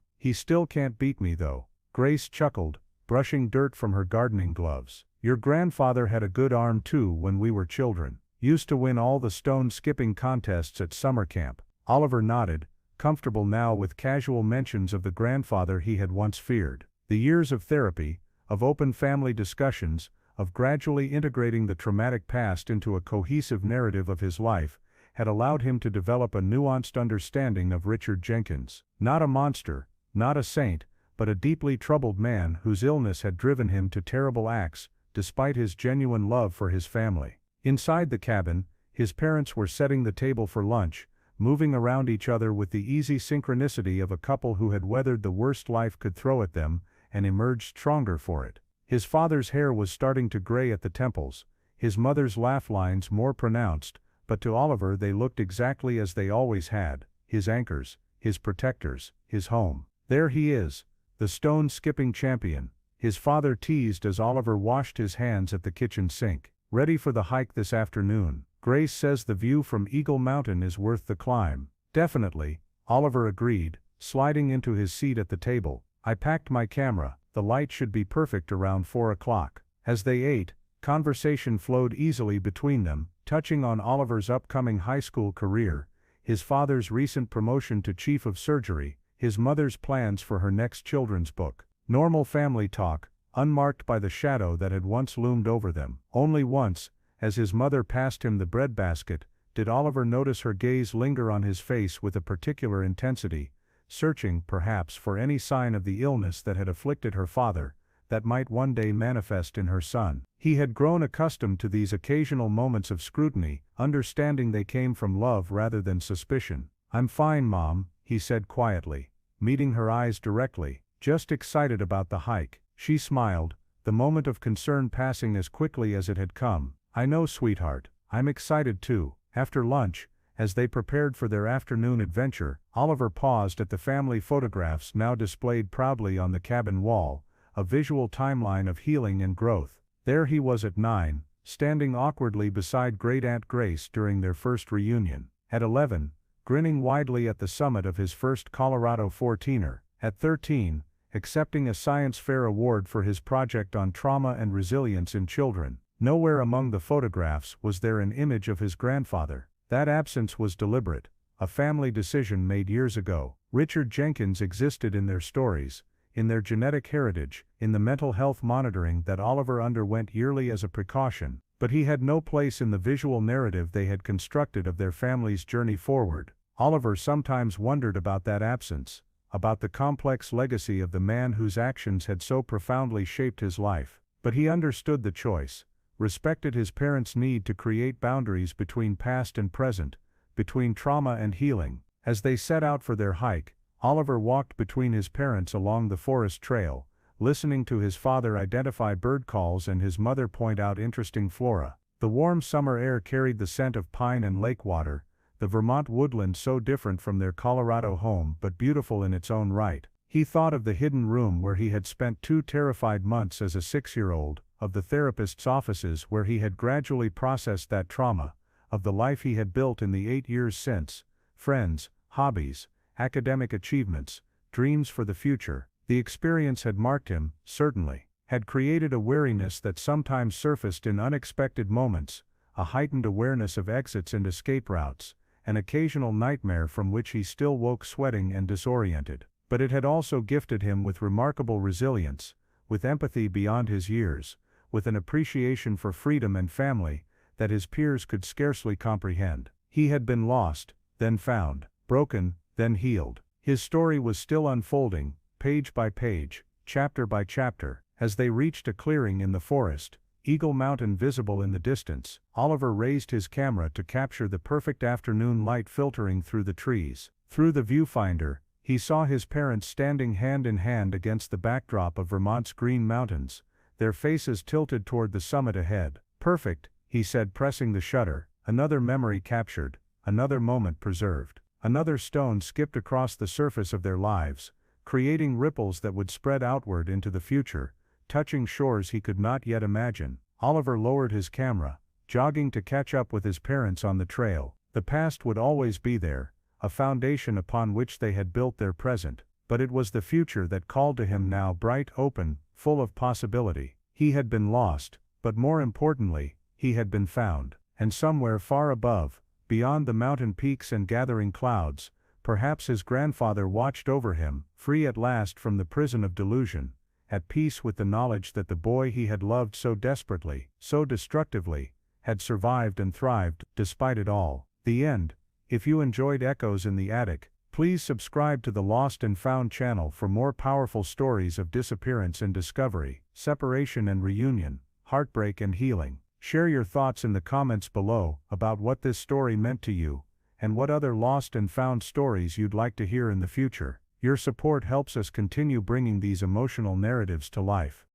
He still can't beat me though." Grace chuckled, brushing dirt from her gardening gloves. "Your grandfather had a good arm too when we were children. Used to win all the stone skipping contests at summer camp." Oliver nodded, comfortable now with casual mentions of the grandfather he had once feared. The years of therapy, of open family discussions, of gradually integrating the traumatic past into a cohesive narrative of his life, had allowed him to develop a nuanced understanding of Richard Jenkins. Not a monster, not a saint, but a deeply troubled man whose illness had driven him to terrible acts, despite his genuine love for his family. Inside the cabin, his parents were setting the table for lunch, moving around each other with the easy synchronicity of a couple who had weathered the worst life could throw at them, and emerged stronger for it. His father's hair was starting to gray at the temples, his mother's laugh lines more pronounced, but to Oliver they looked exactly as they always had, his anchors, his protectors, his home. "There he is, the stone-skipping champion," his father teased as Oliver washed his hands at the kitchen sink. "Ready for the hike this afternoon? Grace says the view from Eagle Mountain is worth the climb." "Definitely," Oliver agreed, sliding into his seat at the table. "I packed my camera, the light should be perfect around 4 o'clock. As they ate, conversation flowed easily between them, touching on Oliver's upcoming high school career, his father's recent promotion to chief of surgery, his mother's plans for her next children's book. Normal family talk, unmarked by the shadow that had once loomed over them. Only once, as his mother passed him the breadbasket, did Oliver notice her gaze linger on his face with a particular intensity, searching, perhaps, for any sign of the illness that had afflicted her father, that might one day manifest in her son. He had grown accustomed to these occasional moments of scrutiny, understanding they came from love rather than suspicion. "I'm fine, Mom," he said quietly, meeting her eyes directly. Just excited about the hike. She smiled, the moment of concern passing as quickly as it had come. I know, sweetheart. I'm excited too. After lunch, as they prepared for their afternoon adventure, Oliver paused at the family photographs now displayed proudly on the cabin wall, a visual timeline of healing and growth. There he was at 9, standing awkwardly beside Great Aunt Grace during their first reunion. At 11, grinning widely at the summit of his first Colorado 14er. At 13, accepting a science fair award for his project on trauma and resilience in children. Nowhere among the photographs was there an image of his grandfather. That absence was deliberate, a family decision made years ago. Richard Jenkins existed in their stories, in their genetic heritage, in the mental health monitoring that Oliver underwent yearly as a precaution, but he had no place in the visual narrative they had constructed of their family's journey forward. Oliver sometimes wondered about that absence, about the complex legacy of the man whose actions had so profoundly shaped his life. But he understood the choice, respected his parents' need to create boundaries between past and present, between trauma and healing. As they set out for their hike, Oliver walked between his parents along the forest trail, listening to his father identify bird calls and his mother point out interesting flora. The warm summer air carried the scent of pine and lake water, the Vermont woodland so different from their Colorado home but beautiful in its own right. He thought of the hidden room where he had spent 2 terrified months as a 6-year-old, of the therapist's offices where he had gradually processed that trauma, of the life he had built in the 8 years since, friends, hobbies, academic achievements, dreams for the future. The experience had marked him, certainly, had created a wariness that sometimes surfaced in unexpected moments, a heightened awareness of exits and escape routes, an occasional nightmare from which he still woke sweating and disoriented. But it had also gifted him with remarkable resilience, with empathy beyond his years, with an appreciation for freedom and family that his peers could scarcely comprehend. He had been lost, then found, broken, then healed. His story was still unfolding, page by page, chapter by chapter. As they reached a clearing in the forest, Eagle Mountain visible in the distance, Oliver raised his camera to capture the perfect afternoon light filtering through the trees. Through the viewfinder, he saw his parents standing hand in hand against the backdrop of Vermont's green mountains, their faces tilted toward the summit ahead. Perfect, he said, pressing the shutter. Another memory captured, another moment preserved. Another stone skipped across the surface of their lives, creating ripples that would spread outward into the future, touching shores he could not yet imagine. Oliver lowered his camera, jogging to catch up with his parents on the trail. The past would always be there, a foundation upon which they had built their present, but it was the future that called to him now, bright, open, full of possibility. He had been lost, but more importantly, he had been found, and somewhere far above, beyond the mountain peaks and gathering clouds, perhaps his grandfather watched over him, free at last from the prison of delusion, at peace with the knowledge that the boy he had loved so desperately, so destructively, had survived and thrived, despite it all. The end. If you enjoyed Echoes in the Attic, please subscribe to the Lost and Found channel for more powerful stories of disappearance and discovery, separation and reunion, heartbreak and healing. Share your thoughts in the comments below about what this story meant to you, and what other lost and found stories you'd like to hear in the future. Your support helps us continue bringing these emotional narratives to life.